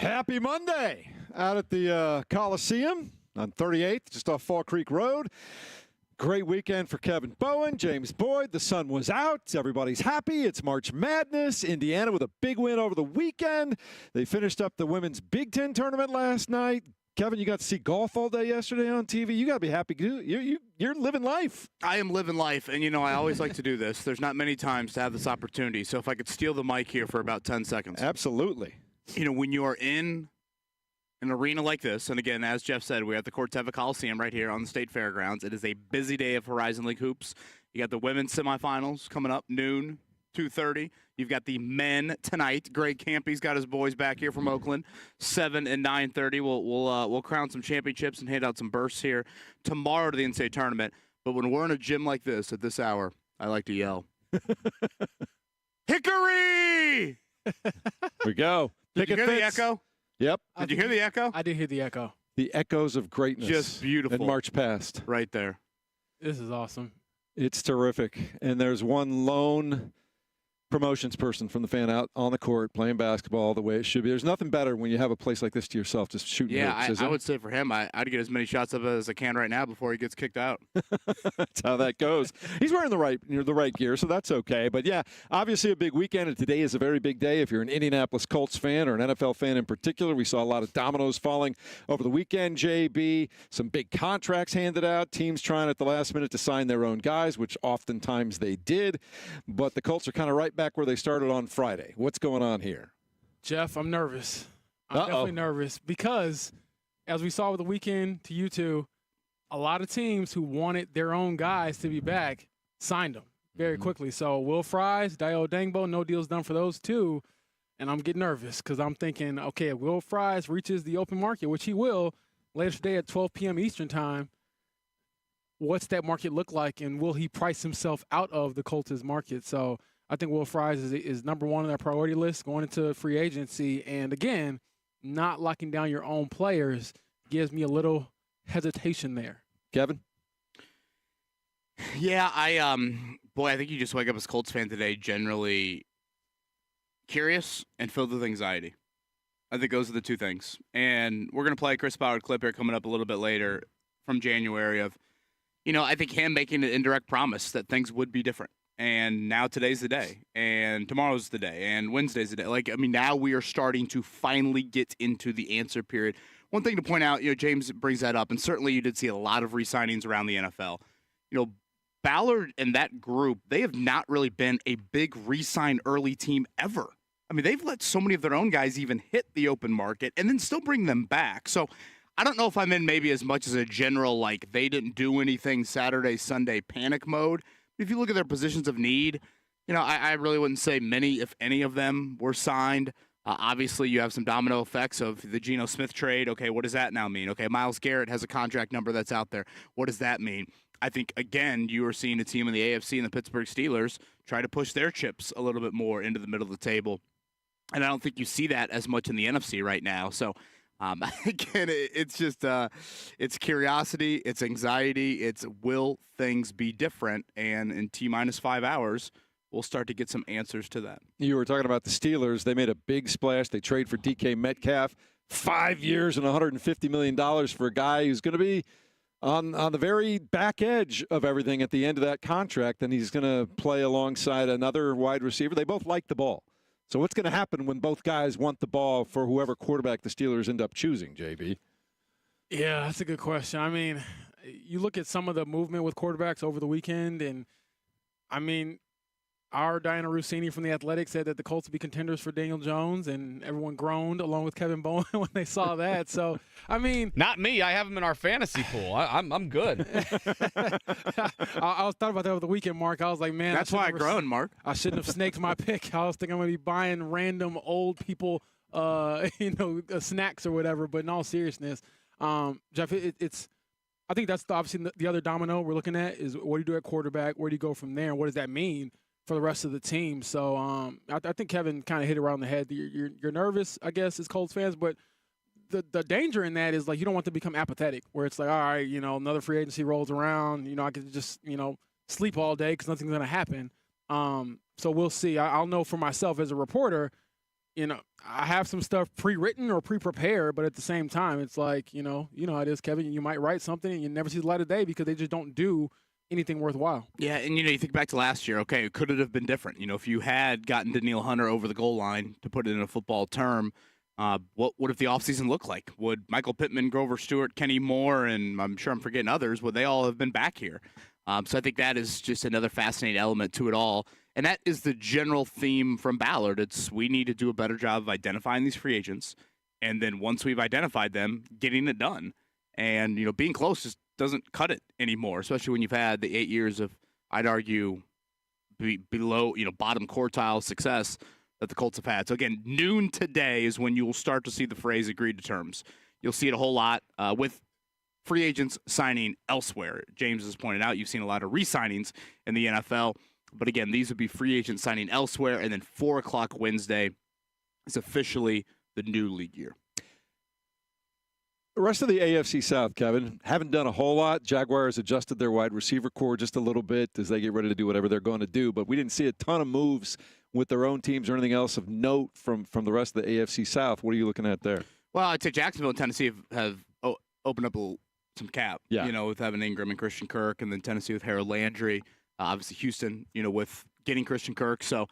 Happy Monday out at the Coliseum on 38th, just off Fall Creek Road. Great weekend for Kevin Bowen, James Boyd. The sun was out. Everybody's happy. It's March Madness. Indiana with a big win over the weekend. They finished up the women's Big Ten tournament last night. Kevin, you got to see golf all day yesterday on TV. You got to be happy. You're living life. I am living life, and, I always like to do this. There's not many times to have this opportunity, so if I could steal the mic here for about 10 seconds. Absolutely. When you are in an arena like this, and again, as Jeff said, we're at the Corteva Coliseum right here on the State Fairgrounds. It is a busy day of Horizon League hoops. You got the women's semifinals coming up noon, 2:30. You've got the men tonight. Greg Campy's got his boys back here from Oakland, 7 and 9:30. We'll crown some championships and hand out some bursts here tomorrow to the NCAA tournament. But when we're in a gym like this at this hour, I like to yell, "Hickory!" We go. Did you hear the echo? Yep. Did you hear the echo? I did hear the echo. The echoes of greatness. Just beautiful. In March past. Right there. This is awesome. It's terrific. And there's one lone promotions person from the fan out on the court playing basketball the way it should be. There's nothing better when you have a place like this to yourself, just shooting hoops. I would say for him, I'd get as many shots up as I can right now before he gets kicked out. That's how that goes. He's wearing the right gear, so that's okay. But, yeah, obviously a big weekend, and today is a very big day. If you're an Indianapolis Colts fan or an NFL fan in particular, we saw a lot of dominoes falling over the weekend, JB. Some big contracts handed out, teams trying at the last minute to sign their own guys, which oftentimes they did. But the Colts are kind of right back where they started on Friday. What's going on here? Jeff, I'm nervous. I'm definitely nervous because, as we saw with the weekend to you two, a lot of teams who wanted their own guys to be back signed them very quickly. So Will Fries, Dio Dangbo, no deals done for those two. And I'm getting nervous because I'm thinking, okay, if Will Fries reaches the open market, which he will later today at 12 p.m. Eastern time, what's that market look like, and will he price himself out of the Colts' market? So I think Will Fries is number one on their priority list going into free agency. And, again, not locking down your own players gives me a little hesitation there. Kevin? Yeah, I think you just wake up as a Colts fan today generally curious and filled with anxiety. I think those are the two things. And we're going to play a Chris Ballard clip here coming up a little bit later from January of, I think him making an indirect promise that things would be different. And now today's the day, and tomorrow's the day, and Wednesday's the day. Now we are starting to finally get into the answer period. One thing to point out, James brings that up, and certainly you did see a lot of re-signings around the NFL. Ballard and that group, they have not really been a big re-sign early team ever. They've let so many of their own guys even hit the open market and then still bring them back. So I don't know if I'm in maybe as much as a general, they didn't do anything Saturday, Sunday panic mode. If you look at their positions of need, I really wouldn't say many, if any of them, were signed. Obviously, you have some domino effects of the Geno Smith trade. Okay, what does that now mean? Okay, Myles Garrett has a contract number that's out there. What does that mean? I think, again, you are seeing a team in the AFC and the Pittsburgh Steelers try to push their chips a little bit more into the middle of the table. And I don't think you see that as much in the NFC right now. So, again, it's just it's curiosity, it's anxiety, it's will things be different, and in T-minus 5 hours, we'll start to get some answers to that. You were talking about the Steelers. They made a big splash. They trade for DK Metcalf, 5 years and $150 million for a guy who's going to be on the very back edge of everything at the end of that contract, and he's going to play alongside another wide receiver. They both like the ball. So what's going to happen when both guys want the ball for whoever quarterback the Steelers end up choosing, JB? Yeah, that's a good question. You look at some of the movement with quarterbacks over the weekend, and, our Diana Rossini from The Athletic said that the Colts would be contenders for Daniel Jones, and everyone groaned along with Kevin Bowen when they saw that. So, not me. I have him in our fantasy pool. I'm good. I was thought about that over the weekend, Mark. I was like, man. That's why I groaned, Mark. I shouldn't have snaked my pick. I was thinking I'm going to be buying random old people, snacks or whatever. But in all seriousness, Jeff, I think that's obviously the other domino we're looking at is what do you do at quarterback? Where do you go from there? What does that mean for the rest of the team? So I think Kevin kind of hit it around the head. You're nervous, I guess, as Colts fans, but the danger in that is, you don't want to become apathetic, where it's like, all right, another free agency rolls around, I could just, sleep all day because nothing's going to happen. So we'll see. I'll know for myself as a reporter, I have some stuff pre-written or pre-prepared, but at the same time, it's like, you know how it is, Kevin. You might write something and you never see the light of day because they just don't do anything worthwhile. Yeah, and you think back to last year. Okay, could it have been different? If you had gotten Danielle Hunter over the goal line, to put it in a football term, what would have the offseason look like? Would Michael Pittman, Grover Stewart, Kenny Moore, and I'm sure I'm forgetting others, would they all have been back here? So I think that is just another fascinating element to it all. And that is the general theme from Ballard. It's we need to do a better job of identifying these free agents, and then once we've identified them, getting it done. And, being close just doesn't cut it anymore, especially when you've had the 8 years of, I'd argue, below, bottom quartile success that the Colts have had. So, again, noon today is when you will start to see the phrase agreed to terms. You'll see it a whole lot with free agents signing elsewhere. James has pointed out you've seen a lot of re-signings in the NFL. But, again, these would be free agents signing elsewhere. And then 4 o'clock Wednesday is officially the new league year. The rest of the AFC South, Kevin, haven't done a whole lot. Jaguars adjusted their wide receiver core just a little bit as they get ready to do whatever they're going to do. But we didn't see a ton of moves with their own teams or anything else of note from the rest of the AFC South. What are you looking at there? Well, I'd say Jacksonville and Tennessee have opened up some cap, with having Ingram and Christian Kirk, and then Tennessee with Harold Landry. Obviously, Houston, with getting Christian Kirk. So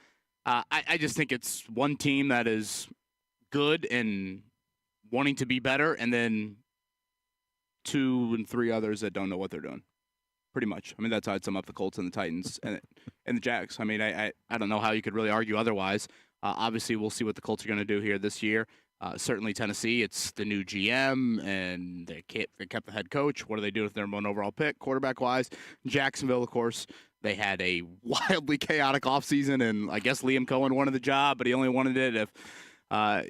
I just think it's one team that is good and wanting to be better, and then 2 and 3 others that don't know what they're doing. Pretty much. I mean, that's how I'd sum up the Colts and the Titans and the Jags. I mean, I don't know how you could really argue otherwise. Obviously, we'll see what the Colts are going to do here this year. Certainly Tennessee, it's the new GM, and they kept the head coach. What do they do with their one overall pick, quarterback-wise? Jacksonville, of course, they had a wildly chaotic offseason, and I guess Liam Cohen wanted the job, but he only wanted it if, a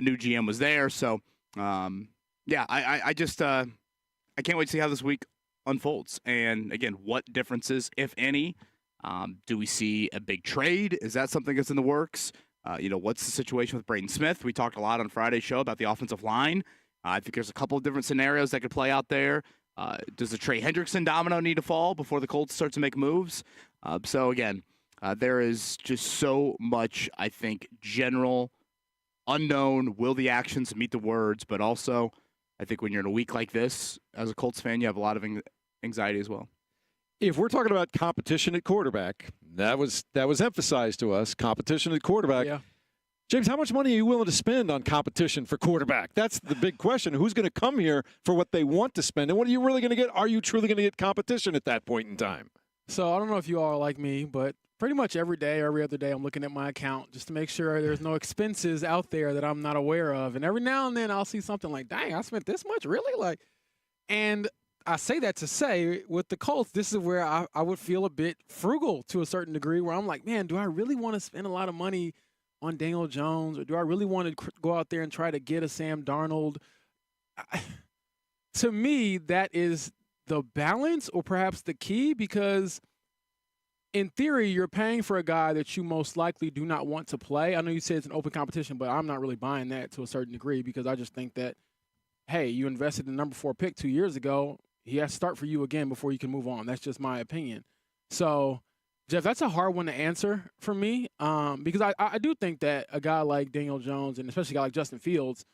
new GM was there. So, I just I can't wait to see how this week unfolds. And, again, what differences, if any, do we see a big trade? Is that something that's in the works? What's the situation with Braden Smith? We talked a lot on Friday's show about the offensive line. I think there's a couple of different scenarios that could play out there. Does the Trey Hendrickson domino need to fall before the Colts start to make moves? So, again, there is just so much, I think, general unknown. Will the actions meet the words? But also, I think when you're in a week like this, as a Colts fan, you have a lot of anxiety as well. If we're talking about competition at quarterback, that was emphasized to us, competition at quarterback. Yeah. James, how much money are you willing to spend on competition for quarterback? That's the big question. Who's going to come here for what they want to spend, and what are you really going to get? Are you truly going to get competition at that point in time? So I don't know if you all are like me, but pretty much every day or every other day I'm looking at my account just to make sure there's no expenses out there that I'm not aware of. And every now and then I'll see something like, dang, I spent this much? Really? And I say that to say, with the Colts, this is where I would feel a bit frugal to a certain degree, where I'm like, man, do I really want to spend a lot of money on Daniel Jones, or do I really want to go out there and try to get a Sam Darnold? To me, that is the balance, or perhaps the key, because in theory, you're paying for a guy that you most likely do not want to play. I know you said it's an open competition, but I'm not really buying that to a certain degree, because I just think that, hey, you invested in the number 4 pick 2 years ago. He has to start for you again before you can move on. That's just my opinion. So, Jeff, that's a hard one to answer for me, because I do think that a guy like Daniel Jones, and especially a guy like Justin Fields,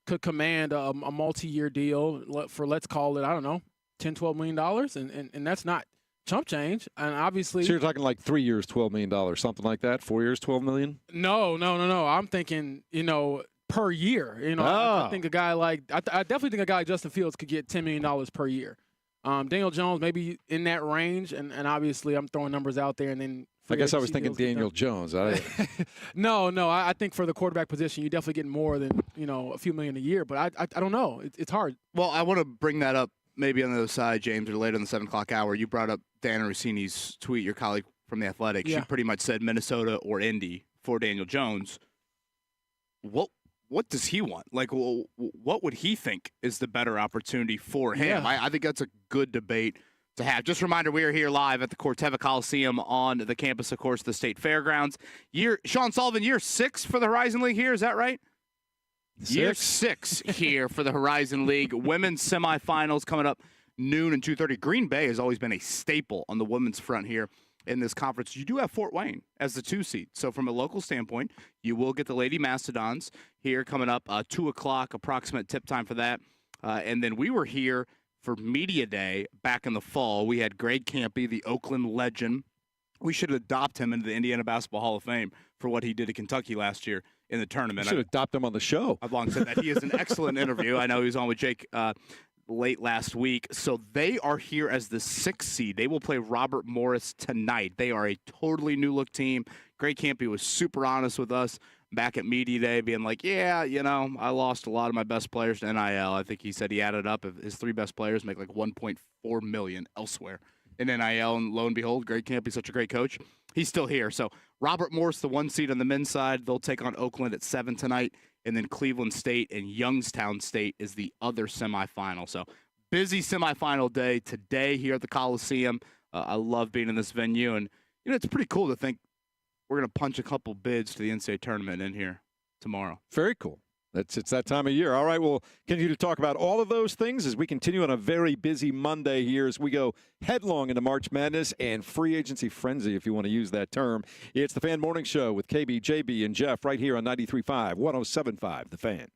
could command a multi-year deal for, let's call it, I don't know, $10, $12 million, and that's not chump change. And obviously, so you're talking like 3 years, $12 million, something like that. 4 years, $12 million. No. I'm thinking, per year. I think a guy like I definitely think a guy like Justin Fields could get $10 million per year. Daniel Jones maybe in that range, and obviously I'm throwing numbers out there, and then I guess I was thinking Daniel Jones. No, I think for the quarterback position, you definitely get more than a few million a year. But I don't know. It's hard. Well, I want to bring that up maybe on the other side, James, or later in the 7 o'clock hour. You brought up Dan Rossini's tweet, your colleague from the Athletic. Yeah. She pretty much said Minnesota or Indy for Daniel Jones. What does he want? Like, what would he think is the better opportunity for him? Yeah. I think that's a good debate to have. Just a reminder, we are here live at the Corteva Coliseum on the campus, of course, the State Fairgrounds. Sean Sullivan, year 6 for the Horizon League here. Is that right? Year 6 here for the Horizon League. Women's semifinals coming up noon and 2:30. Green Bay has always been a staple on the women's front here in this conference, you do have Fort Wayne as the 2 seed. So from a local standpoint, you will get the Lady Mastodons here coming up 2 o'clock, approximate tip time for that. And then we were here for Media Day back in the fall. We had Greg Campy, the Oakland legend. We should adopt him into the Indiana Basketball Hall of Fame for what he did at Kentucky last year in the tournament. You should adopt him on the show. I've long said that. He is an excellent interview. I know he was on with Jake late last week. So they are here as the 6th seed. They will play Robert Morris tonight. They are a totally new-look team. Greg Campy was super honest with us back at Media Day, being like, yeah, I lost a lot of my best players to NIL. I think he said he added up his 3 best players make like $1.4 million elsewhere in NIL, and lo and behold, Greg Campy's such a great coach. He's still here. So Robert Morris, the 1 seed on the men's side, they'll take on Oakland at 7 tonight, and then Cleveland State and Youngstown State is the other semifinal. So busy semifinal day today here at the Coliseum. I love being in this venue, and it's pretty cool to think we're going to punch a couple bids to the NCAA tournament in here tomorrow. Very cool. It's that time of year. All right, we'll continue to talk about all of those things as we continue on a very busy Monday here as we go headlong into March Madness and free agency frenzy, if you want to use that term. It's the Fan Morning Show with KB, JB, and Jeff right here on 93.5, 107.5, The Fan.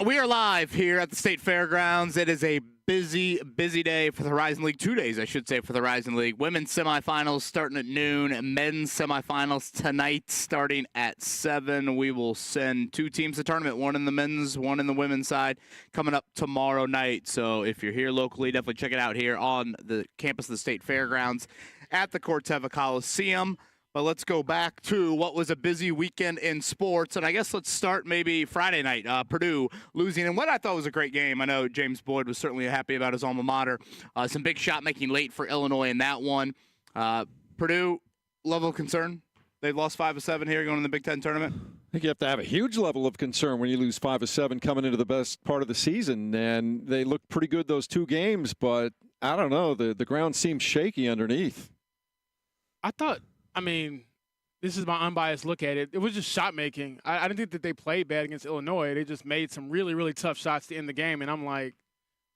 We are live here at the State Fairgrounds. It is a busy day for the Horizon League. 2 days, I should say, for the Horizon League. Women's semifinals starting at noon. Men's semifinals tonight starting at 7. We will send 2 teams to the tournament, one in the men's, one in the women's side, coming up tomorrow night. So if you're here locally, definitely check it out here on the campus of the State Fairgrounds at the Corteva Coliseum. But let's go back to what was a busy weekend in sports. And I guess let's start maybe Friday night. Purdue losing in what I thought was a great game. I know James Boyd was certainly happy about his alma mater. Some big shot making late for Illinois in that one. Purdue, level of concern. They've lost 5 of 7 here going in the Big Ten tournament. I think you have to have a huge level of concern when you lose 5 of 7 coming into the best part of the season. And they looked pretty good those 2 games, but I don't know. The ground seems shaky underneath. I mean, this is my unbiased look at it. It was just shot making. I didn't think that they played bad against Illinois. They just made some really, really tough shots to end the game. And I'm like,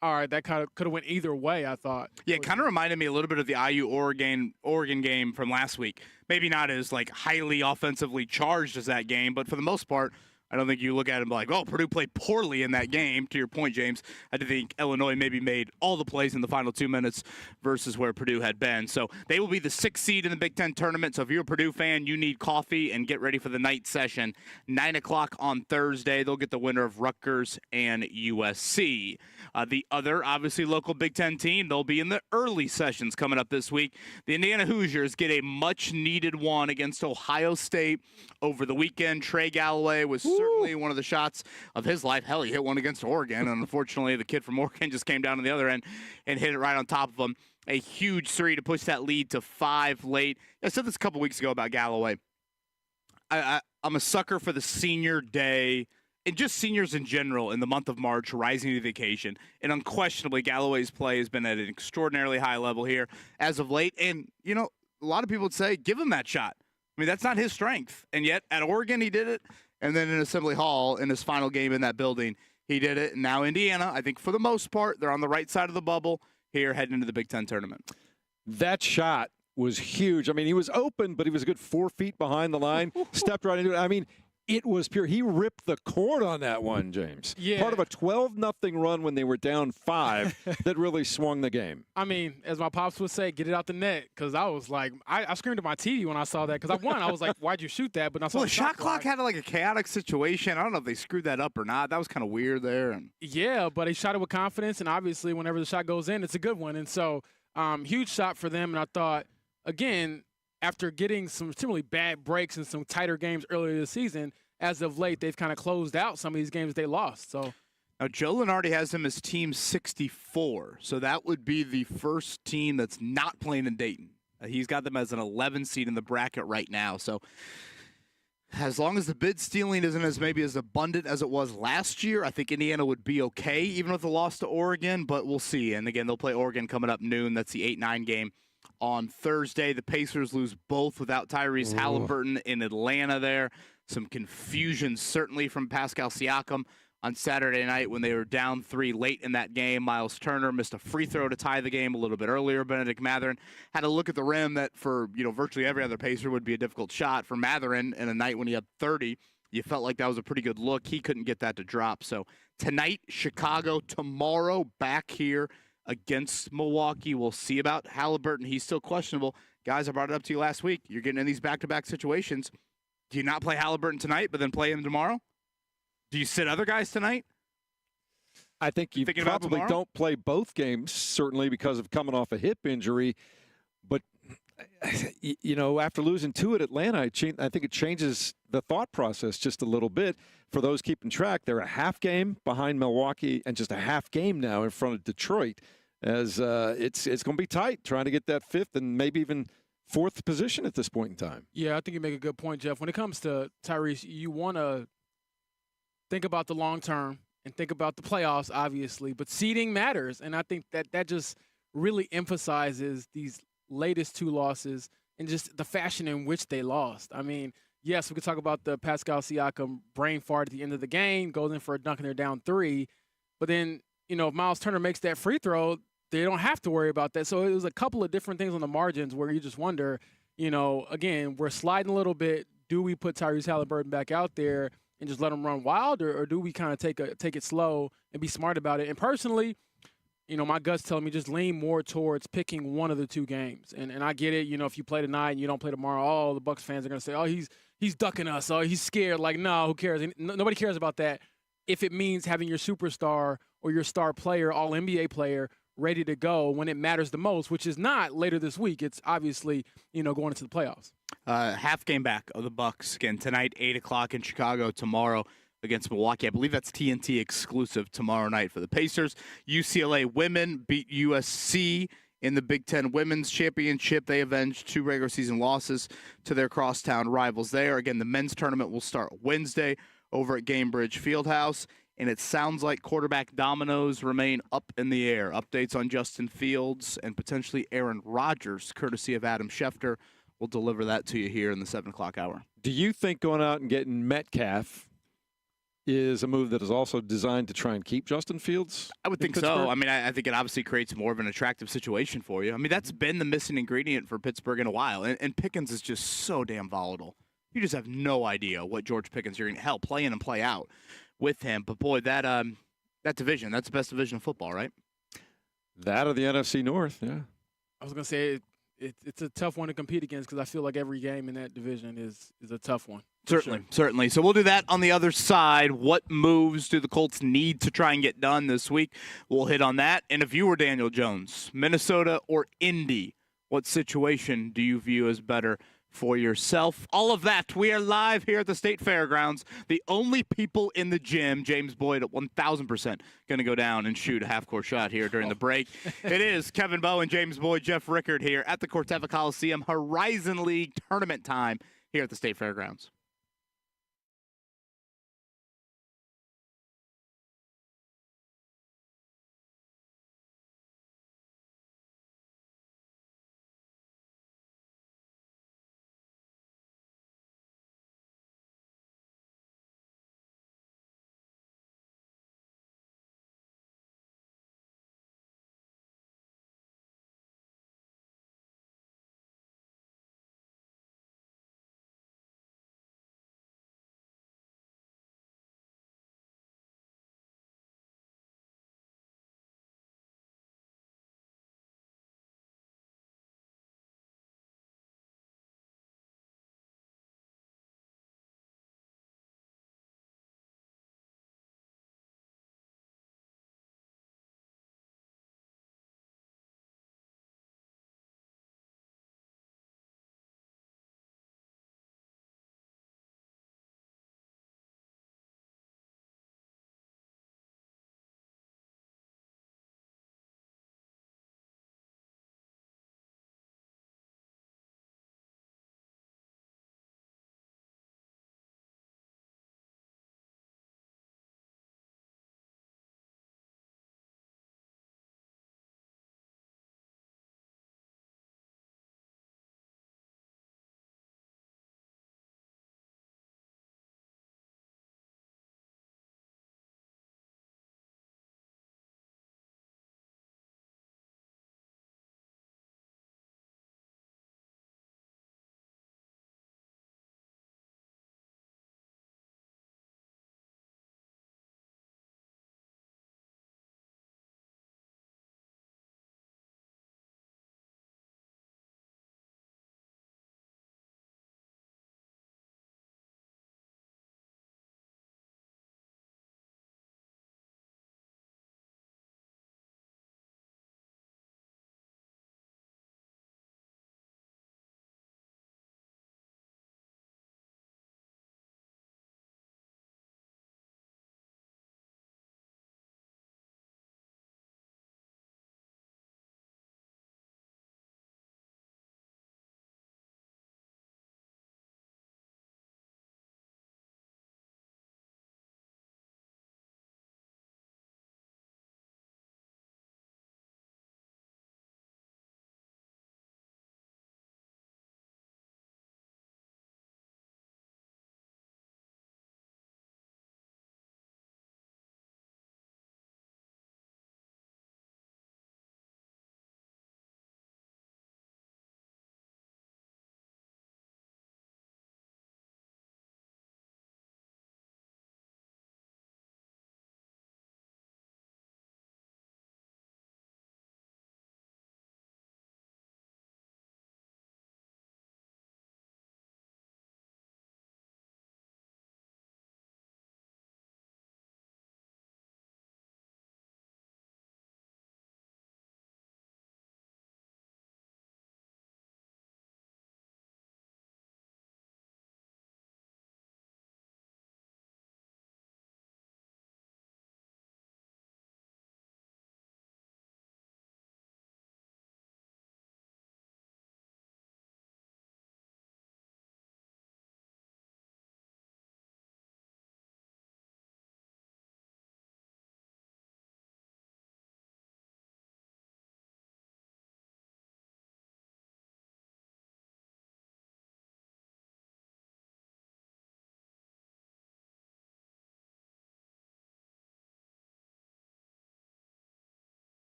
all right, that kind of could have went either way, I thought. Yeah, it kind of reminded me a little bit of the IU-Oregon game from last week. Maybe not as like highly offensively charged as that game, but for the most part, I don't think you look at it and be like, oh, Purdue played poorly in that game. To your point, James, I do think Illinois maybe made all the plays in the final 2 minutes versus where Purdue had been. So they will be the 6th seed in the Big Ten tournament. So if you're a Purdue fan, you need coffee and get ready for the night session. 9 o'clock on Thursday, they'll get the winner of Rutgers and USC. The other, obviously, local Big Ten team, they'll be in the early sessions coming up this week. The Indiana Hoosiers get a much-needed one against Ohio State over the weekend. Trey Galloway was certainly one of the shots of his life. Hell, he hit one against Oregon, and unfortunately the kid from Oregon just came down to the other end and hit it right on top of him. A huge 3 to push that lead to 5 late. I said this a couple weeks ago about Galloway. I'm a sucker for the senior day and just seniors in general in the month of March rising to the occasion. And unquestionably, Galloway's play has been at an extraordinarily high level here as of late. And, you know, a lot of people would say, give him that shot. I mean, that's not his strength. And yet at Oregon, he did it. And then in Assembly Hall, in his final game in that building, he did it. And now Indiana, I think for the most part, they're on the right side of the bubble here heading into the Big Ten tournament. That shot was huge. I mean, he was open, but he was a good 4 feet behind the line, stepped right into it. I mean, it was pure. He ripped the cord on that one, James. Yeah. Part of a 12-0 run when they were down 5 that really swung the game. I mean, as my pops would say, get it out the net, because I was like, I screamed at my TV when I saw that, because I was like, why'd you shoot that? But I saw the shot clock had like a chaotic situation. I don't know if they screwed that up or not. That was kind of weird there. Yeah, but he shot it with confidence, and obviously whenever the shot goes in, it's a good one. And so huge shot for them, and I thought, again, after getting some extremely bad breaks and some tighter games earlier this season, as of late, they've kind of closed out some of these games they lost. So now Joe Lunardi has him as team 64, so that would be the first team that's not playing in Dayton. He's got them as an 11 seed in the bracket right now. So as long as the bid stealing isn't as abundant as it was last year, I think Indiana would be okay, even with the loss to Oregon, but we'll see. And again, they'll play Oregon coming up noon. That's the 8-9 game on Thursday. The Pacers lose both without Tyrese Halliburton in Atlanta there. Some confusion certainly from Pascal Siakam on Saturday night when they were down 3 late in that game. Miles Turner missed a free throw to tie the game a little bit earlier. Benedict Mathurin had a look at the rim that for virtually every other Pacer would be a difficult shot. For Mathurin in a night when he had 30, you felt like that was a pretty good look. He couldn't get that to drop. So tonight, Chicago. Tomorrow, back here against Milwaukee. We'll see about Halliburton. He's still questionable. Guys, I brought it up to you last week. You're getting in these back-to-back situations. Do you not play Halliburton tonight, but then play him tomorrow? Do you sit other guys tonight? I think you probably don't play both games, certainly because of coming off a hip injury. But, after losing 2 at Atlanta, I think it changes the thought process just a little bit. For those keeping track, they're a half game behind Milwaukee and just a half game now in front of Detroit. As it's going to be tight trying to get that 5th and maybe even 4th position at this point in time. Yeah, I think you make a good point, Jeff. When it comes to Tyrese, you want to think about the long term and think about the playoffs, obviously, but seeding matters. And I think that just really emphasizes these latest 2 losses and just the fashion in which they lost. I mean, yes, we could talk about the Pascal Siakam brain fart at the end of the game, goes in for a dunk and they're down 3. But then, if Miles Turner makes that free throw, they don't have to worry about that. So it was a couple of different things on the margins where you just wonder, again, we're sliding a little bit. Do we put Tyrese Halliburton back out there and just let them run wild, or do we kind of take it slow and be smart about it? And personally, my gut's telling me just lean more towards picking one of the two games. And I get it, if you play tonight and you don't play tomorrow, all the Bucs fans are going to say, oh, he's ducking us, oh, he's scared. Like, no, who cares? Nobody cares about that if it means having your superstar or your star player, all NBA player, ready to go when it matters the most, which is not later this week. It's obviously, going into the playoffs. Half game back of the Bucs again tonight, 8:00 in Chicago. Tomorrow against Milwaukee. I believe that's TNT exclusive tomorrow night for the Pacers. UCLA women beat USC in the Big Ten Women's Championship. They avenged 2 regular season losses to their crosstown rivals there. Again, the men's tournament will start Wednesday over at Gamebridge Fieldhouse. And it sounds like quarterback dominoes remain up in the air. Updates on Justin Fields and potentially Aaron Rodgers, courtesy of Adam Schefter. We'll deliver that to you here in the 7 o'clock hour. Do you think going out and getting Metcalf is a move that is also designed to try and keep Justin Fields? I would think so. I mean, I think it obviously creates more of an attractive situation for you. I mean, that's been the missing ingredient for Pittsburgh in a while. And Pickens is just so damn volatile. You just have no idea what George Pickens you're going to play in and play out with him. But boy, that division, that's the best division of football, right? That or the NFC North, yeah. I was going to say it's a tough one to compete against because I feel like every game in that division is a tough one. Certainly. So we'll do that on the other side. What moves do the Colts need to try and get done this week? We'll hit on that. And if you were Daniel Jones, Minnesota or Indy, what situation do you view as better for yourself? All of that. We are live here at the State Fairgrounds. The only people in the gym, James Boyd at 1,000% going to go down and shoot a half-court shot here during the break. It is Kevin Bowen, James Boyd, Jeff Rickard here at the Corteva Coliseum. Horizon League tournament time here at the State Fairgrounds.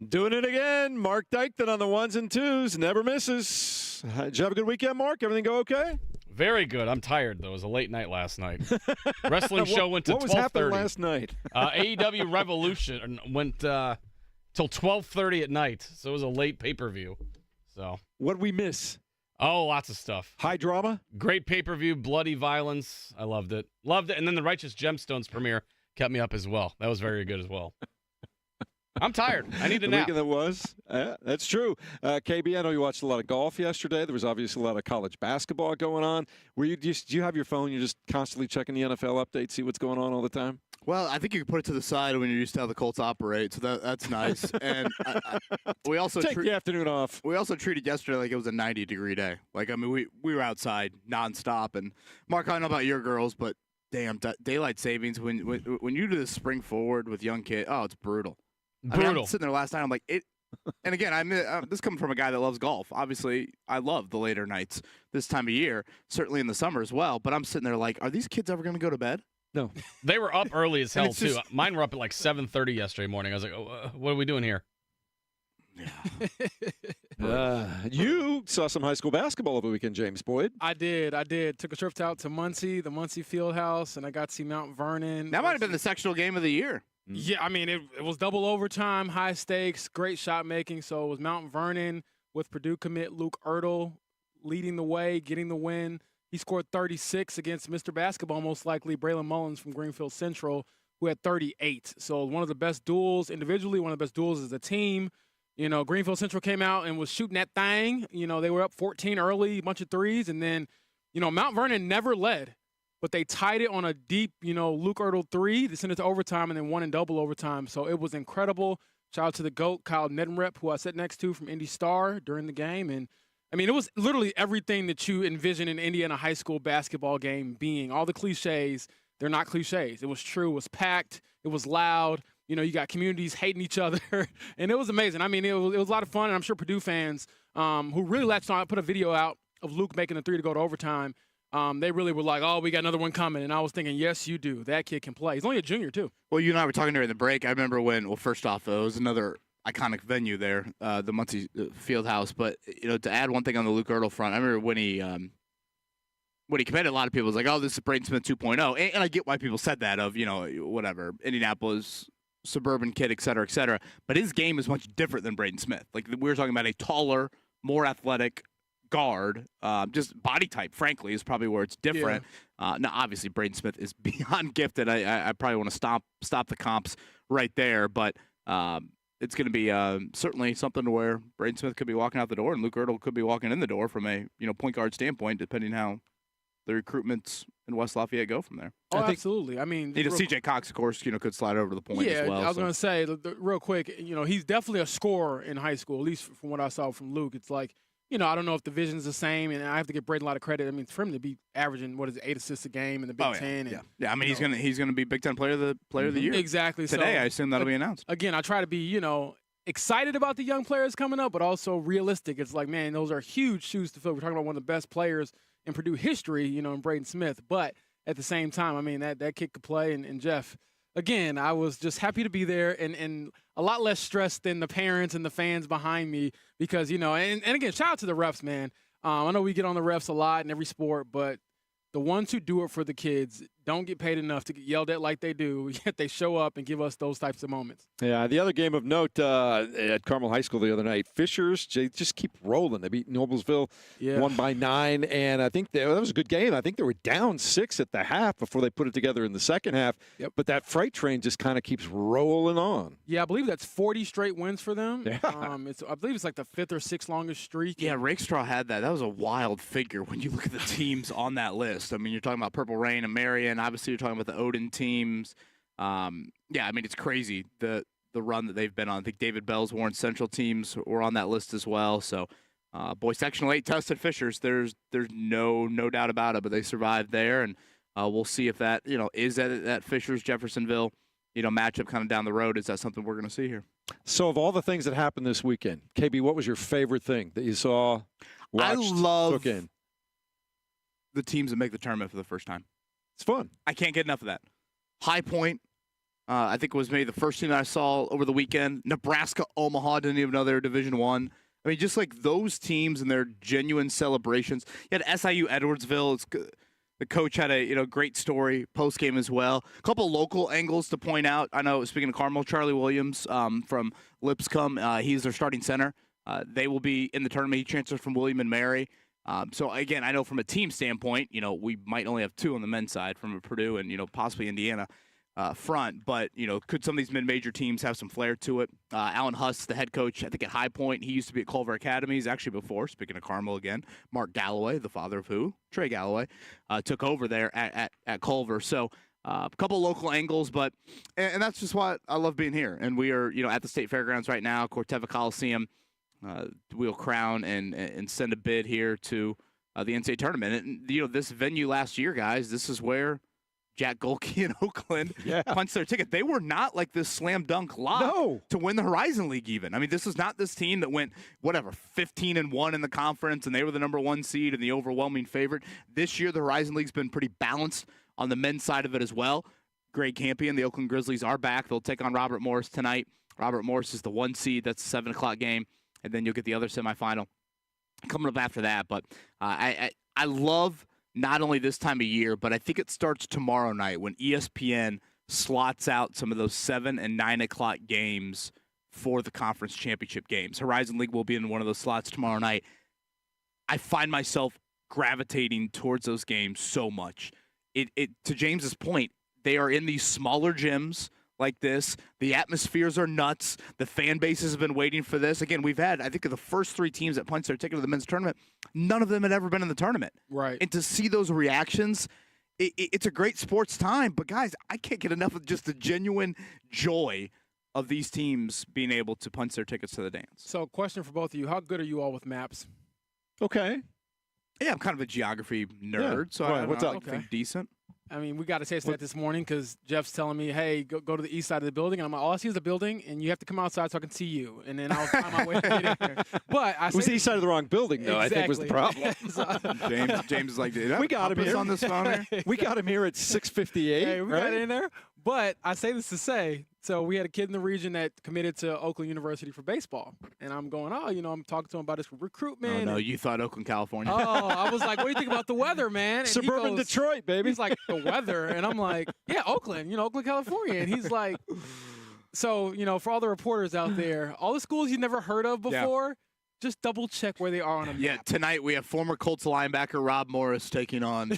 Doing it again. Mark Dykton on the ones and twos. Never misses. Did you have a good weekend, Mark? Everything go okay? Very good. I'm tired, though. It was a late night last night. Wrestling show went to 12:30. What was happening last night? AEW Revolution went till 12:30 at night, so it was a late pay-per-view. So What'd we miss? Oh, lots of stuff. High drama? Great pay-per-view, bloody violence. I loved it. And then the Righteous Gemstones premiere kept me up as well. That was very good as well. I'm tired. I need a nap. The weekend that was. That's true. KB, I know you watched a lot of golf yesterday. There was obviously a lot of college basketball going on. Do you have your phone? You're just constantly checking the NFL updates, see what's going on all the time? Well, I think you can put it to the side when you're used to how the Colts operate, so that's nice. And we also take the afternoon off. We also treated yesterday like it was a 90-degree day. Like, I mean, we were outside nonstop. And Mark, I don't know about your girls, but damn, daylight savings when you do this spring forward with young kids, oh, it's brutal. I mean, I'm sitting there last night. I'm like, it. And again, this coming from a guy that loves golf. Obviously, I love the later nights this time of year, certainly in the summer as well. But I'm sitting there like, are these kids ever going to go to bed? No. They were up early as hell, too. Mine were up at like 7:30 yesterday morning. I was like, oh, what are we doing here? Yeah. You saw some high school basketball over the weekend, James Boyd. I did. Took a trip out to Muncie, the Muncie Fieldhouse, and I got to see Mount Vernon. That might have been the sectional game of the year. Yeah, I mean, it was double overtime, high stakes, great shot making. So it was Mount Vernon with Purdue commit Luke Ertl leading the way, getting the win. He scored 36 against Mr. Basketball, most likely Braylon Mullins from Greenfield Central, who had 38. So one of the best duels individually, one of the best duels as a team. You know, Greenfield Central came out and was shooting that thing. You know, they were up 14 early, a bunch of threes. And then, you know, Mount Vernon never led. But they tied it on a deep, Luke Ertl three. They sent it to overtime and then won in double overtime. So it was incredible. Shout out to the GOAT, Kyle Neddenrep, who I sat next to from Indy Star during the game. And, I mean, it was literally everything that you envision an Indiana high school basketball game being. All the cliches, they're not cliches. It was true. It was packed. It was loud. You know, you got communities hating each other. And it was amazing. I mean, it was a lot of fun. And I'm sure Purdue fans who really latched on, I put a video out of Luke making the three to go to overtime. They really were like, oh, we got another one coming. And I was thinking, yes, you do. That kid can play. He's only a junior, too. Well, you and I were talking during the break. I remember first off, it was another iconic venue there, the Muncie Fieldhouse. But, to add one thing on the Luke Ertl front, I remember when he committed, a lot of people was like, oh, this is Braden Smith 2.0. And I get why people said that of, whatever, Indianapolis, suburban kid, et cetera, et cetera. But his game is much different than Braden Smith. Like, we were talking about a taller, more athletic guard, just body type, frankly, is probably where it's different. Yeah. Now, obviously, Braden Smith is beyond gifted. I probably want to stop the comps right there, but it's going to be certainly something to where Braden Smith could be walking out the door and Luke Ertl could be walking in the door from a point guard standpoint, depending how the recruitments in West Lafayette go from there. Oh, absolutely. I mean, CJ Cox, of course, could slide over to the point as well. Yeah, I was going to say, real quick, he's definitely a scorer in high school, at least from what I saw from Luke. It's like, I don't know if the vision's the same, and I have to give Braden a lot of credit. I mean, for him to be averaging 8 assists a game in the Big Ten. And, yeah. I mean, he's gonna be Big Ten player of the year. Exactly. Today, so, I assume that'll be announced. Again, I try to be excited about the young players coming up, but also realistic. It's like, man, those are huge shoes to fill. We're talking about one of the best players in Purdue history, in Braden Smith. But at the same time, I mean, that kid could play. And Jeff, again, I was just happy to be there and a lot less stressed than the parents and the fans behind me because, and again, shout out to the refs, man. I know we get on the refs a lot in every sport, but the ones who do it for the kids don't get paid enough to get yelled at like they do, yet they show up and give us those types of moments. Yeah, the other game of note at Carmel High School the other night, Fishers, they just keep rolling. They beat Noblesville, won by 9, and I think that was a good game. I think they were down 6 at the half before they put it together in the second half. Yep. But that freight train just kind of keeps rolling on. Yeah, I believe that's 40 straight wins for them. Yeah. I believe it's like the 5th or 6th longest streak. Yeah, Rakestraw had that. That was a wild figure when you look at the teams on that list. I mean, you're talking about Purple Rain and Marion. Obviously, you're talking about the Odin teams. I mean, it's crazy the run that they've been on. I think David Bell's Warren Central teams were on that list as well. So, boys, Sectional 8 tested Fishers. There's no doubt about it, but they survived there, and we'll see if that is that Fishers Jeffersonville matchup kind of down the road. Is that something we're going to see here? So, of all the things that happened this weekend, KB, what was your favorite thing that you saw? Watched, I love took in? The teams that make the tournament for the first time. It's fun. I can't get enough of that. High Point, I think it was maybe the first team that I saw over the weekend. Nebraska, Omaha didn't even know they were Division I. I mean, just like those teams and their genuine celebrations. You had SIU Edwardsville. The coach had a great story post game as well. A couple local angles to point out. I know, speaking of Carmel, Charlie Williams from Lipscomb, he's their starting center. They will be in the tournament. He transferred from William and Mary. So again, I know from a team standpoint, we might only have 2 on the men's side from Purdue and possibly Indiana front, but could some of these mid-major teams have some flair to it? Alan Huss, the head coach, I think at High Point, he used to be at Culver Academy. He's actually before, speaking of Carmel again, Mark Galloway, the father of who? Trey Galloway, took over there at Culver. So a couple local angles, but and that's just what I love being here. And we are at the State Fairgrounds right now, Corteva Coliseum. We'll crown and send a bid here to the NCAA tournament. And this venue last year, guys, this is where Jack Golke and Oakland punched their ticket. They were not like this slam dunk lock to win the Horizon League even. I mean, this is not this team that went, 15-1 in the conference, and they were the number 1 seed and the overwhelming favorite. This year, the Horizon League's been pretty balanced on the men's side of it as well. Greg Campion, the Oakland Grizzlies are back. They'll take on Robert Morris tonight. Robert Morris is the 1 seed. That's a 7 o'clock game, and then you'll get the other semifinal coming up after that. But I love not only this time of year, but I think it starts tomorrow night when ESPN slots out some of those 7 and 9 o'clock games for the conference championship games. Horizon League will be in one of those slots tomorrow night. I find myself gravitating towards those games so much. To James's point, they are in these smaller gyms like this. The atmospheres are nuts. The fan bases have been waiting for this. Again, we've had, I think, of the first 3 teams that punched their ticket to the men's tournament, none of them had ever been in the tournament. Right. And to see those reactions, it's a great sports time. But, guys, I can't get enough of just the genuine joy of these teams being able to punch their tickets to the dance. So, question for both of you. How good are you all with maps? Okay. Yeah, I'm kind of a geography nerd, so I think decent. I mean, we got to taste that this morning because Jeff's telling me, hey, go to the east side of the building. And I'm like, all I see is the building, and you have to come outside so I can see you. And then I'll find my way to get in there. But I it was the east side of the wrong building, though, exactly. I think was the problem. James is like, did we got him here on this phone here? We got him here at 6:58. Hey, we got it in there. But I say this to say, so we had a kid in the region that committed to Oakland University for baseball. And I'm going, I'm talking to him about his recruitment. Oh, no, you thought Oakland, California. Oh, I was like, what do you think about the weather, man? And Suburban Detroit, baby. He's like, the weather. And I'm like, yeah, Oakland, Oakland, California. And he's like, so, for all the reporters out there, all the schools you never heard of before, just double check where they are on a map. Yeah, tonight we have former Colts linebacker Rob Morris taking on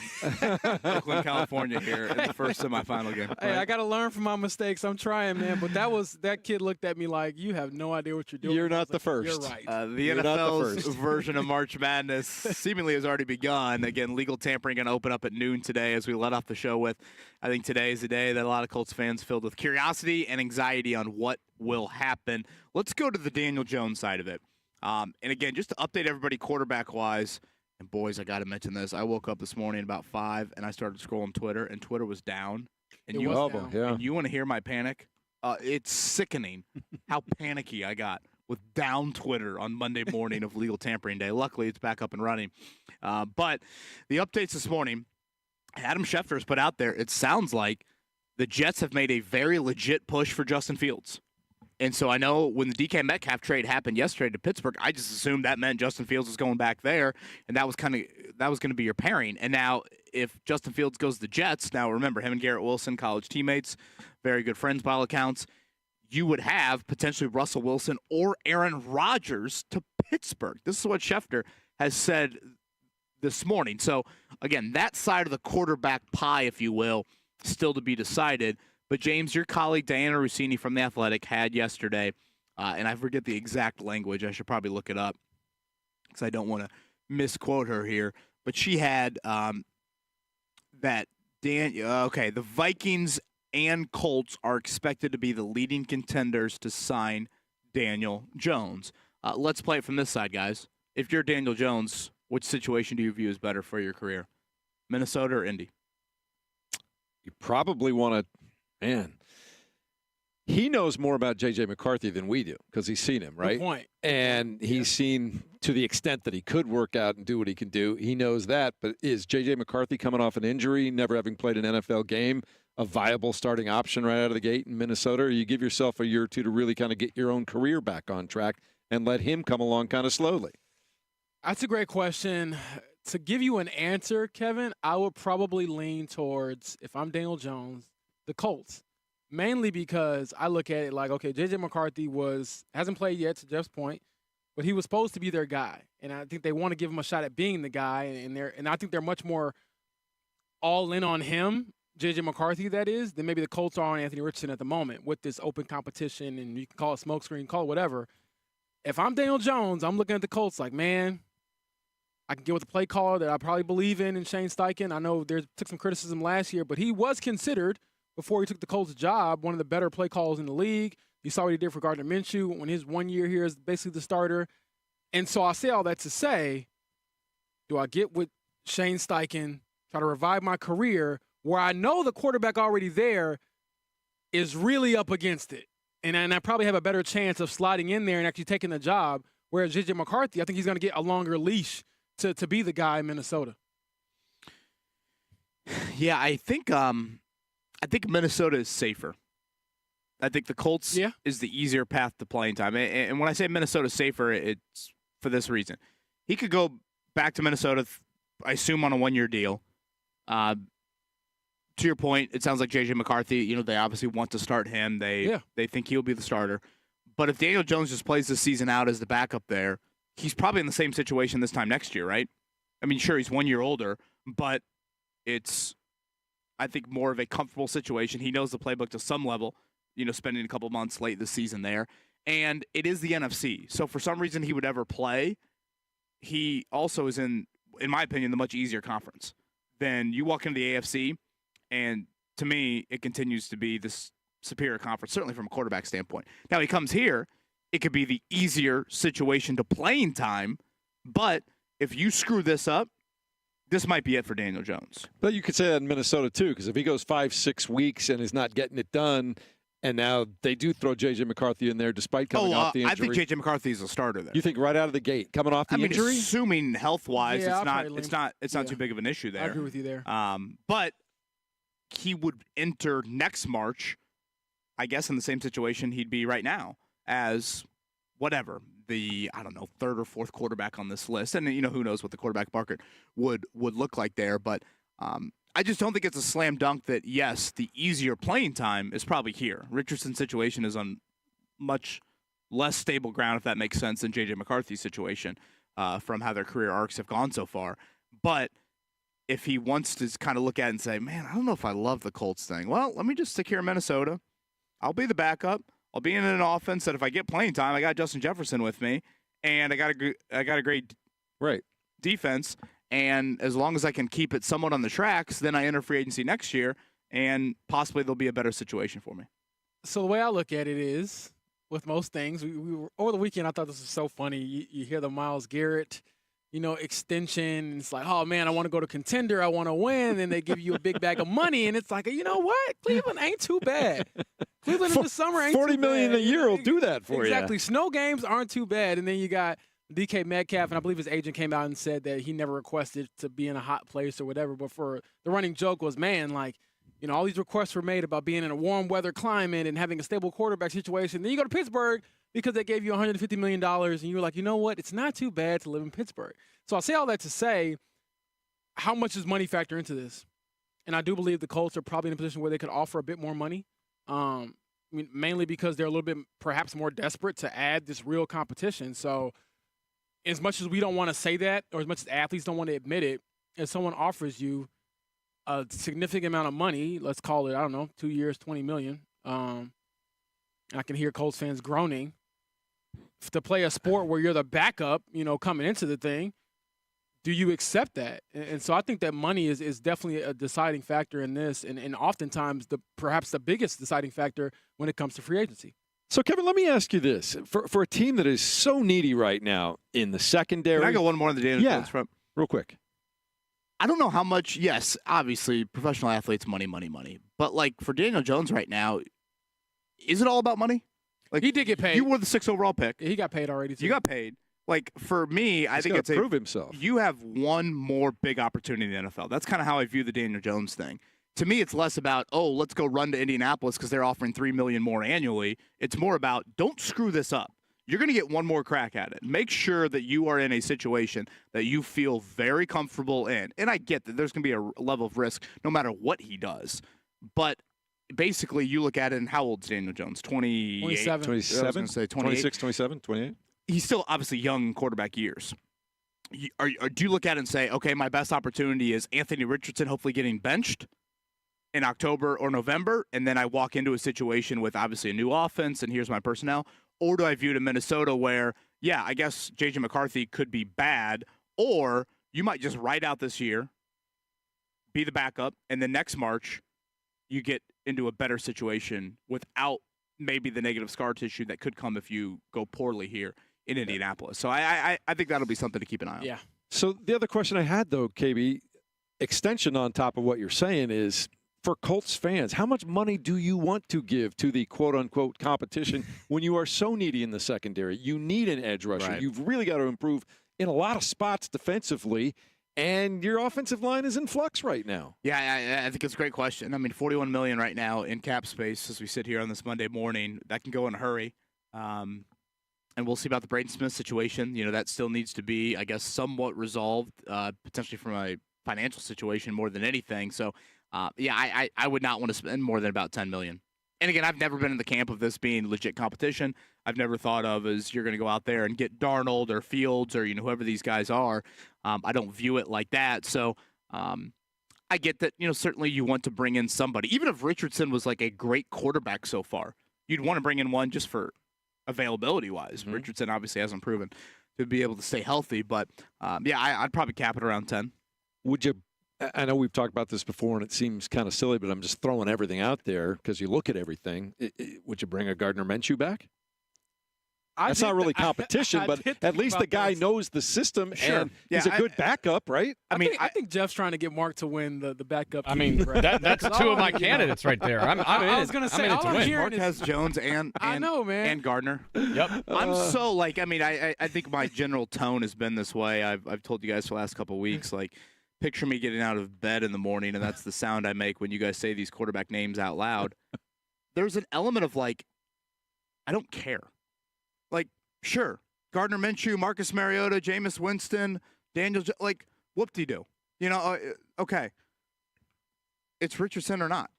Oakland, California here in the first semifinal game. Hey, I got to learn from my mistakes. I'm trying, man. But that kid looked at me like, you have no idea what you're doing. You're not the first. You're right. The NFL's version of March Madness seemingly has already begun. Again, legal tampering going to open up at noon today, as we let off the show with. I think today is a day that a lot of Colts fans filled with curiosity and anxiety on what will happen. Let's go to the Daniel Jones side of it. And again, just to update everybody quarterback-wise, and boys, I got to mention this. I woke up this morning about 5, and I started scrolling Twitter, and Twitter was down. And you want to hear my panic? It's sickening how panicky I got with down Twitter on Monday morning of legal tampering day. Luckily, it's back up and running. But the updates this morning, Adam Schefter has put out there, it sounds like the Jets have made a very legit push for Justin Fields. And so I know when the DK Metcalf trade happened yesterday to Pittsburgh, I just assumed that meant Justin Fields was going back there, and that was going to be your pairing. And now if Justin Fields goes to the Jets, now remember him and Garrett Wilson, college teammates, very good friends by all accounts, you would have potentially Russell Wilson or Aaron Rodgers to Pittsburgh. This is what Schefter has said this morning. So again, that side of the quarterback pie, if you will, still to be decided. But, James, your colleague Diana Rossini from The Athletic had yesterday, and I forget the exact language. I should probably look it up because I don't want to misquote her here. But she had the Vikings and Colts are expected to be the leading contenders to sign Daniel Jones. Let's play it from this side, guys. If you're Daniel Jones, which situation do you view as better for your career, Minnesota or Indy? You probably want to. Man, he knows more about J.J. McCarthy than we do because he's seen him, right? Good point. And he's seen to the extent that he could work out and do what he can do. He knows that. But is J.J. McCarthy coming off an injury, never having played an NFL game, a viable starting option right out of the gate in Minnesota, or you give yourself a year or two to really kind of get your own career back on track and let him come along kind of slowly? That's a great question. To give you an answer, Kevin, I would probably lean towards, if I'm Daniel Jones, the Colts. Mainly because I look at it like, okay, J.J. McCarthy hasn't played yet, to Jeff's point, but he was supposed to be their guy. And I think they want to give him a shot at being the guy. And I think they're much more all in on him, J.J. McCarthy, that is, than maybe the Colts are on Anthony Richardson at the moment with this open competition, and you can call it smokescreen, call it whatever. If I'm Daniel Jones, I'm looking at the Colts like, man, I can get with the play caller that I probably believe in Shane Steichen. I know took some criticism last year, but he was considered, before he took the Colts job, one of the better play callers in the league. You saw what he did for Gardner Minshew when his 1 year here is basically the starter. And so I say all that to say, do I get with Shane Steichen, try to revive my career, where I know the quarterback already there is really up against it? And I probably have a better chance of sliding in there and actually taking the job, whereas J.J. McCarthy, I think he's going to get a longer leash to be the guy in Minnesota. Yeah, I think Minnesota is safer. I think the Colts is the easier path to playing time. And when I say Minnesota's safer, it's for this reason. He could go back to Minnesota, I assume, on a 1-year deal. To your point, it sounds like J.J. McCarthy, they obviously want to start him. They think he'll be the starter. But if Daniel Jones just plays this season out as the backup there, he's probably in the same situation this time next year, right? I mean, sure, he's 1 year older, but it's, I think, more of a comfortable situation. He knows the playbook to some level, spending a couple months late this season there. And it is the NFC. So for some reason he would ever play, he also is in my opinion, the much easier conference. Then you walk into the AFC, and to me, it continues to be this superior conference, certainly from a quarterback standpoint. Now he comes here, it could be the easier situation to playing time, but if you screw this up, this might be it for Daniel Jones. But you could say that in Minnesota, too, because if he goes 5-6 weeks and is not getting it done, and now they do throw J.J. McCarthy in there despite coming off the injury. I think J.J. McCarthy is a starter there. You think right out of the gate, coming off the injury? Assuming health-wise, it's not too big of an issue there. I agree with you there. But he would enter next March, I guess, in the same situation he'd be right now as whatever, the, third or fourth quarterback on this list. And, who knows what the quarterback market would look like there. But I just don't think it's a slam dunk that, yes, the easier playing time is probably here. Richardson's situation is on much less stable ground, if that makes sense, than J.J. McCarthy's situation from how their career arcs have gone so far. But if he wants to kind of look at it and say, man, I don't know if I love the Colts thing. Well, let me just stick here in Minnesota. I'll be the backup. I'll be in an offense that if I get playing time, I got Justin Jefferson with me, and I got a great defense. And as long as I can keep it somewhat on the tracks, then I enter free agency next year, and possibly there'll be a better situation for me. So the way I look at it is, with most things, we were, over the weekend, I thought this was so funny. You hear the Myles Garrett, extension, and it's like, oh, man, I want to go to contender. I want to win. And they give you a big bag of money, and it's like, you know what? Cleveland ain't too bad. Cleveland in the summer ain't $40 too million bad. a year will do that for you. Exactly. Snow games aren't too bad. And then you got DK Metcalf, and I believe his agent came out and said that he never requested to be in a hot place or whatever. But for the running joke was, man, all these requests were made about being in a warm weather climate and having a stable quarterback situation. Then you go to Pittsburgh because they gave you $150 million, and you were like, you know what? It's not too bad to live in Pittsburgh. So I say all that to say, how much does money factor into this? And I do believe the Colts are probably in a position where they could offer a bit more money. Mainly because they're a little bit perhaps more desperate to add this real competition. So as much as we don't want to say that, or as much as athletes don't want to admit it, if someone offers you a significant amount of money, let's call it, 2 years, $20 million, I can hear Colts fans groaning, to play a sport where you're the backup, coming into the thing, do you accept that? And so I think that money is definitely a deciding factor in this, and oftentimes perhaps the biggest deciding factor when it comes to free agency. So, Kevin, let me ask you this. For a team that is so needy right now in the secondary. Can I go one more on the Daniel Jones front? Real quick. I don't know how much, yes, obviously, professional athletes, money. But, for Daniel Jones right now, is it all about money? He did get paid. You were the 6th overall pick. He got paid already, too. You got paid. For me, I think it's prove himself. You have one more big opportunity in the NFL. That's kind of how I view the Daniel Jones thing. to me, it's less about, oh, let's go run to Indianapolis because they're offering $3 million more annually. It's more about, don't screw this up. You're going to get one more crack at it. Make sure that you are in a situation that you feel very comfortable in. And I get that there's going to be a level of risk no matter what he does. But basically, you look at it, and how old is Daniel Jones? 27. 27? I was going to say 28. 26, 27, 28? He's still obviously young quarterback years. Do you look at it and say, okay, my best opportunity is Anthony Richardson hopefully getting benched in October or November, and then I walk into a situation with obviously a new offense, and here's my personnel? Or do I view to Minnesota where, yeah, I guess J.J. McCarthy could be bad, or you might just ride out this year, be the backup, and then next March you get into a better situation without maybe the negative scar tissue that could come if you go poorly here in Indianapolis. So I think that'll be something to keep an eye on. Yeah. So the other question I had, though, KB, extension on top of what you're saying is, for Colts fans, how much money do you want to give to the quote-unquote competition when you are so needy in the secondary? You need an edge rusher. Right. You've really got to improve in a lot of spots defensively, and your offensive line is in flux right now. Yeah, I think it's a great question. I mean, $41 million right now in cap space as we sit here on this Monday morning. That can go in a hurry. And we'll see about the Braden Smith situation. You know, that still needs to be, I guess, somewhat resolved, potentially from a financial situation more than anything. So, I would not want to spend more than about $10 million. And again, I've never been in the camp of this being legit competition. I've never thought of as you're going to go out there and get Darnold or Fields or, whoever these guys are. I don't view it like that. So I get that, certainly you want to bring in somebody. Even if Richardson was like a great quarterback so far, you'd want to bring in one just for availability-wise. Mm-hmm. Richardson obviously hasn't proven to be able to stay healthy. But, I'd probably cap it around 10. Would you? I know we've talked about this before, and it seems kind of silly, but I'm just throwing everything out there because you look at everything. Would you bring a Gardner Minshew back? That's not really competition, but at least the guy knows the system, and he's a good backup, right? I think Jeff's trying to get Mark to win the backup. I mean, that's two of my candidates right there. I was going to say, all I'm hearing Mark has Jones and I know, man. and Gardner. Yep. I'm so I think my general tone has been this way. I've told you guys for the last couple of weeks, picture me getting out of bed in the morning, and that's the sound I make when you guys say these quarterback names out loud. There's an element of I don't care. Sure, Gardner Minshew, Marcus Mariota, Jameis Winston, Daniel, whoop-de-doo. Okay. It's Richardson or not.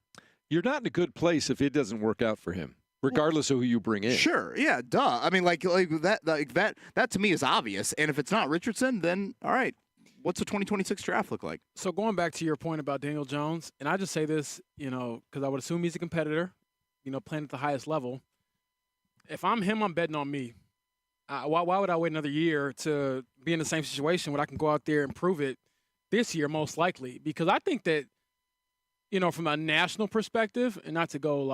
You're not in a good place if it doesn't work out for him, regardless of who you bring in. Sure, yeah, duh. I mean, that to me is obvious. And if it's not Richardson, then all right. What's the 2026 draft look like? So going back to your point about Daniel Jones, and I just say this, because I would assume he's a competitor, playing at the highest level. If I'm him, I'm betting on me. Why would I wait another year to be in the same situation when I can go out there and prove it this year, most likely? Because I think that, from a national perspective, and not to go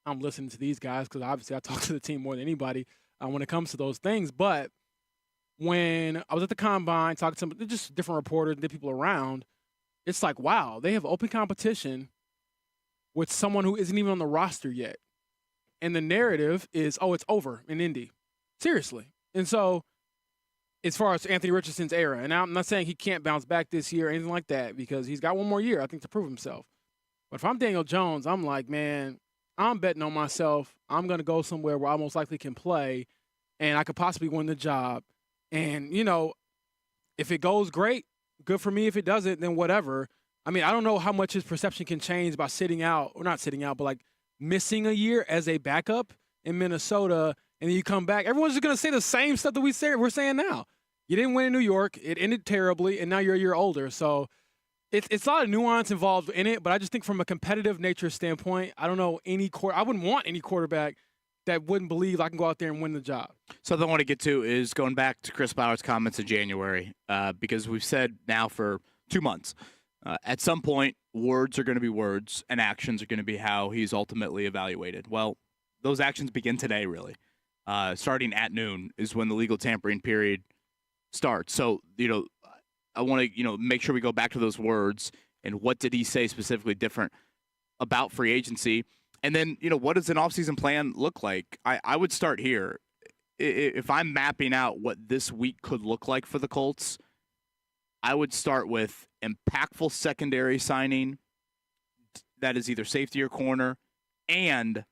I'm listening to these guys, because obviously I talk to the team more than anybody when it comes to those things. But when I was at the Combine talking to just different reporters and people around, it's wow, they have open competition with someone who isn't even on the roster yet. And the narrative is, oh, it's over in Indy. Seriously. And so, as far as Anthony Richardson's era, and I'm not saying he can't bounce back this year or anything like that, because he's got one more year, I think, to prove himself. But if I'm Daniel Jones, I'm man, I'm betting on myself. I'm going to go somewhere where I most likely can play, and I could possibly win the job. And, if it goes great, good for me. If it doesn't, then whatever. I don't know how much his perception can change by sitting out, or not sitting out, but missing a year as a backup in Minnesota. And then you come back. Everyone's just going to say the same stuff that we're saying now. You didn't win in New York. It ended terribly, and now you're a year older. So it's a lot of nuance involved in it, but I just think from a competitive nature standpoint, I don't know I wouldn't want any quarterback that wouldn't believe I can go out there and win the job. Something I want to get to is going back to Chris Ballard's comments in January, because we've said now for 2 months, at some point, words are going to be words, and actions are going to be how he's ultimately evaluated. Well, those actions begin today, really. Starting at noon is when the legal tampering period starts. So, I want to, make sure we go back to those words and what did he say specifically different about free agency? And then, what does an offseason plan look like? I would start here. If I'm mapping out what this week could look like for the Colts, I would start with impactful secondary signing, that is either safety or corner, and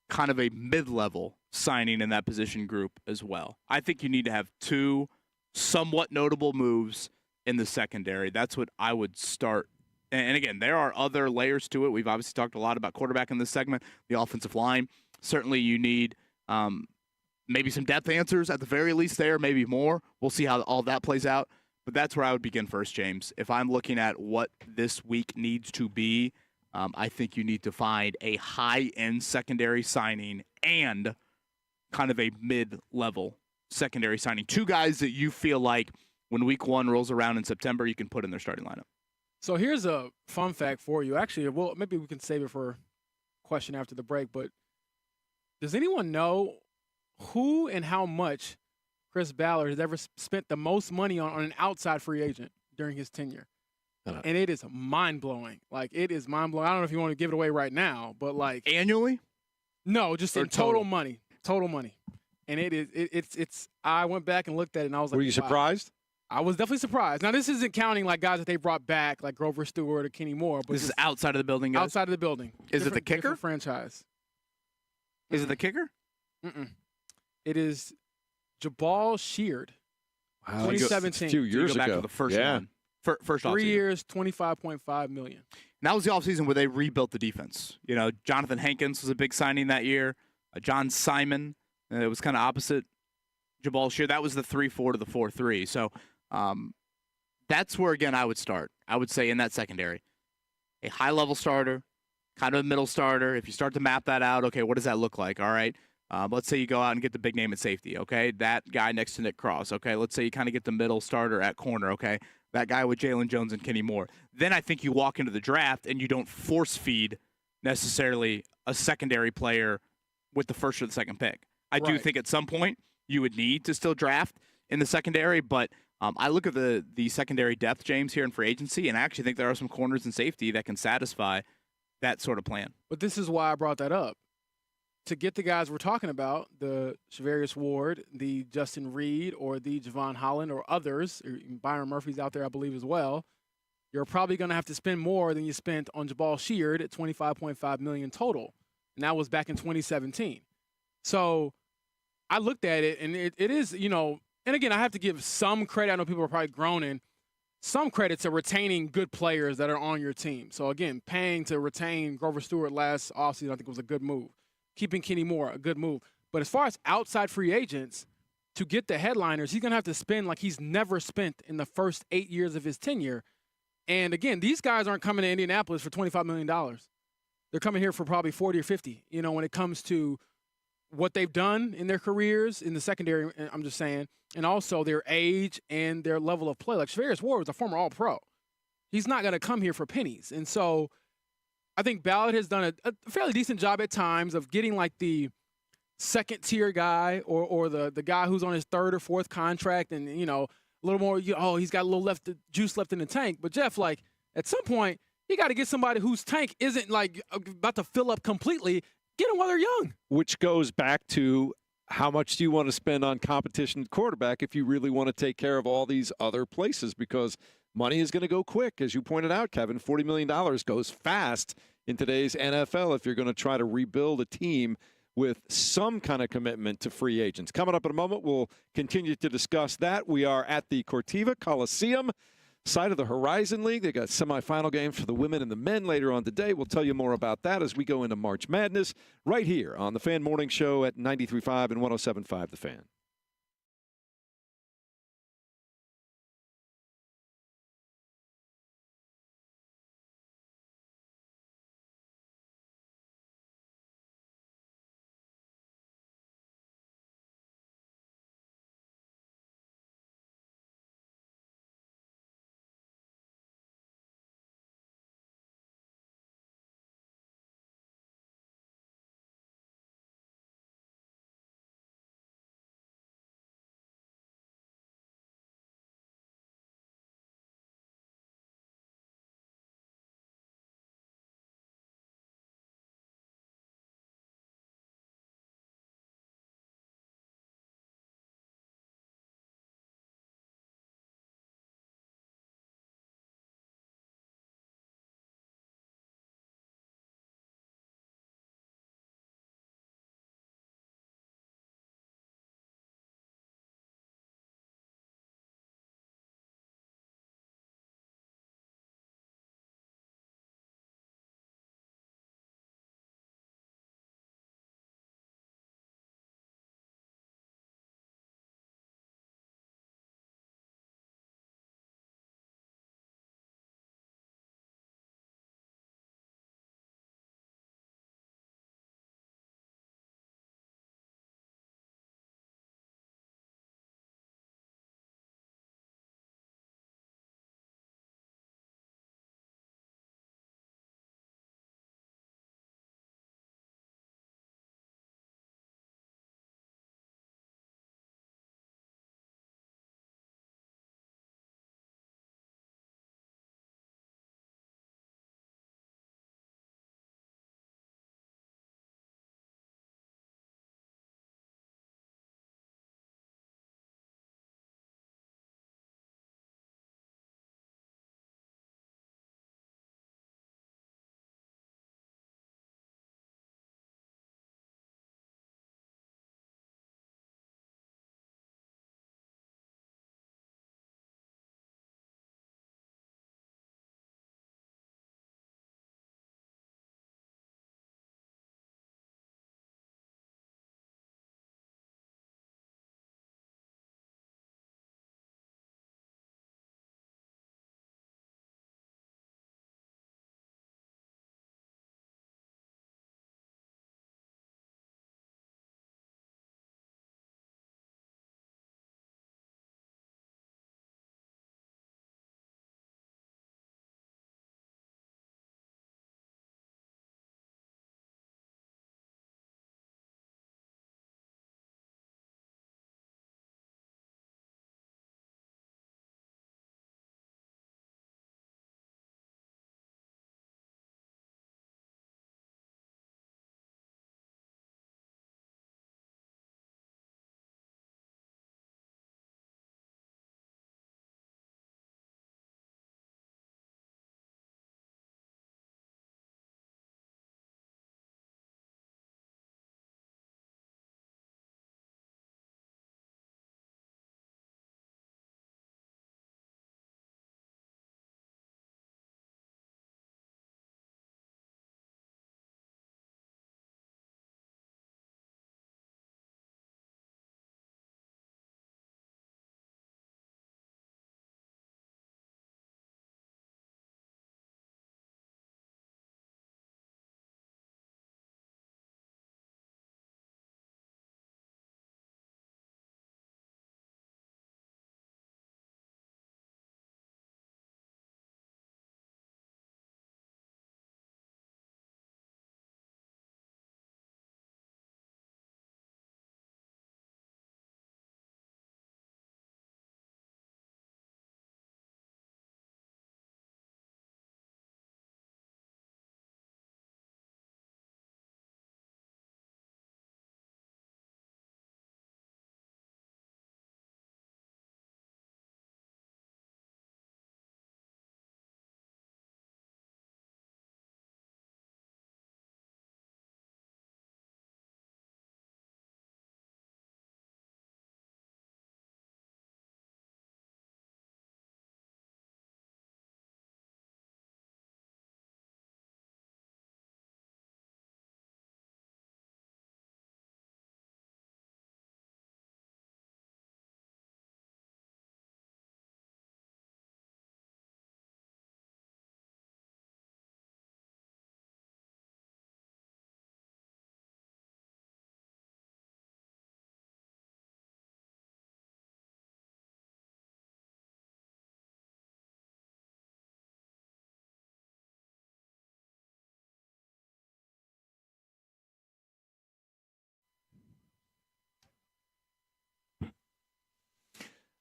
kind of a mid-level signing in that position group as well. I think you need to have two somewhat notable moves in the secondary. That's what I would start. And again, there are other layers to it. We've obviously talked a lot about quarterback in this segment, the offensive line. Certainly you need maybe some depth answers at the very least there, maybe more. We'll see how all that plays out. But that's where I would begin first, James. If I'm looking at what this week needs to be, I think you need to find a high-end secondary signing and kind of a mid-level secondary signing. Two guys that you feel like when week one rolls around in September, you can put in their starting lineup. So here's a fun fact for you. Actually, well, maybe we can save it for a question after the break, but does anyone know who and how much Chris Ballard has ever spent the most money on an outside free agent during his tenure? And it is mind-blowing. Like, it is mind-blowing. I don't know if you want to give it away right now, but like – Annually? No, just Or in total money. Total money. And it's I went back and looked at it, and I was like – Were you surprised? I was definitely surprised. Now, this isn't counting like guys that they brought back, like Grover Stewart or Kenny Moore. But This is outside of the building, guys? outside of the building. Is it the kicker? Different franchise. Is it the kicker? Mm-mm. It is Jabal Sheard. Wow, 2017. 2 So you years go back ago. to the first yeah. one. First 3 offseason. years, $25.5 million. And that was the offseason where they rebuilt the defense. You know, Jonathan Hankins was a big signing that year. John Simon, it was kind of opposite Jabal Sheard. That was the 3-4 to the 4-3. So that's where, again, I would start. I would say in that secondary. A high-level starter, kind of a middle starter. If you start to map that out, okay, what does that look like? All right. Let's say you go out and get the big name at safety, okay? That guy next to Nick Cross, okay? Let's say you kind of get the middle starter at corner, okay? That guy with Jalen Jones and Kenny Moore. Then I think you walk into the draft and you don't force feed necessarily a secondary player with the first or the second pick. I do think at some point you would need to still draft in the secondary, but I look at the secondary depth, James, here in free agency, and I actually think there are some corners and safety that can satisfy that sort of plan. But this is why I brought that up. To get the guys we're talking about, the Shavarius Ward, the Justin Reed, or the Javon Holland, or others, or Byron Murphy's out there, I believe, as well, you're probably going to have to spend more than you spent on Jabal Sheard at $25.5 million total. And that was back in 2017. So I looked at it, and it is, you know, and again, I have to give some credit. I know people are probably groaning. Some credit to retaining good players that are on your team. So, again, paying to retain Grover Stewart last offseason I think was a good move. Keeping Kenny Moore, a good move. But as far as outside free agents, to get the headliners, he's going to have to spend like he's never spent in the first 8 years of his tenure. And, again, these guys aren't coming to Indianapolis for $25 million. They're coming here for probably 40 or 50, you know, when it comes to what they've done in their careers in the secondary, I'm just saying, and also their age and their level of play. Like Shavarius Ward was a former All-Pro. He's not going to come here for pennies. And so I think Ballard has done a fairly decent job at times of getting like the second-tier guy or the guy who's on his third or fourth contract and, you know, a little more, he's got a little juice left in the tank. But, Jeff, like, at some point, you got to get somebody whose tank isn't, like, about to fill up completely. Get them while they're young. Which goes back to how much do you want to spend on competition at quarterback if you really want to take care of all these other places, because money is going to go quick. As you pointed out, Kevin, $40 million goes fast in today's NFL if you're going to try to rebuild a team with some kind of commitment to free agents. Coming up in a moment, we'll continue to discuss that. We are at the Cortiva Coliseum, side of the Horizon League. They got semifinal games for the women and the men later on today. We'll tell you more about that as we go into March Madness right here on the Fan Morning Show at 93.5 and 107.5 The Fan.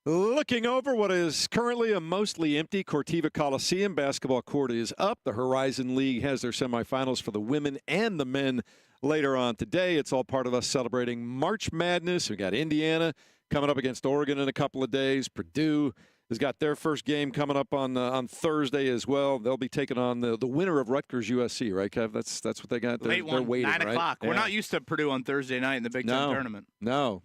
Looking over what is currently a mostly empty Cortiva Coliseum, basketball court is up. The Horizon League has their semifinals for the women and the men later on today. It's all part of us celebrating March Madness. We got Indiana coming up against Oregon in a couple of days. Purdue has got their first game coming up on Thursday as well. They'll be taking on the winner of Rutgers USC, right, Kev? That's what they got. They're waiting, 9 o'clock. Right? We're not used to Purdue on Thursday night in the Big Ten tournament. No.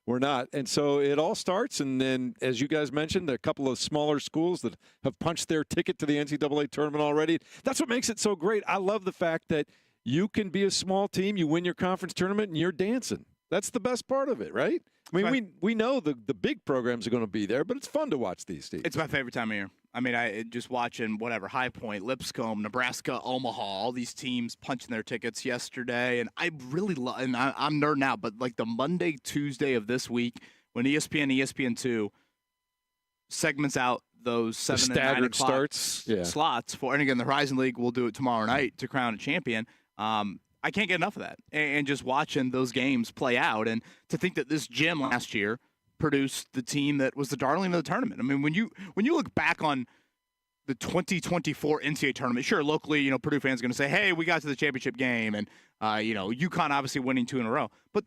We're not. And so it all starts, and then, as you guys mentioned, a couple of smaller schools that have punched their ticket to the NCAA tournament already. That's what makes it so great. I love the fact that you can be a small team, you win your conference tournament, and you're dancing. That's the best part of it, right? I mean, we know the big programs are going to be there, but it's fun to watch these teams. It's my favorite time of year. I mean, I just watching High Point, Lipscomb, Nebraska, Omaha, all these teams punching their tickets yesterday, and I really love. And I'm nerding out, but like the Monday, Tuesday of this week, when ESPN2 segments out those 7 and 9 o'clock slots for, and again, the Horizon League will do it tomorrow night to crown a champion. I can't get enough of that, and just watching those games play out, and to think that this gym last year produced the team that was the darling of the tournament. I mean, when you look back on the 2024 NCAA tournament, sure, locally, Purdue fans are going to say, hey, we got to the championship game, and, UConn obviously winning 2 in a row. But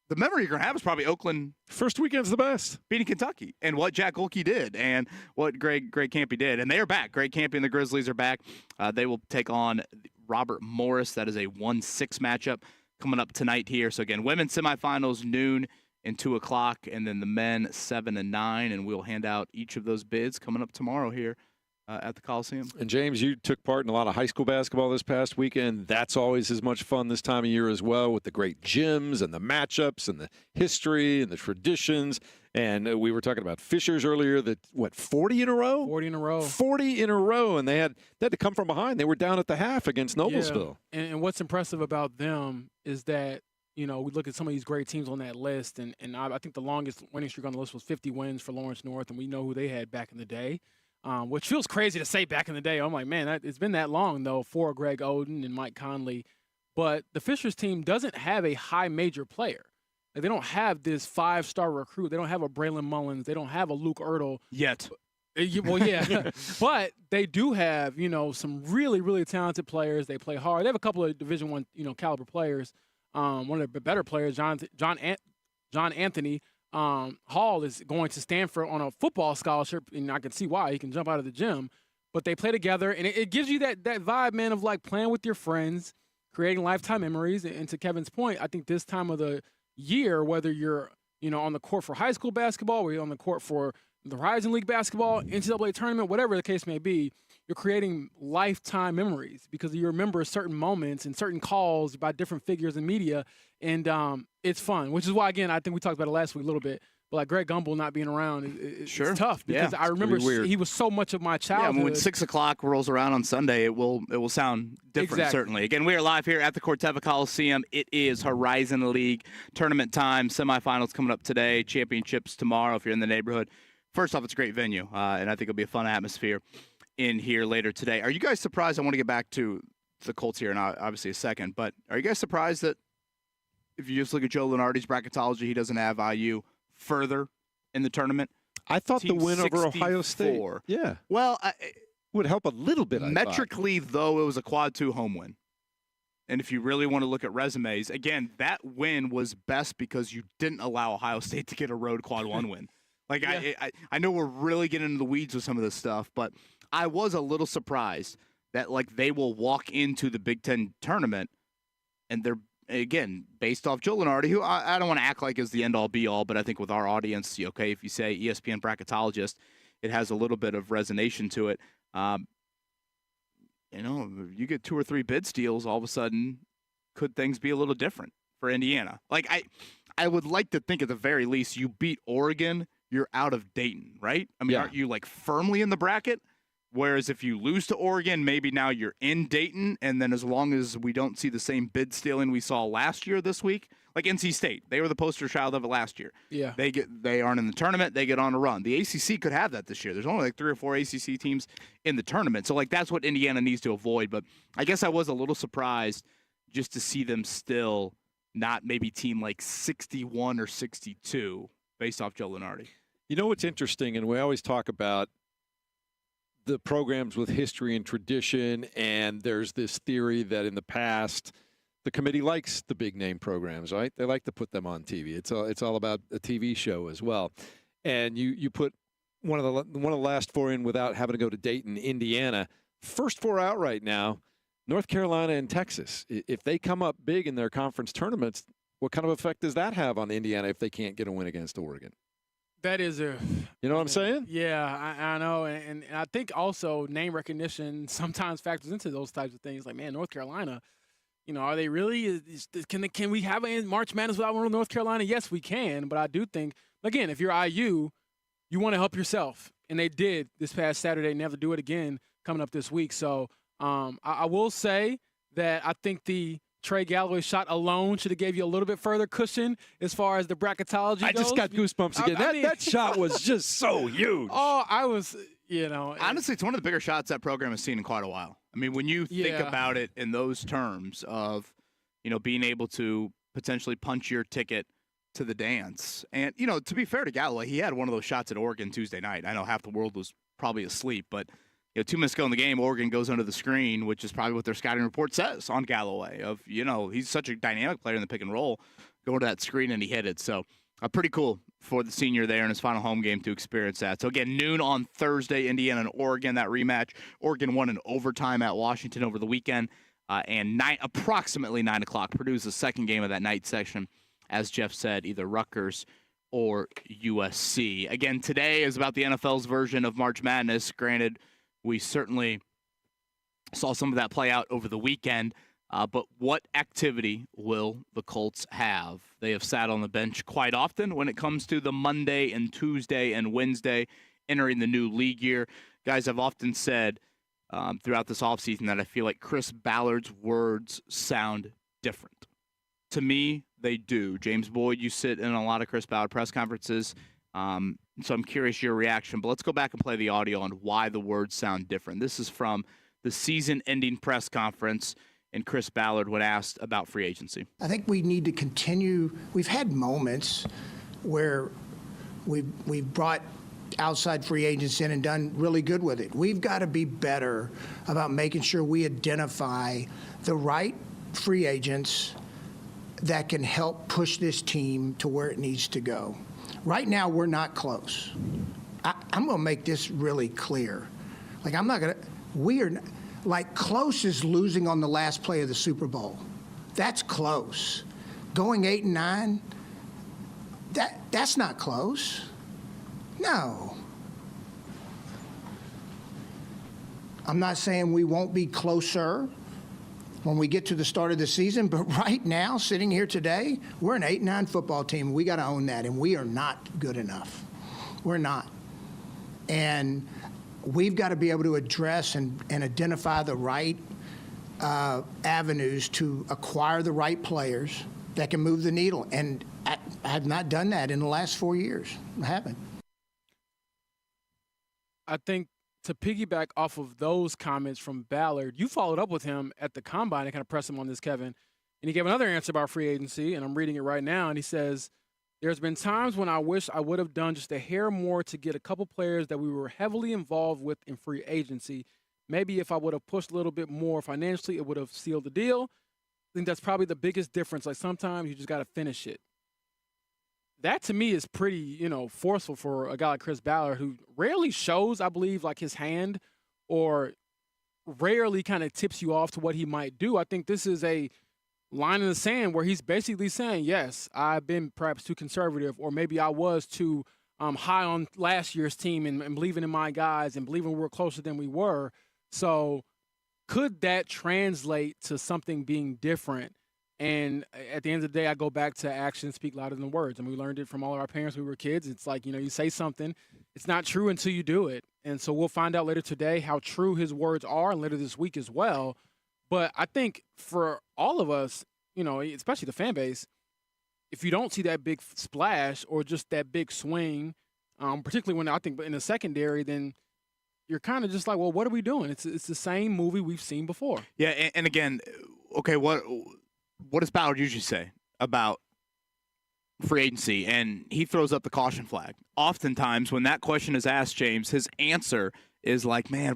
the memory you're going to have is probably Oakland. First weekend's the best. Beating Kentucky, and what Jack Golke did, and what Greg Campy did. And they are back. Greg Campy and the Grizzlies are back. They will take on Robert Morris. That is a 1-6 matchup coming up tonight here. So, again, women's semifinals, noon and 2 o'clock, and then the men 7 and 9, and we'll hand out each of those bids coming up tomorrow here at the Coliseum. And James, you took part in a lot of high school basketball this past weekend. That's always as much fun this time of year as well, with the great gyms and the matchups and the history and the traditions. And we were talking about Fishers earlier. That 40 in a row? 40 in a row. 40 in a row, and they had to come from behind. They were down at the half against Noblesville. Yeah. And what's impressive about them is that, we look at some of these great teams on that list, and I think the longest winning streak on the list was 50 wins for Lawrence North, and we know who they had back in the day, which feels crazy to say back in the day. I'm like, man, it's been that long, though, for Greg Oden and Mike Conley. But the Fishers team doesn't have a high major player. Like, they don't have this 5-star recruit. They don't have a Braylon Mullins. They don't have a Luke Ertl. Yet. Well, yeah. But they do have, some really, really talented players. They play hard. They have a couple of Division I, caliber players. One of the better players, John Anthony Hall, is going to Stanford on a football scholarship, and I can see why. He can jump out of the gym. But they play together, and it gives you that vibe, man, of like playing with your friends, creating lifetime memories. And to Kevin's point, I think this time of the year, whether you're on the court for high school basketball, or you're on the court for the Horizon League basketball, NCAA tournament, whatever the case may be, you're creating lifetime memories because you remember certain moments and certain calls by different figures in media, and it's fun, which is why, again, I think we talked about it last week a little bit, but like Greg Gumbel not being around, it's tough because I remember he was so much of my childhood. Yeah, when 6 o'clock rolls around on Sunday, it will sound different, certainly. Again, we are live here at the Corteva Coliseum. It is Horizon League tournament time. Semifinals coming up today, championships tomorrow if you're in the neighborhood. First off, it's a great venue, and I think it'll be a fun atmosphere in here later today. Are you guys surprised? I want to get back to the Colts here in obviously a second, but are you guys surprised that if you just look at Joe Lunardi's bracketology, he doesn't have IU further in the tournament? I thought the win over Ohio State, well, would help a little bit. Metrically, though, it was a quad 2 home win. And if you really want to look at resumes, again, that win was best because you didn't allow Ohio State to get a road quad 1 win. Like, I know we're really getting into the weeds with some of this stuff, but I was a little surprised that, like, they will walk into the Big Ten tournament and they're, again, based off Joe Lunardi, who I don't want to act like is the end-all, be-all, but I think with our audience, okay, if you say ESPN bracketologist, it has a little bit of resonation to it. You get 2 or 3 bid steals, all of a sudden, could things be a little different for Indiana? Like, I would like to think at the very least you beat Oregon, you're out of Dayton, right? I mean, aren't you, like, firmly in the bracket? Whereas if you lose to Oregon, maybe now you're in Dayton, and then as long as we don't see the same bid stealing we saw last year this week, like NC State, they were the poster child of it last year. Yeah. They aren't in the tournament, they get on a run. The ACC could have that this year. There's only like 3 or 4 ACC teams in the tournament. So, like, that's what Indiana needs to avoid. But I guess I was a little surprised just to see them still not maybe team like 61 or 62 based off Joe Lunardi. You know what's interesting, and we always talk about the programs with history and tradition, and there's this theory that in the past the committee likes the big name programs, right? They like to put them on TV. It's all about a TV show as well. And you put one of the last four in without having to go to Dayton, Indiana. First four out right now, North Carolina and Texas. If they come up big in their conference tournaments, what kind of effect does that have on Indiana if they can't get a win against Oregon? That is you know what I'm saying? Yeah, I know. And I think also name recognition sometimes factors into those types of things. Like, man, North Carolina, are they really – can we have a March Madness without North Carolina? Yes, we can. But I do think, again, if you're IU, you want to help yourself. And they did this past Saturday and they have to do it again coming up this week. So I will say that I think the Trey Galloway shot alone should have gave you a little bit further cushion as far as the bracketology goes. I just got goosebumps again. That shot was just so huge. Oh, I was, Honestly, it's one of the bigger shots that program has seen in quite a while. I mean, when you think about it in those terms of, being able to potentially punch your ticket to the dance. And, to be fair to Galloway, he had one of those shots at Oregon Tuesday night. I know half the world was probably asleep, but 2 minutes ago in the game, Oregon goes under the screen, which is probably what their scouting report says on Galloway. He's such a dynamic player in the pick and roll, going to that screen and he hit it. So pretty cool for the senior there in his final home game to experience that. So again, noon on Thursday, Indiana and Oregon, that rematch. Oregon won in overtime at Washington over the weekend, and approximately 9 o'clock. Purdue's the second game of that night section, as Jeff said, either Rutgers or USC. Again, today is about the NFL's version of March Madness. Granted, we certainly saw some of that play out over the weekend, but what activity will the Colts have? They have sat on the bench quite often when it comes to the Monday and Tuesday and Wednesday entering the new league year. Guys, I've often said throughout this offseason that I feel like Chris Ballard's words sound different. To me, they do. James Boyd, you sit in a lot of Chris Ballard press conferences. So I'm curious your reaction, but let's go back and play the audio on why the words sound different. This is from the season-ending press conference, and Chris Ballard when asked about free agency. I think we need to continue. We've had moments where we've brought outside free agents in and done really good with it. We've got to be better about making sure we identify the right free agents that can help push this team to where it needs to go. Right now, we're not close. I'm going to make this really clear. Close is losing on the last play of the Super Bowl. That's close. Going 8-9, that's not close. No. I'm not saying we won't be closer when we get to the start of the season, but right now, sitting here today, we're an 8-9 football team. We got to own that, and we are not good enough. We're not. And we've got to be able to address and identify the right avenues to acquire the right players that can move the needle. And I have not done that in the last 4 years. I haven't. I think to piggyback off of those comments from Ballard, you followed up with him at the Combine and kind of pressed him on this, Kevin. And he gave another answer about free agency, and I'm reading it right now, and he says, there's been times when I wish I would have done just a hair more to get a couple players that we were heavily involved with in free agency. Maybe if I would have pushed a little bit more financially, it would have sealed the deal. I think that's probably the biggest difference. Like, sometimes you just got to finish it. That, to me, is pretty, forceful for a guy like Chris Ballard, who rarely shows, I believe, like his hand or rarely kind of tips you off to what he might do. I think this is a line in the sand where he's basically saying, yes, I've been perhaps too conservative, or maybe I was too high on last year's team and believing in my guys and believing we're closer than we were. So could that translate to something being different? And at the end of the day, I go back to actions speak louder than words. And we learned it from all of our parents when we were kids. It's like, you say something, it's not true until you do it. And so we'll find out later today how true his words are, and later this week as well. But I think for all of us, especially the fan base, if you don't see that big splash or just that big swing, particularly when I think in the secondary, then you're kind of just like, well, what are we doing? It's the same movie we've seen before. Yeah, and again, okay, what does Ballard usually say about free agency, and he throws up the caution flag. Oftentimes, when that question is asked, James, his answer is like, man,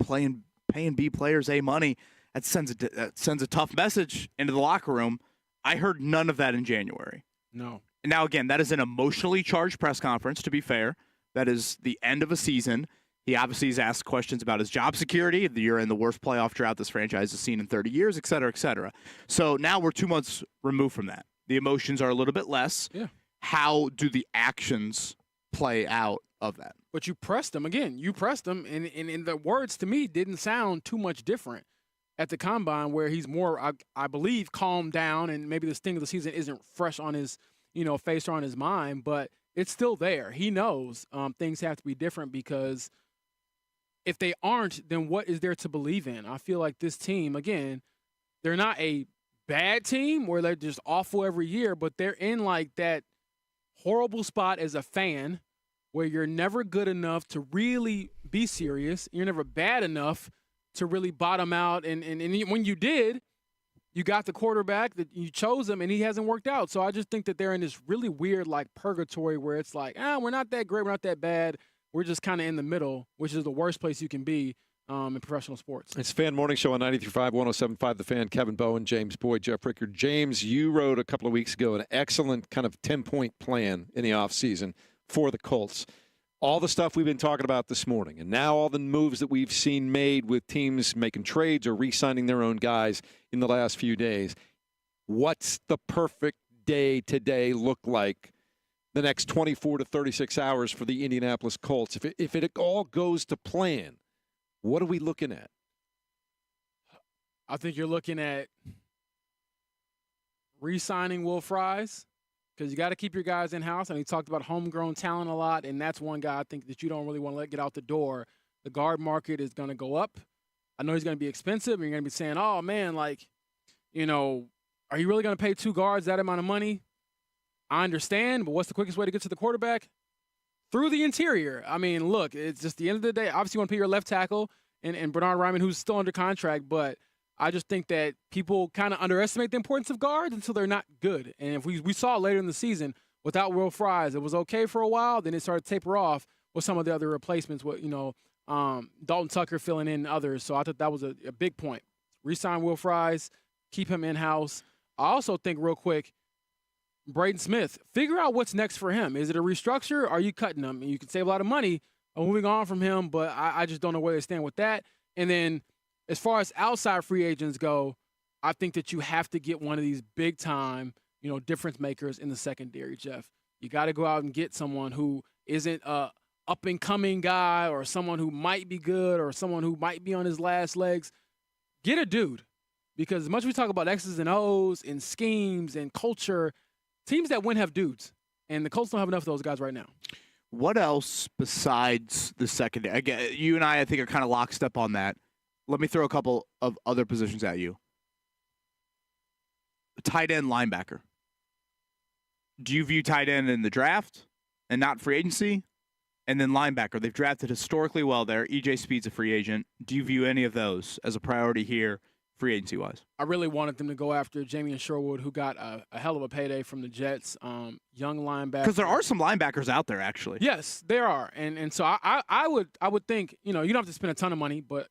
paying B players A money, that sends a tough message into the locker room. I heard none of that in January. No. Now, again, that is an emotionally charged press conference, to be fair. That is the end of a season. He obviously has asked questions about his job security. You're in the worst playoff drought this franchise has seen in 30 years, et cetera, et cetera. So now we're 2 months removed from that. The emotions are a little bit less. Yeah. How do the actions play out of that? But you pressed him again. You pressed him, and the words to me didn't sound too much different at the combine, where he's more, I believe, calmed down, and maybe the sting of the season isn't fresh on his, face or on his mind, but it's still there. He knows things have to be different, because if they aren't, then what is there to believe in? I feel like this team, again, they're not a bad team where they're just awful every year, but they're in like that horrible spot as a fan where you're never good enough to really be serious. You're never bad enough to really bottom out. And when you did, you got the quarterback that you chose him, and he hasn't worked out. So I just think that they're in this really weird like purgatory where it's like, we're not that great, we're not that bad. We're just kind of in the middle, which is the worst place you can be in professional sports. It's Fan Morning Show on 93.5, 107.5 The Fan. Kevin Bowen, James Boyd, Jeff Rickard. James, you wrote a couple of weeks ago an excellent kind of 10-point plan in the offseason for the Colts. All the stuff we've been talking about this morning, and now all the moves that we've seen made with teams making trades or re-signing their own guys in the last few days. What's the perfect day today look like the next 24 to 36 hours for the Indianapolis Colts? If it all goes to plan, what are we looking at? I think you're looking at re-signing Will Fries, because you got to keep your guys in-house. And he talked about homegrown talent a lot, and that's one guy I think that you don't really want to let get out the door. The guard market is going to go up. I know he's going to be expensive, and you're going to be saying, oh, man, like, are you really going to pay 2 guards that amount of money? I understand, but what's the quickest way to get to the quarterback? Through the interior. I mean, look, it's just the end of the day. Obviously, you want to pay your left tackle and Bernard Ryman, who's still under contract, but I just think that people kind of underestimate the importance of guards until they're not good. And if we saw later in the season, without Will Fries, it was okay for a while, then it started to taper off with some of the other replacements, with Dalton Tucker filling in others. So I thought that was a big point. Re-sign Will Fries, keep him in-house. I also think, real quick, Braden Smith, figure out what's next for him. Is it a restructure? Or are you cutting him? You can save a lot of money moving on from him, but I just don't know where they stand with that. And then as far as outside free agents go, I think that you have to get one of these big-time, difference makers in the secondary, Jeff. You got to go out and get someone who isn't a up-and-coming guy, or someone who might be good, or someone who might be on his last legs. Get a dude. Because as much as we talk about X's and O's and schemes and culture, teams that win have dudes, and the Colts don't have enough of those guys right now. What else besides the secondary? Again, you and I think, are kind of lockstep on that. Let me throw a couple of other positions at you. Tight end, linebacker. Do you view tight end in the draft and not free agency? And then linebacker, they've drafted historically well there. E.J. Speed's a free agent. Do you view any of those as a priority here, free agency-wise? I really wanted them to go after Jamie Sherwood, who got a hell of a payday from the Jets. Young linebacker. Because there are some linebackers out there, actually. Yes, there are. And so I would think, you don't have to spend a ton of money, but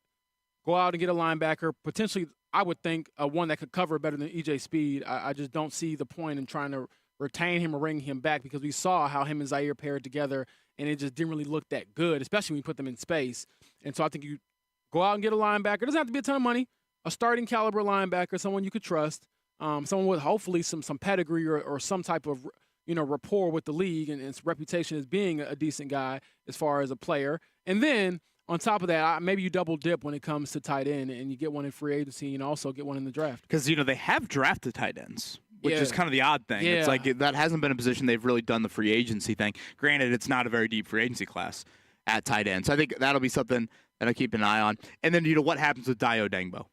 go out and get a linebacker. Potentially, I would think one that could cover better than E.J. Speed. I just don't see the point in trying to retain him or bring him back, because we saw how him and Zaire paired together, and it just didn't really look that good, especially when you put them in space. And so I think you go out and get a linebacker. It doesn't have to be a ton of money. A starting caliber linebacker, someone you could trust, someone with hopefully some pedigree or some type of rapport with the league and its reputation as being a decent guy as far as a player. And then on top of that, maybe you double dip when it comes to tight end, and you get one in free agency and also get one in the draft. Because they have drafted tight ends, which Yeah. is kind of the odd thing. Yeah. It's like that hasn't been a position they've really done the free agency thing. Granted, it's not a very deep free agency class at tight end, so I think that'll be something that I keep an eye on. And then what happens with Dio Dengbo?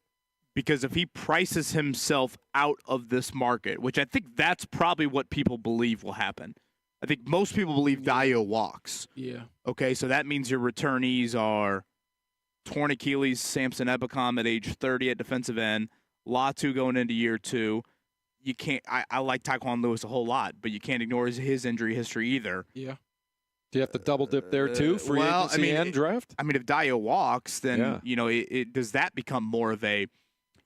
Because if he prices himself out of this market, which I think that's probably what people believe will happen. I think most people believe Dio walks. Yeah. Okay, so that means your returnees are torn Achilles, Samson Ebicom at age 30 at defensive end, Latu going into year 2. you can't. I like Tyquan Lewis a whole lot, but you can't ignore his injury history either. Yeah. Do you have to double dip there too, free agency and draft? I mean, if Dio walks, then Yeah. does that become more of a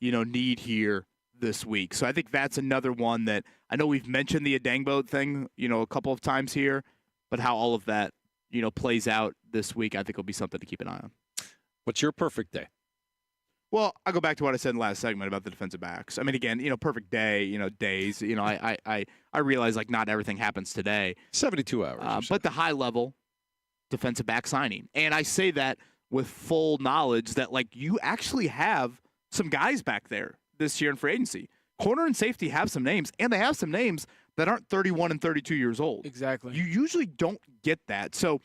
need here this week? So I think that's another one that I know we've mentioned the Adangbo thing, a couple of times here, but how all of that plays out this week, I think will be something to keep an eye on. What's your perfect day? Well, I'll go back to what I said in the last segment about the defensive backs. I mean, again, perfect day, days. I realize like not everything happens today. 72 hours. But the high level defensive back signing, and I say that with full knowledge that like you actually have some guys back there this year in free agency. Corner and safety have some names, and they have some names that aren't 31 and 32 years old. Exactly. You usually don't get that. So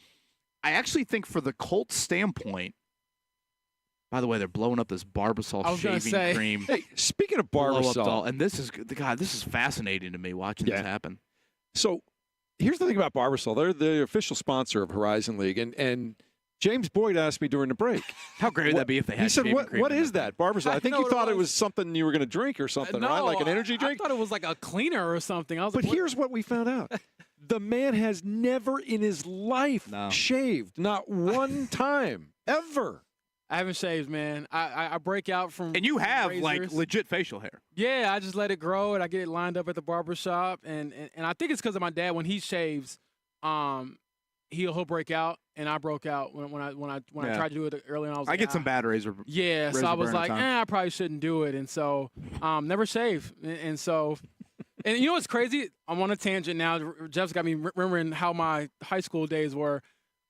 I actually think for the Colts standpoint, by the way, they're blowing up this Barbasol shaving cream. Hey, speaking of Barbasol, and this is fascinating to me watching this happen. So here's the thing about Barbasol. They're the official sponsor of Horizon League, and James Boyd asked me during the break. How great would that be if they had He said, what is that, Barbasol? I think you thought it was something you were going to drink or something, right? Like an energy drink? I thought it was like a cleaner or something. But here's what we found out. The man has never in his life shaved, not one time, ever. I haven't shaved, man. I break out from and you have razors. like legit facial hair. Yeah, I just let it grow and I get it lined up at the barber shop, and I think it's because of my dad. When he shaves, he'll break out, and I broke out when I tried to do it early on. I get some bad razor. Yeah, so I was like, I probably shouldn't do it, and so never shave, and so. And you know what's crazy? I'm on a tangent now. Jeff's got me remembering how my high school days were.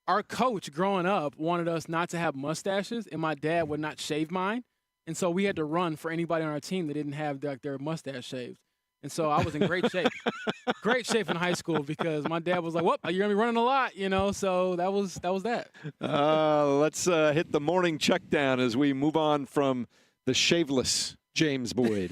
Our coach growing up wanted us not to have mustaches, and my dad would not shave mine. And so we had to run for anybody on our team that didn't have their mustache shaved. And so I was in great shape. Great shape in high school because my dad was like, well, you're going to be running a lot, So that was that. Let's hit the morning check down as we move on from the shaveless James Boyd.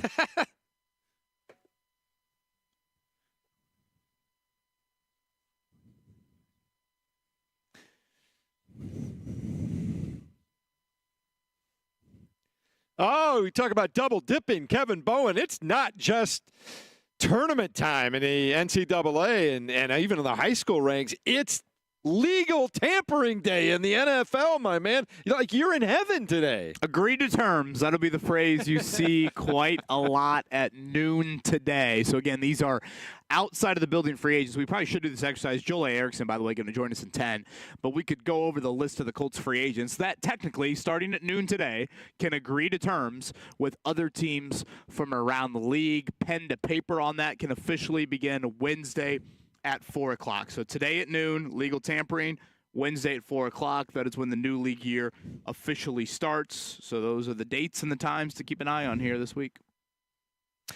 Oh, we talk about double dipping, Kevin Bowen. It's not just tournament time in the NCAA and even in the high school ranks. It's legal tampering day in the NFL, my man. You're in heaven today. Agree to terms. That'll be the phrase you see quite a lot at noon today. So, again, these are outside of the building free agents. We probably should do this exercise. Joel Erickson, by the way, going to join us in 10. But we could go over the list of the Colts free agents that technically, starting at noon today, can agree to terms with other teams from around the league. Pen to paper on that can officially begin Wednesday at 4 o'clock. So today at noon, legal tampering. Wednesday at 4 o'clock, that is when the new league year officially starts. So those are the dates and the times to keep an eye on here this week.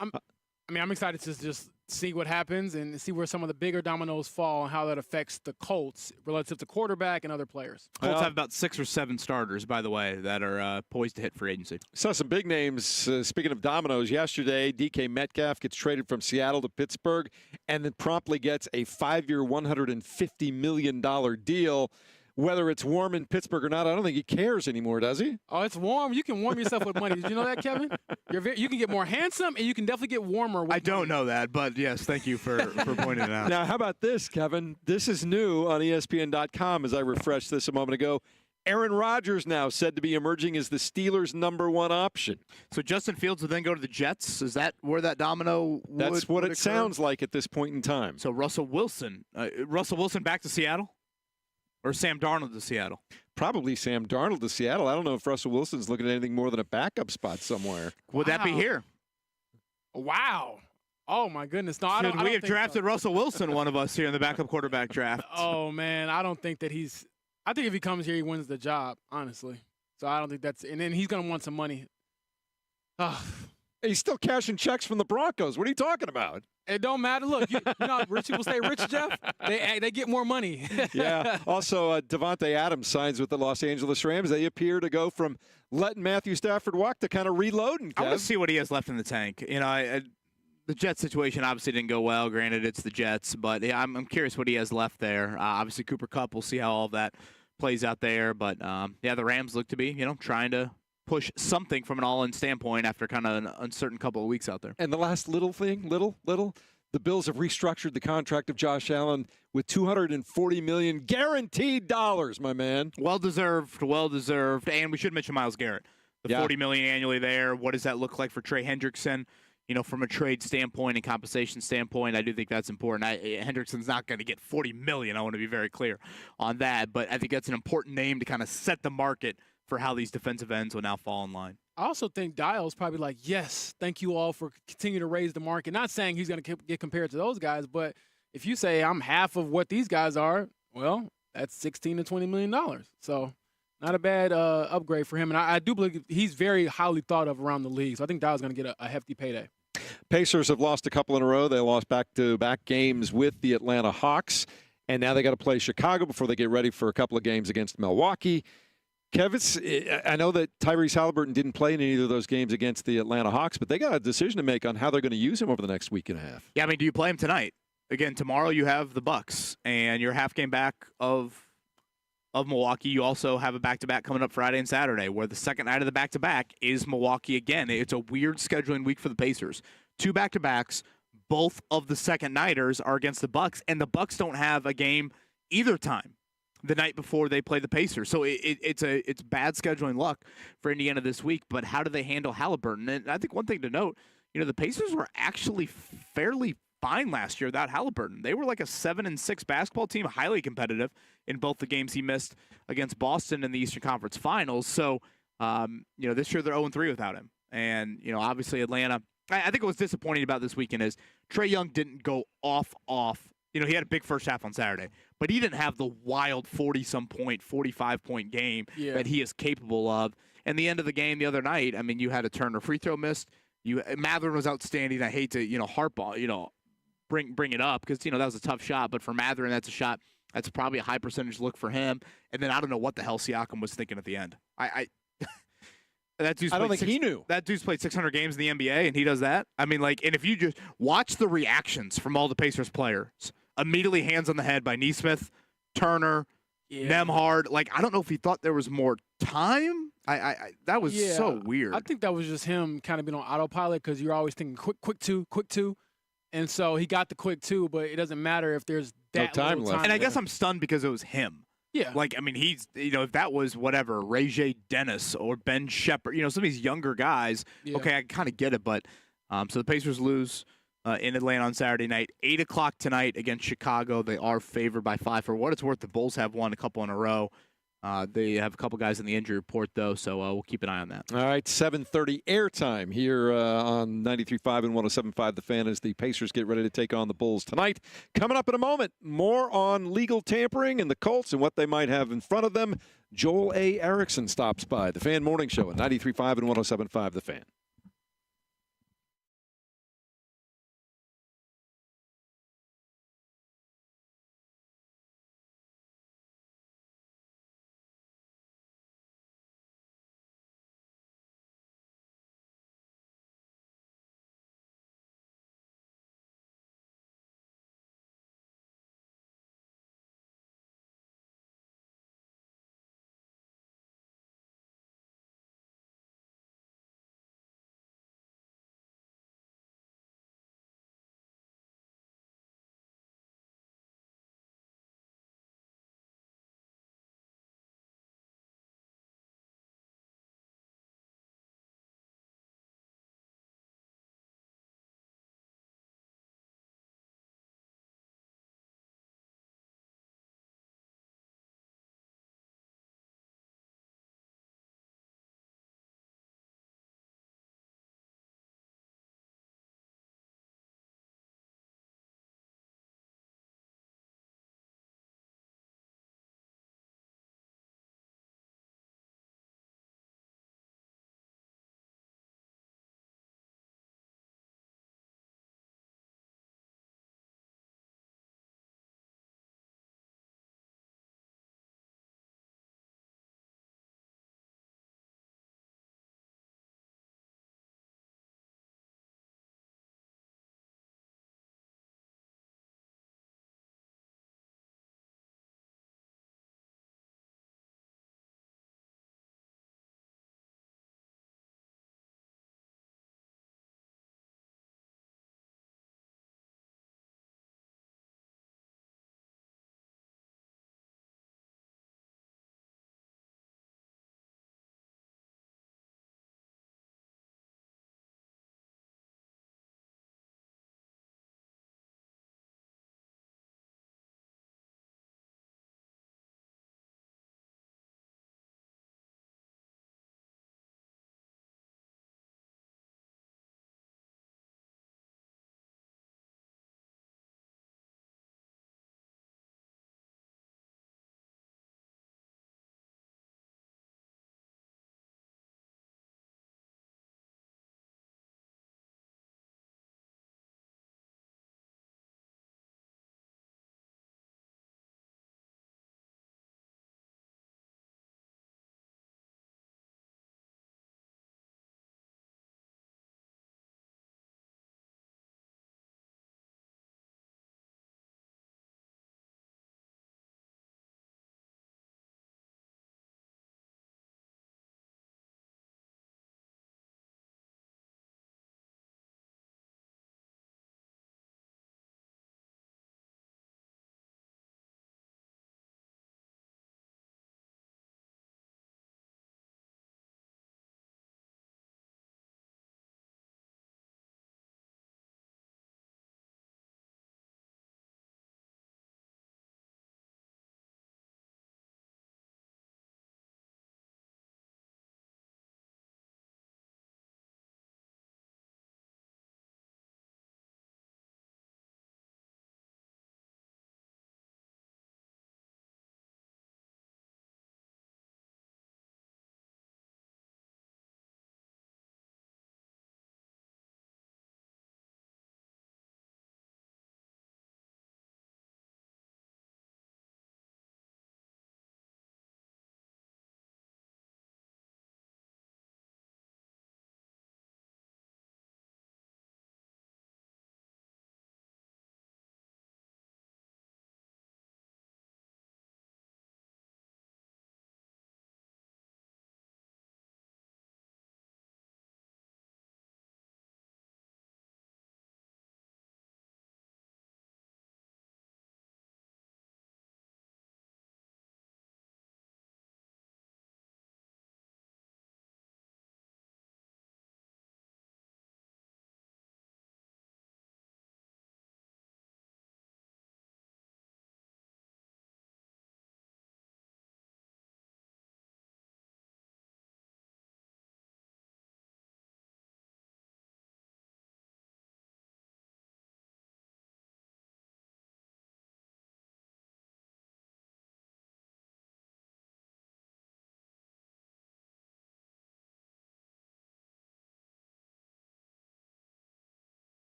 I'm excited to just see what happens and see where some of the bigger dominoes fall and how that affects the Colts relative to quarterback and other players. Colts have about 6 or 7 starters, by the way, that are poised to hit free agency. Saw some big names. Speaking of dominoes, yesterday, DK Metcalf gets traded from Seattle to Pittsburgh and then promptly gets a 5-year, $150 million deal. Whether it's warm in Pittsburgh or not, I don't think he cares anymore, does he? Oh, it's warm. You can warm yourself with money. Did you know that, Kevin? You can get more handsome, and you can definitely get warmer with I don't know that, but yes, thank you for pointing it out. Now, how about this, Kevin? This is new on ESPN.com as I refreshed this a moment ago. Aaron Rodgers now said to be emerging as the Steelers' #1 option. So Justin Fields would then go to the Jets? Is that where that domino That's what it occur? sounds like at this point in time. So Russell Wilson back to Seattle? Or Sam Darnold to Seattle? Probably Sam Darnold to Seattle. I don't know if Russell Wilson's looking at anything more than a backup spot somewhere. Would that be here? Wow. Oh, my goodness. No, I don't we have think drafted so. Russell Wilson, one of us here in the backup quarterback draft. Oh, man. I don't think that I think if he comes here, he wins the job, honestly. So I don't think that's – and then he's going to want some money. He's still cashing checks from the Broncos. What are you talking about? It don't matter. Look, you know, rich people stay rich, Jeff. They get more money. Yeah. Also, Devontae Adams signs with the Los Angeles Rams. They appear to go from letting Matthew Stafford walk to kind of reloading. I want to see what he has left in the tank. The Jets situation obviously didn't go well. Granted, it's the Jets, but yeah, I'm curious what he has left there. Obviously, Cooper Kupp. We'll see how all of that plays out there. But the Rams look to be, trying to push something from an all-in standpoint after kind of an uncertain couple of weeks out there. And the last little thing, the Bills have restructured the contract of Josh Allen with $240 million guaranteed dollars, my man. Well deserved. And we should mention Myles Garrett. The $40 million annually there. What does that look like for Trey Hendrickson? From a trade standpoint and compensation standpoint, I do think that's important. Hendrickson's not going to get $40 million. I want to be very clear on that. But I think that's an important name to kind of set the market for how these defensive ends will now fall in line. I also think Dial's probably like, yes, thank you all for continuing to raise the market. Not saying he's going to get compared to those guys, but if you say I'm half of what these guys are, well, that's $16 to $20 million. So not a bad upgrade for him. And I do believe he's very highly thought of around the league. So I think Dial's going to get a hefty payday. Pacers have lost a couple in a row. They lost back-to-back games with the Atlanta Hawks, and now they got to play Chicago before they get ready for a couple of games against Milwaukee. Kevitz, I know that Tyrese Halliburton didn't play in either of those games against the Atlanta Hawks, but they got a decision to make on how they're going to use him over the next week and a half. Yeah, I mean, do you play him tonight? Again, tomorrow you have the Bucks, and you're half game back of Milwaukee. You also have a back-to-back coming up Friday and Saturday, where the second night of the back-to-back is Milwaukee again. It's a weird scheduling week for the Pacers. 2 back-to-backs, both of the second-nighters are against the Bucks, and the Bucks don't have a game either time the night before they play the Pacers. So it's bad scheduling luck for Indiana this week, but how do they handle Halliburton? And I think one thing to note, the Pacers were actually fairly fine last year without Halliburton. They were like a 7-6 basketball team, highly competitive in both the games he missed against Boston in the Eastern Conference Finals. So, this year they're 0-3 without him. And, obviously Atlanta, I think what was disappointing about this weekend is Trae Young didn't go off. He had a big first half on Saturday, but he didn't have the wild 40-some point, 45-point game that he is capable of. And the end of the game the other night, I mean, you had a Turner free throw missed. Mathurin was outstanding. I hate to, harp on, bring it up because, that was a tough shot. But for Mathurin, that's a shot. That's probably a high percentage look for him. And then I don't know what the hell Siakam was thinking at the end. I don't think he knew. That dude's played 600 games in the NBA, and he does that? I mean, and if you just watch the reactions from all the Pacers players, immediately hands on the head by Nesmith, Turner, Nembhard. I don't know if he thought there was more time. That was so weird. I think that was just him kind of being on autopilot because you're always thinking quick two. And so he got the quick two, but it doesn't matter if there's that no time left. And I guess I'm stunned because it was him. Yeah. He's, if that was whatever, Ray J. Dennis or Ben Shepherd, some of these younger guys, okay, I kind of get it. But so the Pacers lose in Atlanta on Saturday night, 8 o'clock tonight against Chicago. They are favored by 5. For what it's worth, the Bulls have won a couple in a row. They have a couple guys in the injury report, though, so we'll keep an eye on that. All right, 7:30 airtime here on 93.5 and 107.5 The Fan as the Pacers get ready to take on the Bulls tonight. Coming up in a moment, more on legal tampering and the Colts and what they might have in front of them. Joel A. Erickson stops by. The Fan Morning Show at 93.5 and 107.5 The Fan.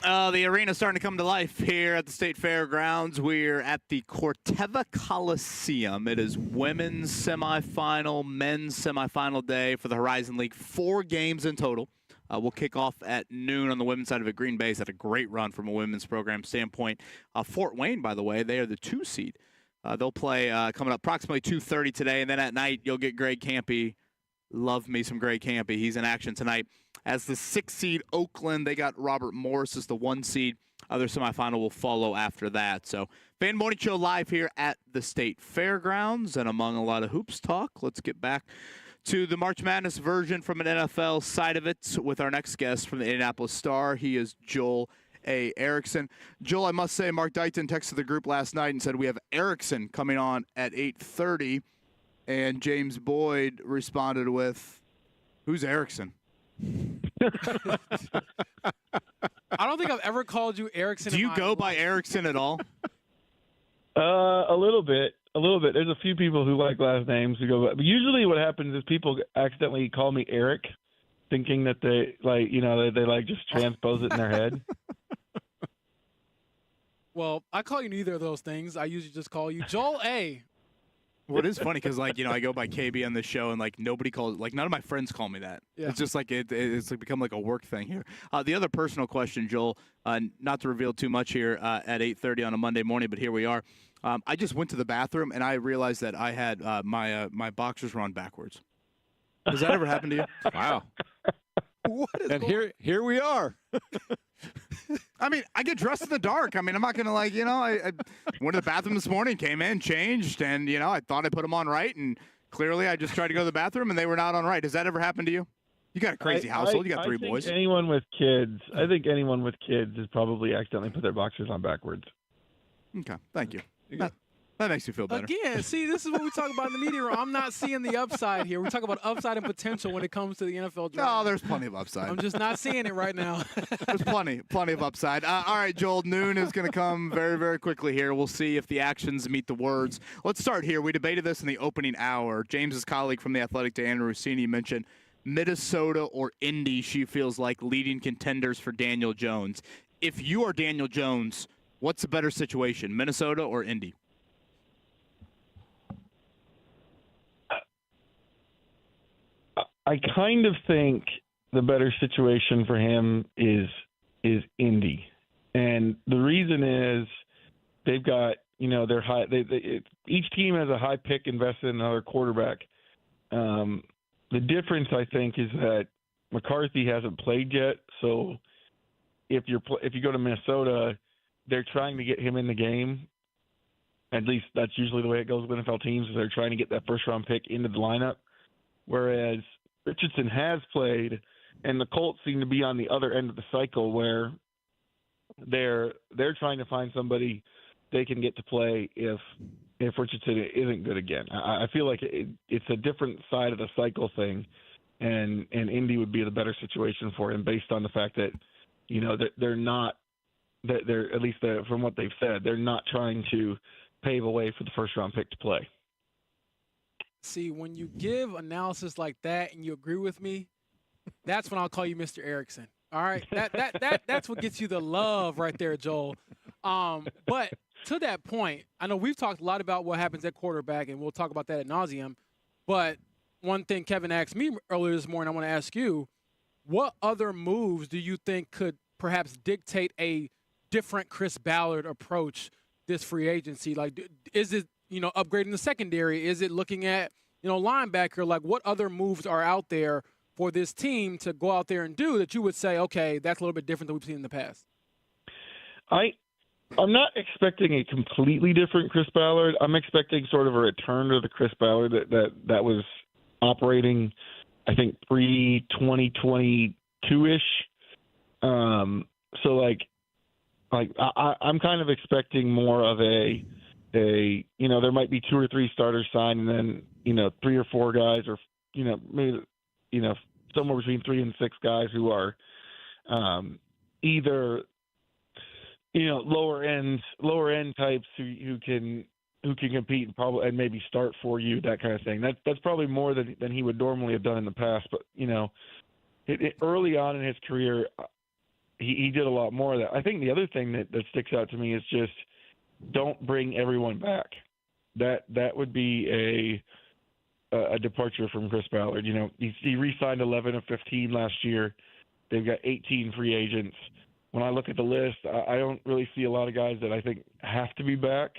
The arena's starting to come to life here at the State Fairgrounds. We're at the Corteva Coliseum. It is women's semifinal, men's semifinal day for the Horizon League. 4 games in total. We'll kick off at noon on the women's side of it. Green Bay's had a great run from a women's program standpoint. Fort Wayne, by the way, they are the 2 seed. They'll play coming up approximately 2:30 today, and then at night you'll get Greg Campy. Love me some Greg Campy. He's in action tonight. As the 6 seed Oakland, they got Robert Morris as the 1 seed. Other semifinal will follow after that. So, Fan Morning Show live here at the State Fairgrounds, and among a lot of hoops talk, let's get back to the March Madness version from an NFL side of it with our next guest from the Indianapolis Star. He is Joel A. Erickson. Joel, I must say, Mark Dighton texted the group last night and said we have Erickson coming on at 8:30, and James Boyd responded with, "Who's Erickson?" I don't think I've ever called you Erickson. Do you go by Erickson at all? A little bit. There's a few people who like last names who go, but usually what happens is people accidentally call me Eric, thinking that they they just transpose it in their head. Well, I call you neither of those things. I usually just call you Joel A. Well, it is funny because, I go by KB on the show, and, nobody calls, none of my friends call me that. Yeah. It's just, it's become, a work thing here. The other personal question, Joel, not to reveal too much here at 8:30 on a Monday morning, but here we are. I just went to the bathroom, and I realized that I had my boxers were on backwards. Has that ever happened to you? Wow. And here we are. I get dressed in the dark. I'm not going to I went to the bathroom this morning, came in, changed, and, I thought I put them on right, and clearly I just tried to go to the bathroom, and they were not on right. Has that ever happened to you? You got a crazy household. You got 3 boys. I think anyone with kids has probably accidentally put their boxers on backwards. Okay, thank you. That makes you feel better. Again, see, this is what we talk about in the media room. I'm not seeing the upside here. We talk about upside and potential when it comes to the NFL draft. No, there's plenty of upside. I'm just not seeing it right now. There's plenty of upside. All right, Joel, noon is going to come very, very quickly here. We'll see if the actions meet the words. Let's start here. We debated this in the opening hour. James's colleague from The Athletic, Diana Rossini, mentioned Minnesota or Indy, she feels like leading contenders for Daniel Jones. If you are Daniel Jones, what's a better situation, Minnesota or Indy? I kind of think the better situation for him is Indy, and the reason is they've got they're high. Each team has a high pick invested in another quarterback. The difference, I think, is that McCarthy hasn't played yet. So if you go to Minnesota, they're trying to get him in the game. At least that's usually the way it goes with NFL teams. Is they're trying to get that first round pick into the lineup, whereas Richardson has played, and the Colts seem to be on the other end of the cycle where they're trying to find somebody they can get to play if Richardson isn't good again. I feel like it's a different side of the cycle thing, and Indy would be the better situation for him based on the fact that they're not that they're at least from what they've said, they're not trying to pave a way for the first round pick to play. See, when you give analysis like that and you agree with me, that's when I'll call you Mr. Erickson. All right, that's what gets you the love right there, Joel. But to that point, I know we've talked a lot about what happens at quarterback, and we'll talk about that ad nauseum. But one thing Kevin asked me earlier this morning, I want to ask you, what other moves do you think could perhaps dictate a different Chris Ballard approach this free agency? Like, is it upgrading the secondary? Is it looking at linebacker? Like, what other moves are out there for this team to go out there and do that you would say, okay, that's a little bit different than we've seen in the past? I'm not expecting a completely different Chris Ballard. I'm expecting sort of a return to the Chris Ballard that was operating, I think, pre-2022-ish. So I'm kind of expecting more of a there might be 2 or 3 starters signed, and then 3 or 4 guys, or maybe somewhere between 3 and 6 guys who are either lower end types who can compete and maybe start for you, that kind of thing. That's probably more than he would normally have done in the past. But early on in his career, he did a lot more of that. I think the other thing that sticks out to me is just don't bring everyone back. That would be a departure from Chris Ballard. You know, he re-signed 11 of 15 last year. They've got 18 free agents. When I look at the list, I don't really see a lot of guys that I think have to be back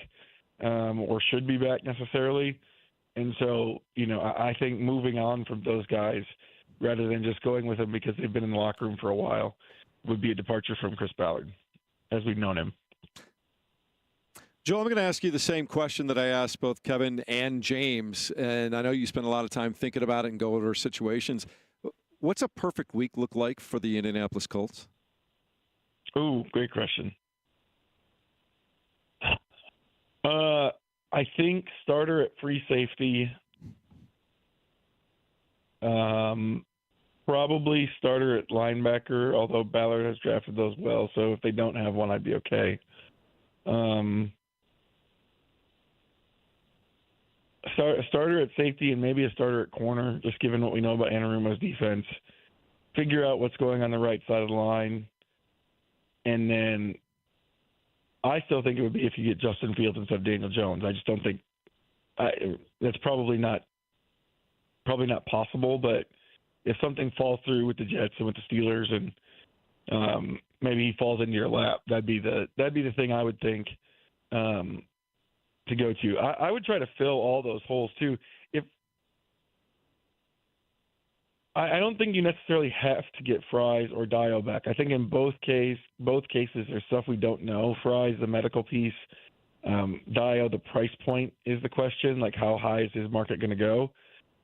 or should be back necessarily. And so, you know, I think moving on from those guys rather than just going with them because they've been in the locker room for a while would be a departure from Chris Ballard as we've known him. Joe, I'm going to ask you the same question that I asked both Kevin and James, and I know you spend a lot of time thinking about it and go over situations. What's a perfect week look like for the Indianapolis Colts? Ooh, great question. I think starter at free safety. Probably starter at linebacker, although Ballard has drafted those well, so if they don't have one, I'd be okay. Starter at safety and maybe a starter at corner, just given what we know about Anarumo's defense. Figure out what's going on the right side of the line. And then I still think it would be if you get Justin Fields instead of Daniel Jones. I just don't think that's probably not possible. But if something falls through with the Jets and with the Steelers, and maybe he falls into your lap, that'd be the thing I would think to go to. I would try to fill all those holes too. I don't think you necessarily have to get Fries or Dio back. I think in both cases, there's stuff we don't know. Fries, the medical piece. Dio, the price point is the question. Like, how high is his market going to go?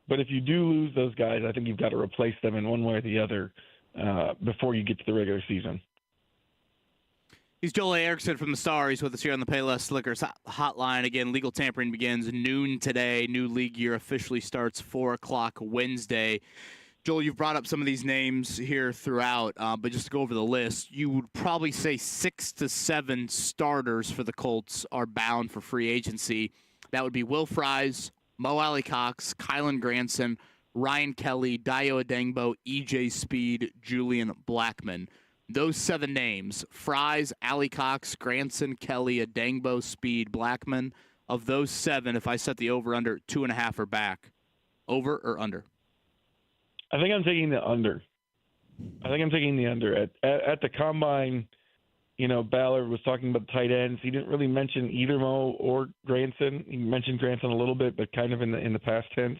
But if you do lose those guys, I think you've got to replace them in one way or the other before you get to the regular season. He's Joel Erickson from the Star. He's with us here on the Payless Liquors hotline. Again, legal tampering begins noon today. New league year officially starts 4 o'clock Wednesday. Joel, you've brought up some of these names here throughout, but just to go over the list, you would probably say 6 to 7 starters for the Colts are bound for free agency. That would be Will Fries, Mo Alley-Cox, Kylan Granson, Ryan Kelly, Dio Adengbo, E.J. Speed, Julian Blackmon. Those 7 names, Fries, Alley-Cox, Granson, Kelly, Adengbo, Speed, Blackmon, of those 7, if I set the over-under 2.5 or back, over or under? I think I'm taking the under. At the combine, you know, Ballard was talking about the tight ends. He didn't really mention either Mo or Granson. He mentioned Granson a little bit, but kind of in the past tense.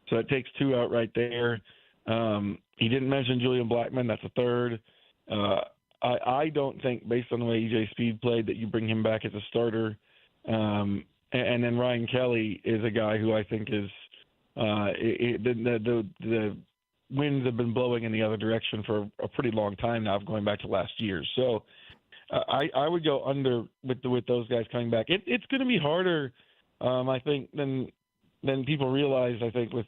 So it takes 2 out right there. He didn't mention Julian Blackmon. That's a third. I don't think, based on the way E.J. Speed played, that you bring him back as a starter. And then Ryan Kelly is a guy who I think is the winds have been blowing in the other direction for a pretty long time now, going back to last year. So I would go under with those guys coming back. It's going to be harder, I think, than people realize. I think with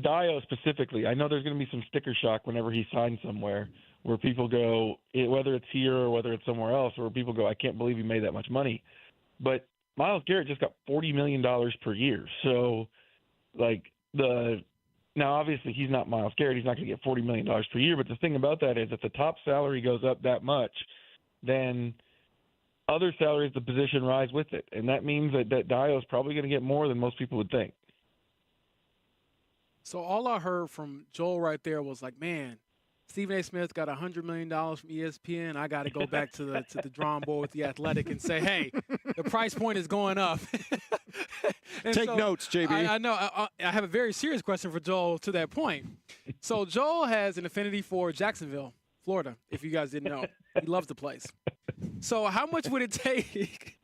Dio specifically, I know there's going to be some sticker shock whenever he signs somewhere, where people go, whether it's here or whether it's somewhere else, where people go, I can't believe he made that much money. But Myles Garrett just got $40 million per year. So, now obviously he's not Myles Garrett. He's not going to get $40 million per year. But the thing about that is if the top salary goes up that much, then other salaries, the position rise with it. And that means that Dio is probably going to get more than most people would think. So all I heard from Joel right there was like, man, Stephen A. Smith got $100 million from ESPN. I got to go back to the drawing board with The Athletic and say, hey, the price point is going up. Take notes, JB. I know. I have a very serious question for Joel to that point. So Joel has an affinity for Jacksonville, Florida, if you guys didn't know. He loves the place. So how much would it take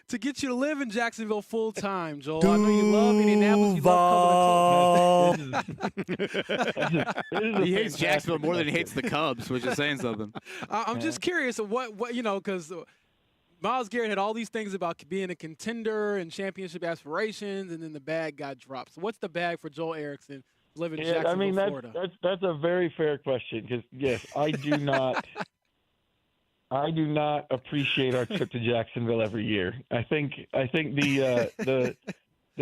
to get you to live in Jacksonville full time, Joel? I know you love Indianapolis. You love covering the Colts. He hates Jacksonville more than he hates the Cubs, which is saying something. I'm just curious of what because Myles Garrett had all these things about being a contender and championship aspirations, and then the bag got dropped. So what's the bag for Joel Erickson living in Jacksonville, Florida? That's a very fair question because, yes, I do not – I do not appreciate our trip to Jacksonville every year. I think the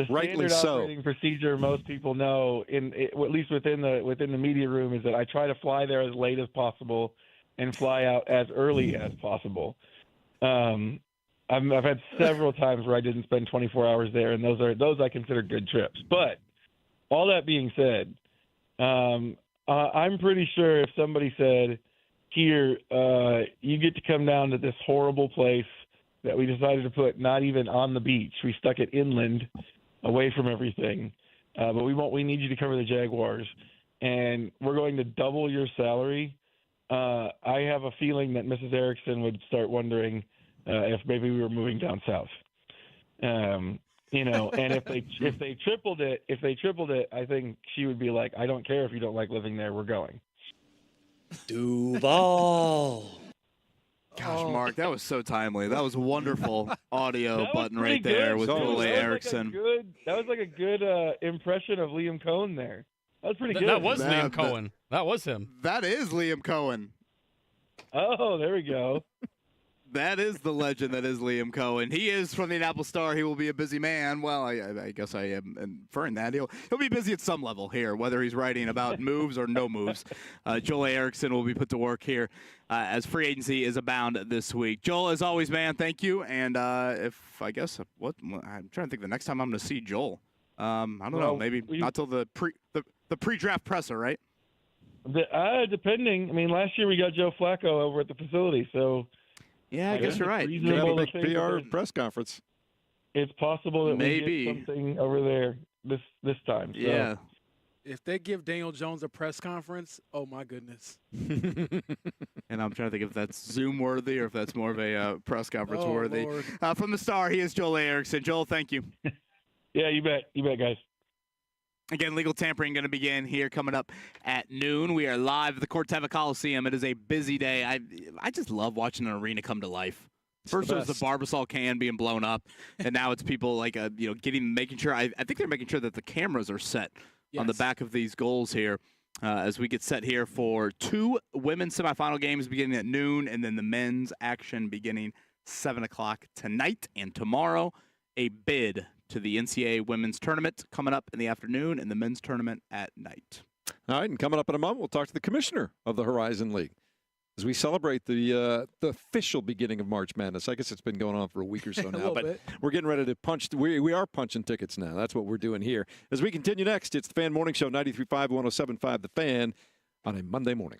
standard operating procedure most people know, at least within the media room, is that I try to fly there as late as possible and fly out as early as possible. I've had several times where I didn't spend 24 hours there, and those I consider good trips. But all that being said, I'm pretty sure if somebody said, here, you get to come down to this horrible place that we decided to put not even on the beach. We stuck it inland, away from everything. But we need you to cover the Jaguars. And we're going to double your salary. I have a feeling that Mrs. Erickson would start wondering if maybe we were moving down south. And if they tripled it, I think she would be like, I don't care if you don't like living there, we're going. Duval. Gosh, Mark, that was so timely. That was wonderful audio button right pretty there good. with Julie Erickson. That was like a good impression of Liam Cohen there. That was pretty good. That was Liam Cohen. That was him. That is Liam Cohen. Oh, there we go. That is the legend that is Liam Cohen. He is from the Indianapolis Star. He will be a busy man. Well, I guess I am inferring that. He'll be busy at some level here, whether he's writing about moves or no moves. Joel Erickson will be put to work here as free agency is abound this week. Joel, as always, man, thank you. And I'm trying to think the next time I'm going to see Joel. I don't know, maybe not till the pre-draft presser, right? Depending. I mean, last year we got Joe Flacco over at the facility, so. Yeah, I guess you're right. You have a big PR press conference. It's possible that maybe we get something over there this time. So. Yeah. If they give Daniel Jones a press conference, oh my goodness. And I'm trying to think if that's Zoom worthy or if that's more of a press conference worthy. From the Star, he is Joel Erickson. Joel, thank you. Yeah, you bet. You bet, guys. Again, legal tampering going to begin here coming up at noon. We are live at the Corteva Coliseum. It is a busy day. I just love watching an arena come to life. First it was the Barbasol can being blown up, and now it's people like making sure. I think they're making sure that the cameras are set on the back of these goals here as we get set here for 2 women's semifinal games beginning at noon, and then the men's action beginning 7 o'clock tonight and tomorrow. A bid to the NCAA women's tournament coming up in the afternoon and the men's tournament at night. All right, and coming up in a moment, we'll talk to the commissioner of the Horizon League as we celebrate the official beginning of March Madness. I guess it's been going on for a week or so now, but we're getting ready to punch. We are punching tickets now. That's what we're doing here. As we continue next, it's the Fan Morning Show, 93.5, 107.5, The Fan, on a Monday morning.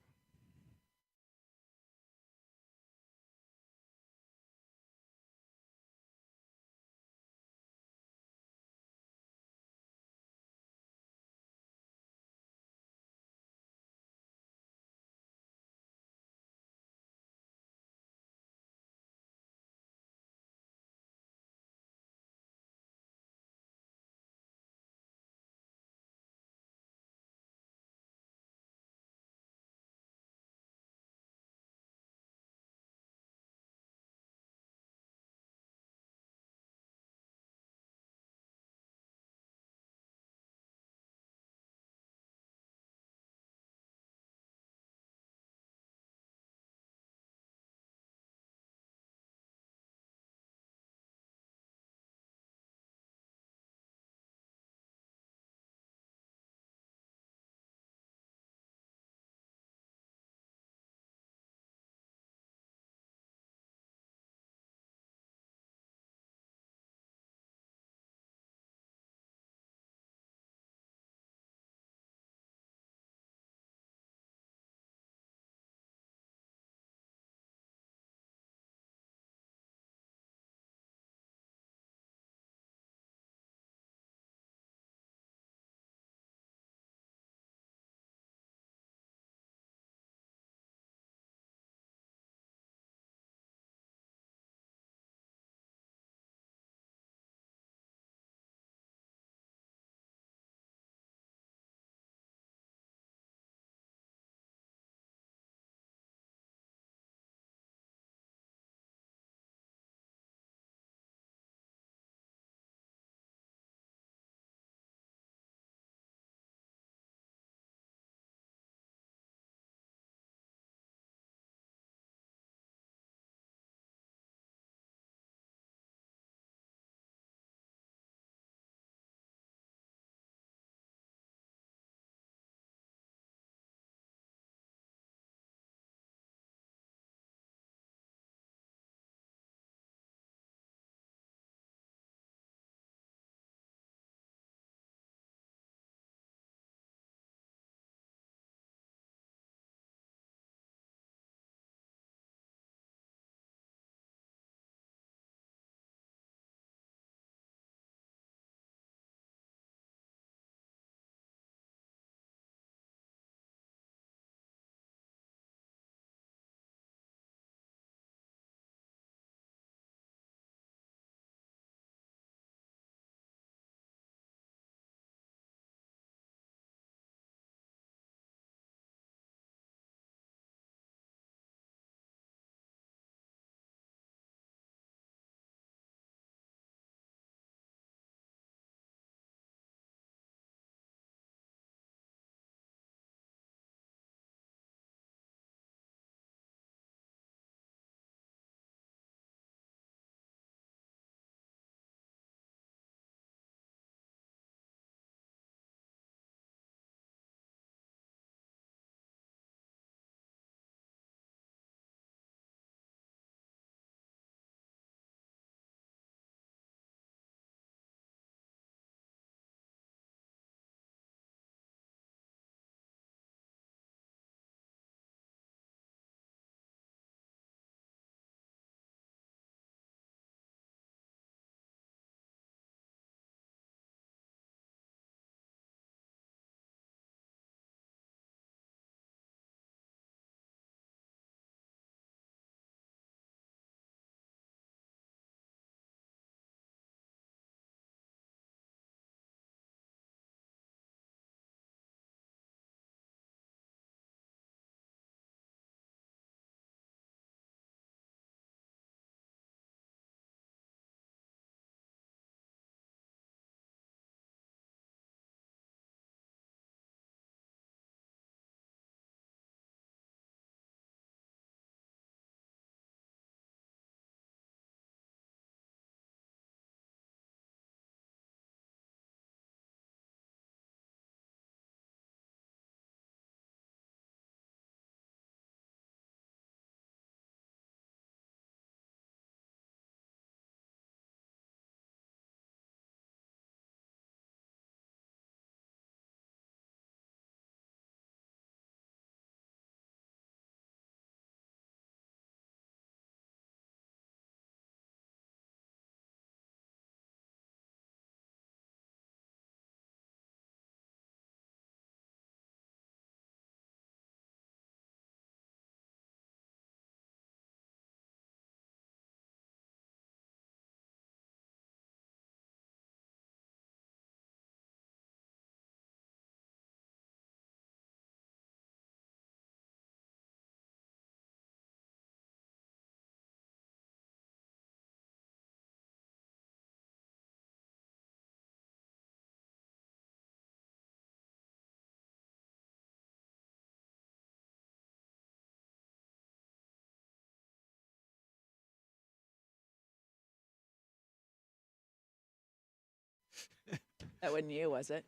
That wasn't you, was it?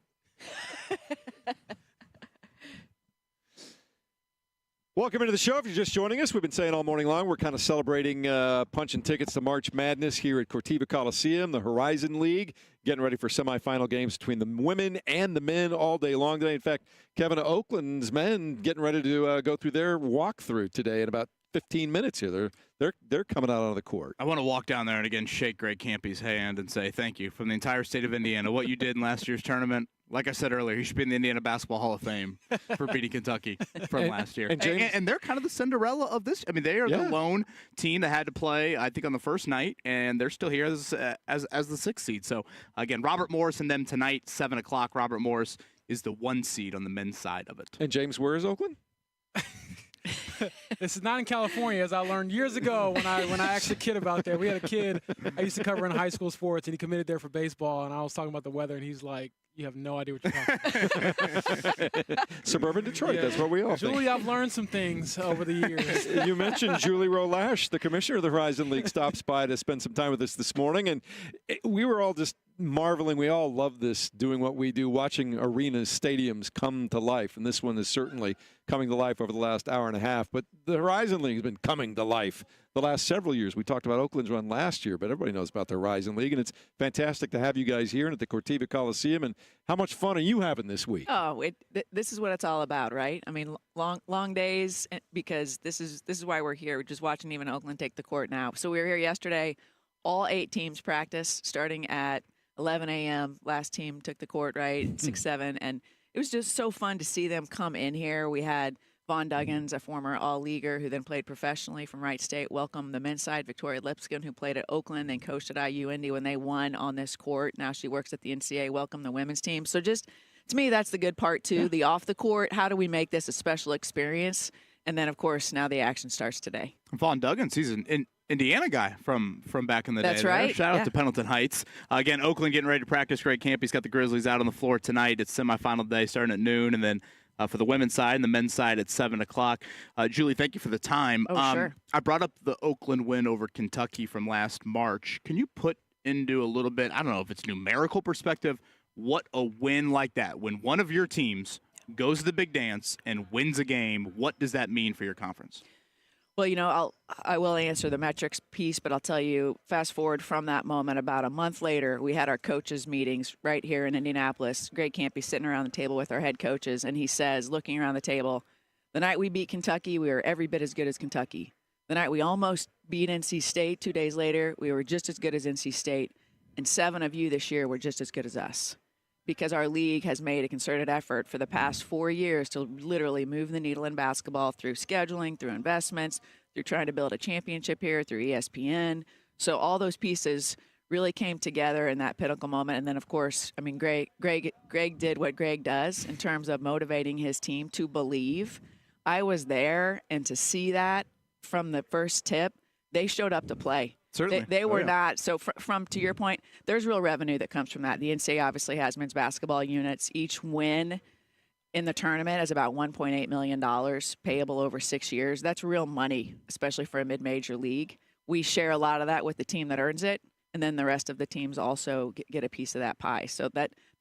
Welcome into the show. If you're just joining us, we've been saying all morning long we're kind of celebrating punching tickets to March Madness here at Cortiva Coliseum, the Horizon League, getting ready for semifinal games between the women and the men all day long today. In fact, Kevin, Oakland's men getting ready to go through their walkthrough today in about 15 minutes here. They're coming out on the court. I want to walk down there and again shake Greg Campy's hand and say thank you from the entire state of Indiana. What you did in last year's tournament, like I said earlier, he should be in the Indiana Basketball Hall of Fame for beating Kentucky from last year. And they're kind of the Cinderella of this. I mean, they are the lone team that had to play, I think, on the first night, and they're still here as the sixth seed. So, again, Robert Morris and them tonight, 7 o'clock. Robert Morris is the 1 seed on the men's side of it. And James, where is Oakland? This is not in California, as I learned years ago when I asked a kid about that. We had a kid I used to cover in high school sports, and he committed there for baseball, and I was talking about the weather, and he's like, you have no idea what you're talking about. Suburban Detroit, that's what we all think. Julie, I've learned some things over the years. You mentioned Julie Rolash, the commissioner of the Horizon League, stops by to spend some time with us this morning, and we were all just marveling. We all love this, doing what we do, watching arenas, stadiums come to life, and this one is certainly coming to life over the last hour and a half. But the Horizon League has been coming to life the last several years. We talked about Oakland's run last year, but everybody knows about the Horizon League, and it's fantastic to have you guys here and at the Cortiva Coliseum. And how much fun are you having this week? Oh, this is what it's all about, right? I mean, long days, because this is why we're here. We're just watching even Oakland take the court now. So we were here yesterday. All 8 teams practiced starting at 11 a.m. Last team took the court, right, 6-7, and it was just so fun to see them come in here. We had Vaughn Duggins, a former all-leaguer who then played professionally from Wright State, welcome the men's side. Victoria Lipscomb, who played at Oakland and coached at IU Indy when they won on this court. Now she works at the NCAA. Welcome the women's team. So just, to me, that's the good part, too, the off-the-court. How do we make this a special experience? And then, of course, now the action starts today. Vaughn Duggins, he's an Indiana guy from back in the day. That's right. There. Shout out to Pendleton Heights. Again, Oakland getting ready to practice. Greg Campy's got the Grizzlies out on the floor tonight. It's semifinal day starting at noon, and then for the women's side and the men's side at 7 o'clock. Julie, thank you for the time. Sure. I brought up the Oakland win over Kentucky from last March. Can you put into a little bit, I don't know if it's numerical perspective, what a win like that, when one of your teams goes to the big dance and wins a game, what does that mean for your conference? Well, I will answer the metrics piece, but I'll tell you, fast forward from that moment, about a month later, we had our coaches meetings right here in Indianapolis. Greg Campy sitting around the table with our head coaches, and he says, looking around the table, the night we beat Kentucky, we were every bit as good as Kentucky. The night we almost beat NC State 2 days later, we were just as good as NC State. And 7 of you this year were just as good as us. Because our league has made a concerted effort for the past 4 years to literally move the needle in basketball through scheduling, through investments, through trying to build a championship here, through ESPN. So all those pieces really came together in that pinnacle moment. And then, of course, I mean, Greg did what Greg does in terms of motivating his team to believe. I was there, and to see that from the first tip, they showed up to play. Certainly. They were not. So from to your point, there's real revenue that comes from that. The NCAA obviously has men's basketball units. Each win in the tournament is about $1.8 million payable over 6 years. That's real money, especially for a mid-major league. We share a lot of that with the team that earns it, and then the rest of the teams also get a piece of that pie. So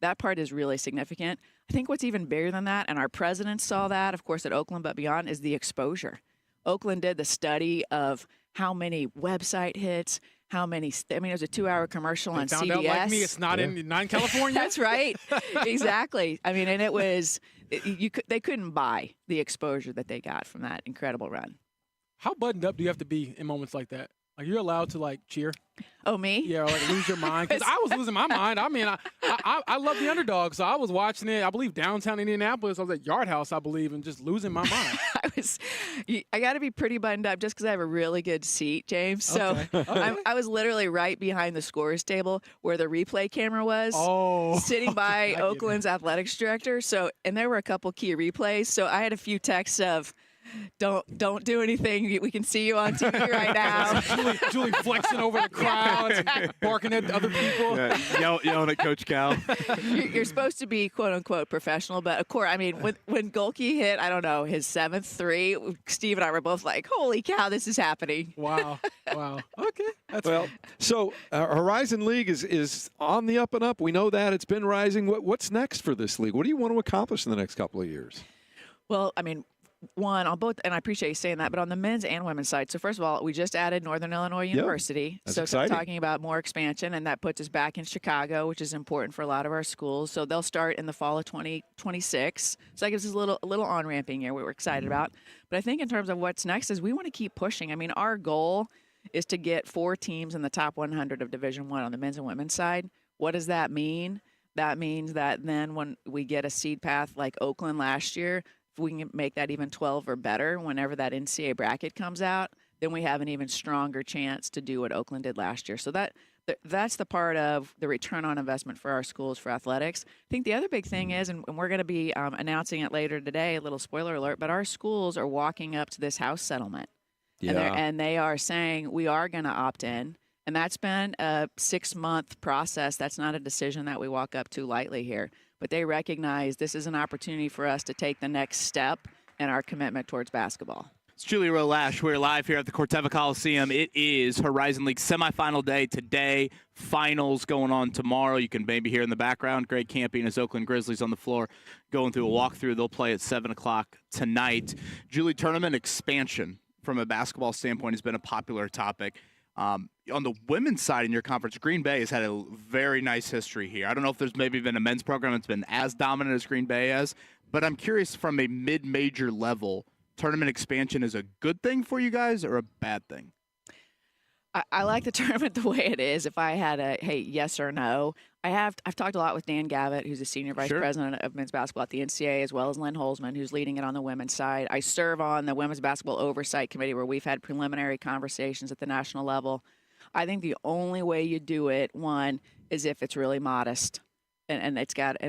that part is really significant. I think what's even bigger than that, and our president saw that, of course, at Oakland, but beyond, is the exposure. Oakland did the study of how many website hits, it was a 2-hour commercial on CBS. Out like me, it's not in California. That's right. Exactly. I mean, and it was, they couldn't buy the exposure that they got from that incredible run. How buttoned up do you have to be in moments like that? Are you allowed to, cheer? Oh, me? Yeah, or lose your mind? Because I was losing my mind. I mean, I love the underdog, so I was watching it, I believe, downtown Indianapolis. I was at Yard House, I believe, and just losing my mind. I got to be pretty buttoned up just because I have a really good seat, James. So okay. I was literally right behind the scorer's table where the replay camera was, sitting by Oakland's athletics director. So, and there were a couple key replays. So I had a few texts of, Don't do anything. We can see you on TV right now. Julie flexing over the crowd, and barking at other people. Yelling at Coach Cal. You're supposed to be, quote unquote, professional, but of course, I mean, when Golke hit, I don't know, his 7th 3, Steve and I were both like, "Holy cow, this is happening!" Wow. Wow. Okay. That's Well, fine. so Horizon League is on the up and up. We know that it's been rising. What's next for this league? What do you want to accomplish in the next couple of years? Well, I mean, one on both, and I appreciate you saying that, but on the men's and women's side. So first of all, we just added Northern Illinois University. that's so exciting. talking about more expansion, and that puts us back in Chicago, which is important for a lot of our schools. So they'll start in the fall of 2026. So that gives us a little on-ramping here we're excited about. But I think in terms of what's next is we want to keep pushing. I mean, our goal is to get 4 teams in the top 100 of Division I on the men's and women's side. What does that mean? That means that then when we get a seed path like Oakland last year, if we can make that even 12 or better whenever that NCAA bracket comes out, then we have an even stronger chance to do what Oakland did last year. So that's the part of the return on investment for our schools for athletics. I think the other big thing is, and we're going to be announcing it later today, a little spoiler alert, but our schools are walking up to this House settlement. Yeah. And they are saying we are going to opt in. And that's been a 6-month process. That's not a decision that we walk up to lightly here. But they recognize this is an opportunity for us to take the next step in our commitment towards basketball. It's Julie Rowe-Lash. We're live here at the Corteva Coliseum. It is Horizon League semifinal day today. Finals going on tomorrow. You can maybe hear in the background Greg Campy and his Oakland Grizzlies on the floor going through a walkthrough. They'll play at 7 o'clock tonight. Julie, tournament expansion from a basketball standpoint has been a popular topic. On the women's side in your conference, Green Bay has had a very nice history here. I don't know if there's maybe been a men's program that's been as dominant as Green Bay has, but I'm curious from a mid-major level, tournament expansion is a good thing for you guys or a bad thing? I like the tournament the way it is. If I had a, hey, yes or no, I've talked a lot with Dan Gavitt, who's the senior vice president of men's basketball at the NCAA, as well as Lynn Holzman, who's leading it on the women's side. I serve on the Women's Basketball Oversight Committee, where we've had preliminary conversations at the national level. I think the only way you do it, one, is if it's really modest, and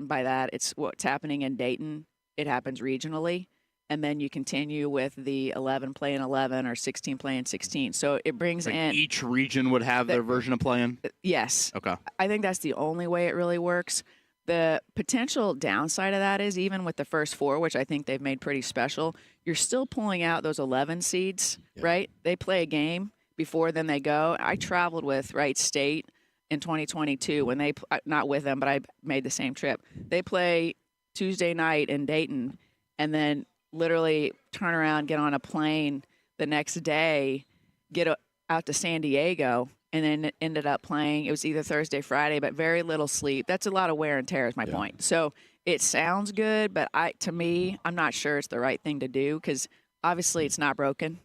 by that, it's what's happening in Dayton. It happens regionally. And then you continue with the 11 playing 11 or 16 playing 16. So it brings Like in each region would have their version of playing? Yes. Okay. I think that's the only way it really works. The potential downside of that is even with the first 4, which I think they've made pretty special, you're still pulling out those 11 seeds, right? They play a game before then they go. I traveled with Wright State in 2022 when they, not with them, but I made the same trip. They play Tuesday night in Dayton and then literally turn around, get on a plane the next day, get out to San Diego, and then it ended up playing. It was either Thursday, Friday, but very little sleep. That's a lot of wear and tear is my point. So it sounds good, but to me, I'm not sure it's the right thing to do because obviously it's not broken.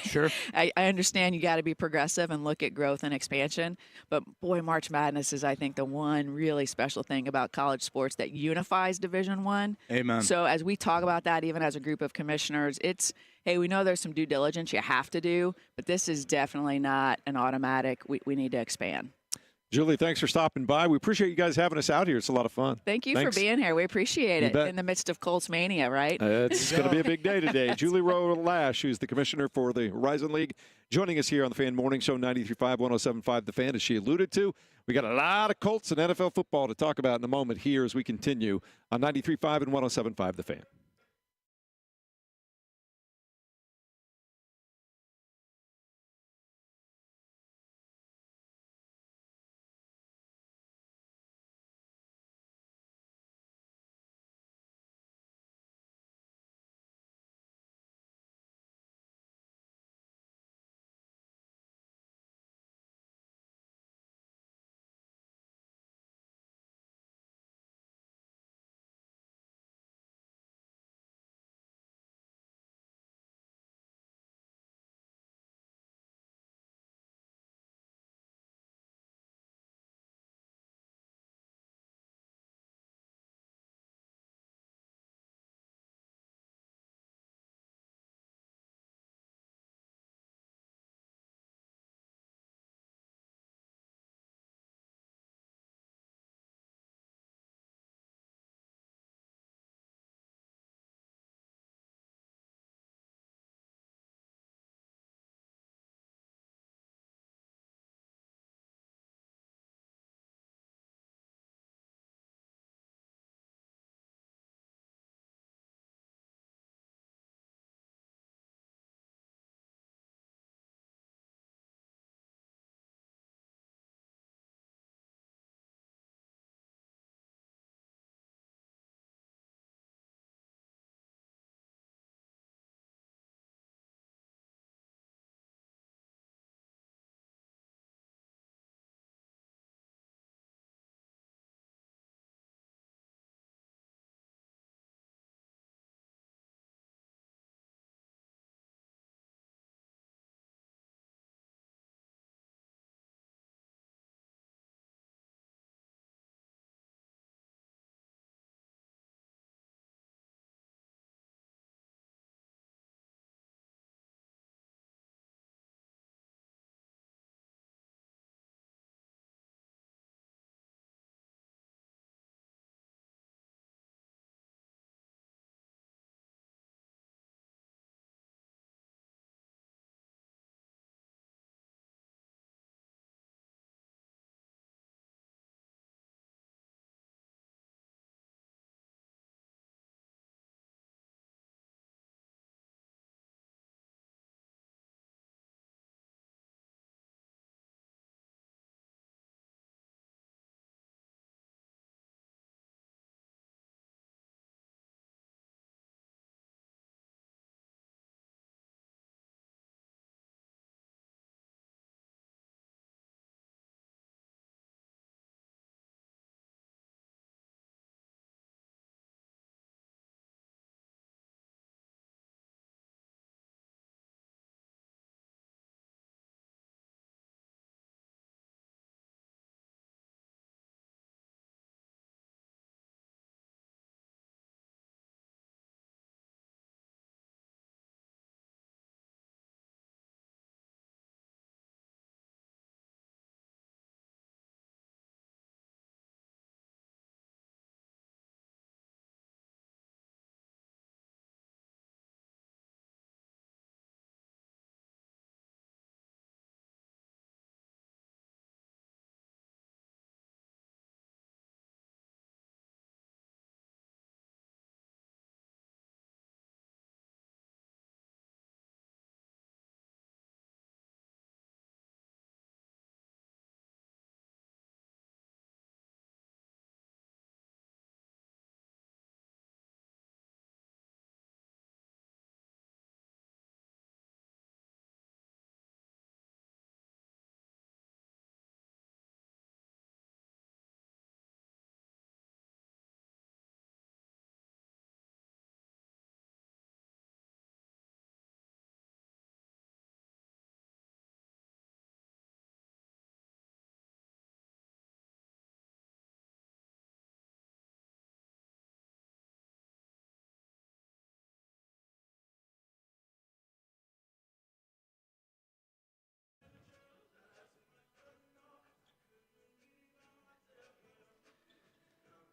Sure. I understand you got to be progressive and look at growth and expansion, but boy, March Madness is, I think, the one really special thing about college sports that unifies Division I. Amen. So as we talk about that, even as a group of commissioners, it's, hey, we know there's some due diligence you have to do, but this is definitely not an automatic, we need to expand. Julie, thanks for stopping by. We appreciate you guys having us out here. It's a lot of fun. Thank you Thanks. for being here. We appreciate it bet. in the midst of Colts mania, right? It's going to be a big day today. Julie Rowe-Lash, who's the commissioner for the Horizon League, joining us here on the Fan Morning Show, 93.5, 107.5 The Fan, as she alluded to. We got a lot of Colts and NFL football to talk about in a moment here as we continue on 93.5 and 107.5 The Fan.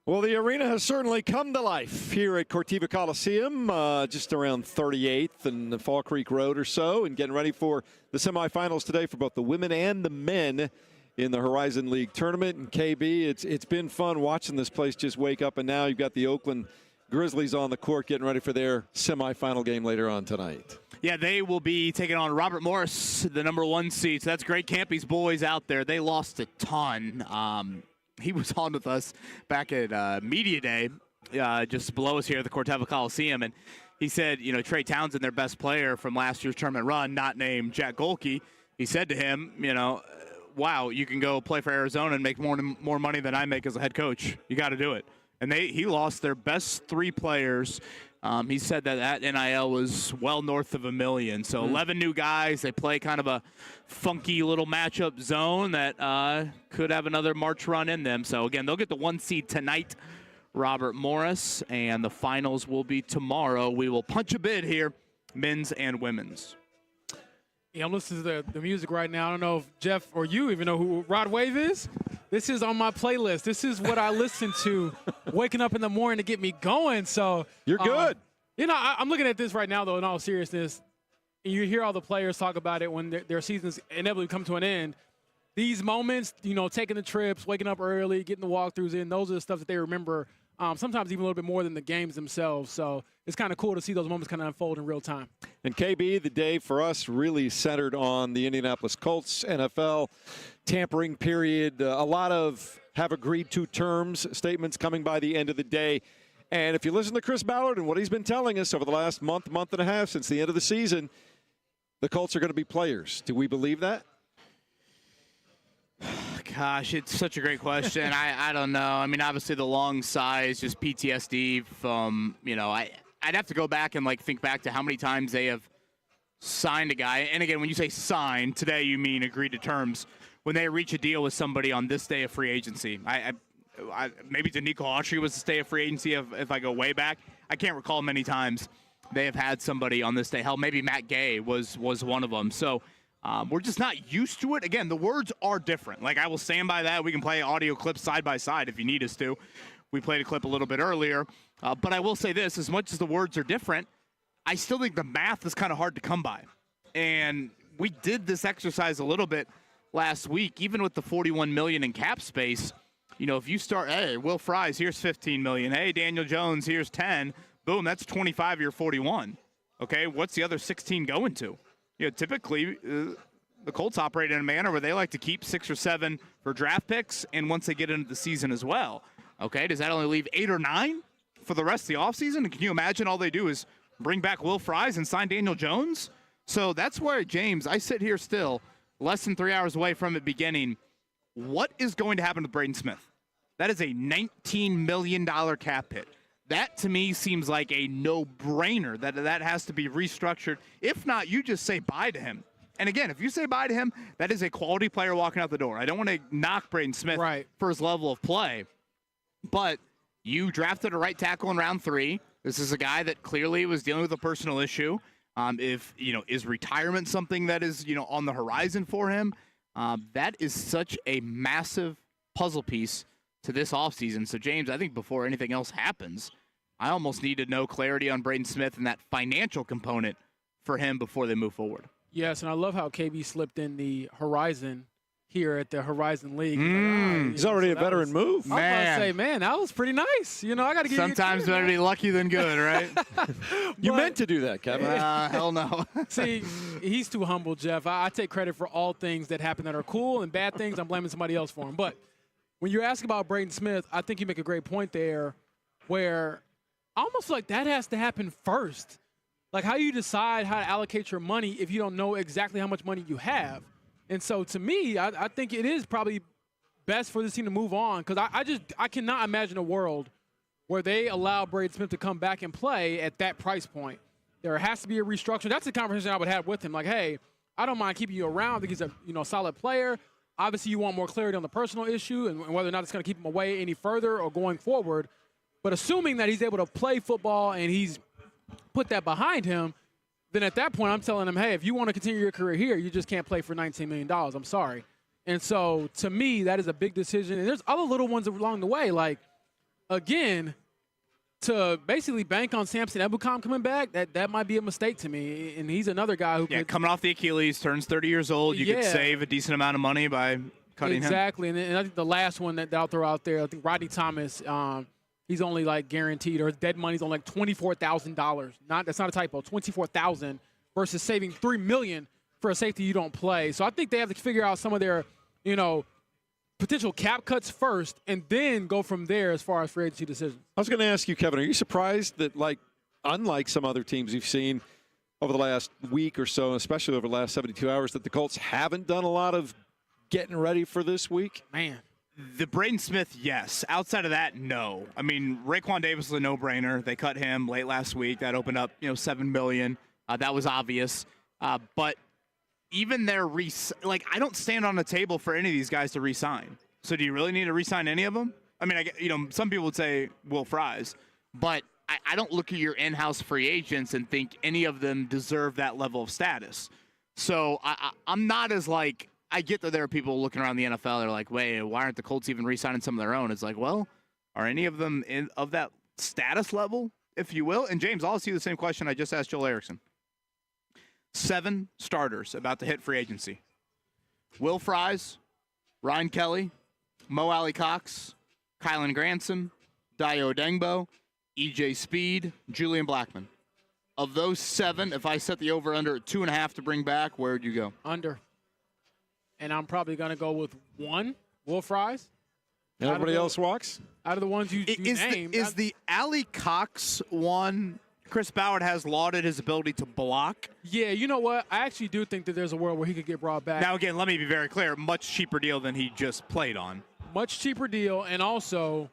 Well, the arena has certainly come to life here at Cortiva Coliseum, just around 38th and Fall Creek Road or so, and getting ready for the semifinals today for both the women and the men in the Horizon League Tournament. And KB, it's been fun watching this place just wake up, and now you've got the Oakland Grizzlies on the court getting ready for their semifinal game later on tonight. Yeah, they will be taking on Robert Morris, the number 1 seed. So that's great. Campy's boys out there. They lost a ton. He was on with us back at Media Day, just below us here at the Corteva Coliseum, and he said, Trey Townsend, their best player from last year's tournament run, not named Jack Golke, he said to him, wow, you can go play for Arizona and make more money than I make as a head coach. You got to do it. And he lost their best 3 players. He said that NIL was well north of $1 million. So 11 new guys. They play kind of a funky little matchup zone that could have another March run in them. So, again, they'll get the 1 seed tonight, Robert Morris, and the finals will be tomorrow. We will punch a bid here, men's and women's. Yeah, I'm listening to the music right now. I don't know if Jeff or you even know who Rod Wave is. This is on my playlist. This is what I listen to waking up in the morning to get me going. So you're good. I'm looking at this right now, though, in all seriousness. And you hear all the players talk about it when their seasons inevitably come to an end. These moments, taking the trips, waking up early, getting the walkthroughs in, those are the stuff that they remember, sometimes even a little bit more than the games themselves. So it's kind of cool to see those moments kind of unfold in real time. And KB, the day for us really centered on the Indianapolis Colts NFL tampering period. A lot of have agreed to terms statements coming by the end of the day. And if you listen to Chris Ballard and what he's been telling us over the last month and a half since the end of the season, the Colts are going to be players. Do we believe that? Gosh, it's such a great question. I don't know. I mean, obviously the long sigh is just PTSD from, I'd have to go back and think back to how many times they have signed a guy. And again, when you say sign, today you mean agree to terms. When they reach a deal with somebody on this day of free agency, maybe Danico Autry was the day of free agency if I go way back. I can't recall many times they have had somebody on this day. Hell, maybe Matt Gay was one of them. So we're just not used to it. Again, the words are different. I will stand by that. We can play audio clips side by side if you need us to. We played a clip a little bit earlier. But I will say this, as much as the words are different, I still think the math is kind of hard to come by. And we did this exercise a little bit last week, even with the $41 million in cap space. If you start, hey, Will Fries, here's $15 million. Hey, Daniel Jones, here's 10. Boom, that's 25, you're 41. Okay, what's the other 16 going to? Typically, the Colts operate in a manner where they like to keep 6 or 7 for draft picks, and once they get into the season as well. Okay, does that only leave 8 or 9 for the rest of the offseason? And can you imagine all they do is bring back Will Fries and sign Daniel Jones? So that's where, James, I sit here still, less than 3 hours away from it beginning. What is going to happen with Braden Smith? That is a $19 million cap hit. That, to me, seems like a no-brainer, that has to be restructured. If not, you just say bye to him. And, again, if you say bye to him, that is a quality player walking out the door. I don't want to knock Braden Smith for his level of play. But you drafted a right tackle in round 3. This is a guy that clearly was dealing with a personal issue. Is retirement something that is, on the horizon for him? That is such a massive puzzle piece to this offseason. So, James, I think before anything else happens, I almost need to know clarity on Braden Smith and that financial component for him before they move forward. Yes, and I love how KB slipped in the Horizon here at the Horizon League. He's already a veteran move. I was about to say, man, that was pretty nice. I got to give Sometimes better be lucky than good, right? You meant to do that, Kevin. Hell no. See, he's too humble, Jeff. I take credit for all things that happen that are cool, and bad things I'm blaming somebody else for them. But when you're asking about Braden Smith, I think you make a great point there where I almost feel like that has to happen first. Like how you decide how to allocate your money if you don't know exactly how much money you have. And so to me, I think it is probably best for this team to move on because I cannot imagine a world where they allow Braden Smith to come back and play at that price point. There has to be a restructure. That's the conversation I would have with him. Like, hey, I don't mind keeping you around. I think he's a solid player. Obviously, you want more clarity on the personal issue and whether or not it's going to keep him away any further or going forward. But assuming that he's able to play football and he's put that behind him, then at that point I'm telling him, hey, if you want to continue your career here, you just can't play for $19 million. I'm sorry. And so to me, that is a big decision. And there's other little ones along the way. Like again, to basically bank on Samson Ebukam coming back, that might be a mistake to me. And he's another guy who coming off the Achilles, turns 30 years old. You could save a decent amount of money by cutting him. Exactly. And I think the last one that I'll throw out there, I think Rodney Thomas, he's only like guaranteed, or his dead money's on like $24,000. That's not a typo, $24,000 versus saving $3 million for a safety you don't play. So I think they have to figure out some of their, potential cap cuts first, and then go from there as far as free agency decisions. I was going to ask you, Kevin, are you surprised that, unlike some other teams you've seen over the last week or so, especially over the last 72 hours, that the Colts haven't done a lot of getting ready for this week? Man. The Braden Smith, yes. Outside of that, no. I mean, Raekwon Davis is a no-brainer. They cut him late last week. That opened up, $7 million. That was obvious. But even their I don't stand on the table for any of these guys to re-sign. So do you really need to re-sign any of them? I mean, some people would say Will Fries, but I don't look at your in-house free agents and think any of them deserve that level of status. So I'm not as I get that there are people looking around the NFL. They're like, wait, why aren't the Colts even re-signing some of their own? It's like, well, are any of them of that status level, if you will? And James, I'll ask you the same question I just asked Joel Erickson. 7 starters about to hit free agency. Will Fries, Ryan Kelly, Mo Alley Cox, Kylan Granson, Dayo Dengbo, EJ Speed, Julian Blackmon. Of those 7, if I set the over-under at 2.5 to bring back, where would you go? Under. And I'm probably going to go with 1, Will Fries. And everybody else walks? Out of the ones you named. Is the Alley Cox one, Chris Ballard has lauded his ability to block? Yeah, you know what? I actually do think that there's a world where he could get brought back. Now, again, let me be very clear. Much cheaper deal than he just played on. Much cheaper deal, and also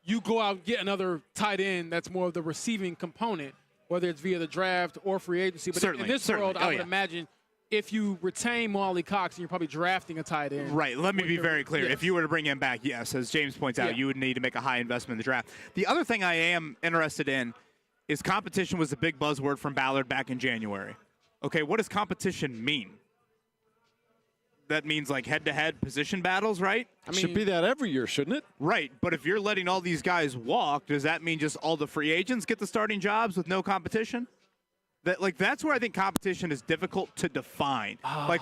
you go out and get another tight end that's more of the receiving component, whether it's via the draft or free agency. But in this world, I would imagine if you retain Mo Cox, you're probably drafting a tight end. Right. Let me be very clear. Yes. If you were to bring him back, yes, as James points out, you would need to make a high investment in the draft. The other thing I am interested in is competition was a big buzzword from Ballard back in January. Okay, what does competition mean? That means head-to-head position battles, right? I mean, should be that every year, shouldn't it? Right, but if you're letting all these guys walk, does that mean just all the free agents get the starting jobs with no competition? That's where I think competition is difficult to define.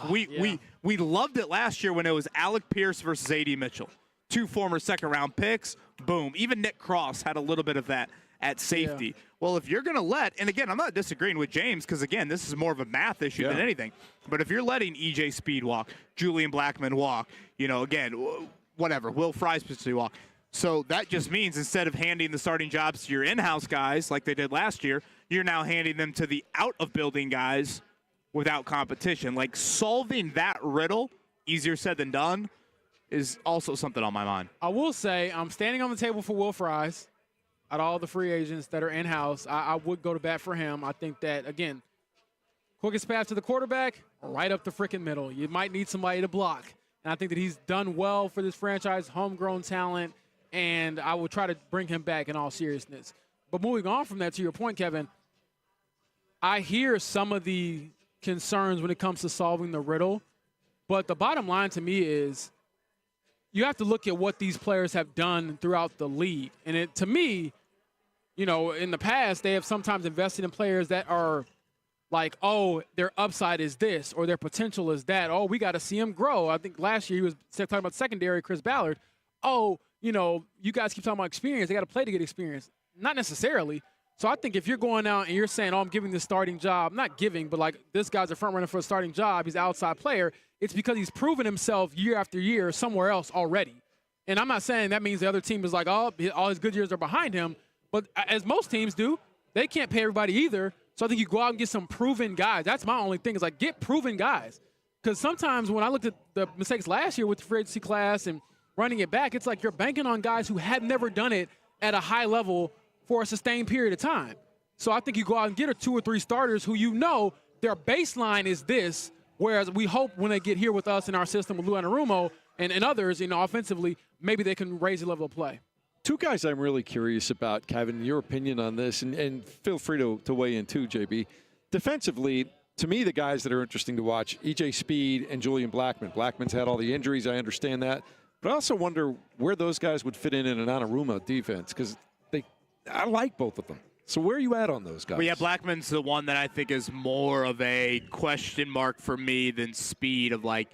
We loved it last year when it was Alec Pierce versus A.D. Mitchell. 2 former second-round picks, boom. Even Nick Cross had a little bit of that at safety. Yeah. Well, if you're going to and again, I'm not disagreeing with James because, again, this is more of a math issue than anything. But if you're letting E.J. Speed walk, Julian Blackmon walk, again, whatever, Will Fries potentially walk. So that just means instead of handing the starting jobs to your in-house guys like they did last year, you're now handing them to the out-of-building guys without competition. Solving that riddle, easier said than done, is also something on my mind. I will say I'm standing on the table for Will Fries. Out of all the free agents that are in-house, I would go to bat for him. I think that, again, quickest path to the quarterback, right up the freaking middle. You might need somebody to block. And I think that he's done well for this franchise, homegrown talent, and I will try to bring him back in all seriousness. But moving on from that, to your point, Kevin, I hear some of the concerns when it comes to solving the riddle, but the bottom line to me is you have to look at what these players have done throughout the league. And to me, in the past, they have sometimes invested in players that are like, oh, their upside is this or their potential is that. Oh, we got to see him grow. I think last year he was talking about secondary, Chris Ballard. Oh, you guys keep talking about experience. They got to play to get experience. Not necessarily. So I think if you're going out and you're saying, oh, I'm giving this starting job, not giving, but this guy's a front runner for a starting job, he's an outside player, it's because he's proven himself year after year somewhere else already. And I'm not saying that means the other team is like, oh, all his good years are behind him. But as most teams do, they can't pay everybody either. So I think you go out and get some proven guys. That's my only thing is get proven guys. Because sometimes when I looked at the mistakes last year with the free agency class and running it back, it's you're banking on guys who had never done it at a high level for a sustained period of time. So I think you go out and get 2 or 3 starters who their baseline is this, whereas we hope when they get here with us in our system with Lou Anarumo and others, offensively, maybe they can raise the level of play. 2 guys I'm really curious about, Kevin, your opinion on this, and feel free to weigh in too, JB. Defensively, to me, the guys that are interesting to watch, EJ Speed and Julian Blackmon. Blackmon's had all the injuries, I understand that. But I also wonder where those guys would fit in an Anarumo defense because I like both of them. So where are you at on those guys? Well, yeah, Blackman's the one that I think is more of a question mark for me than speed of like,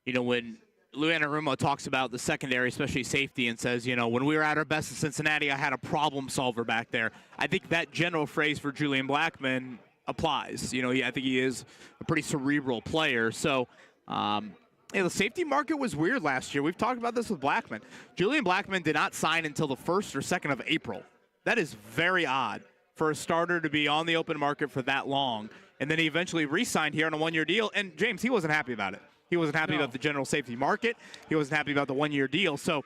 when Lou Anarumo talks about the secondary, especially safety, and says, when we were at our best in Cincinnati, I had a problem solver back there. I think that general phrase for Julian Blackman applies. I think he is a pretty cerebral player. So, the safety market was weird last year. We've talked about this with Blackman. Julian Blackman did not sign until the 1st or 2nd of April. That is very odd for a starter to be on the open market for that long. And then he eventually re-signed here on a 1-year deal. And, James, he wasn't happy about it. He wasn't happy about the general safety market. He wasn't happy about the 1-year deal. So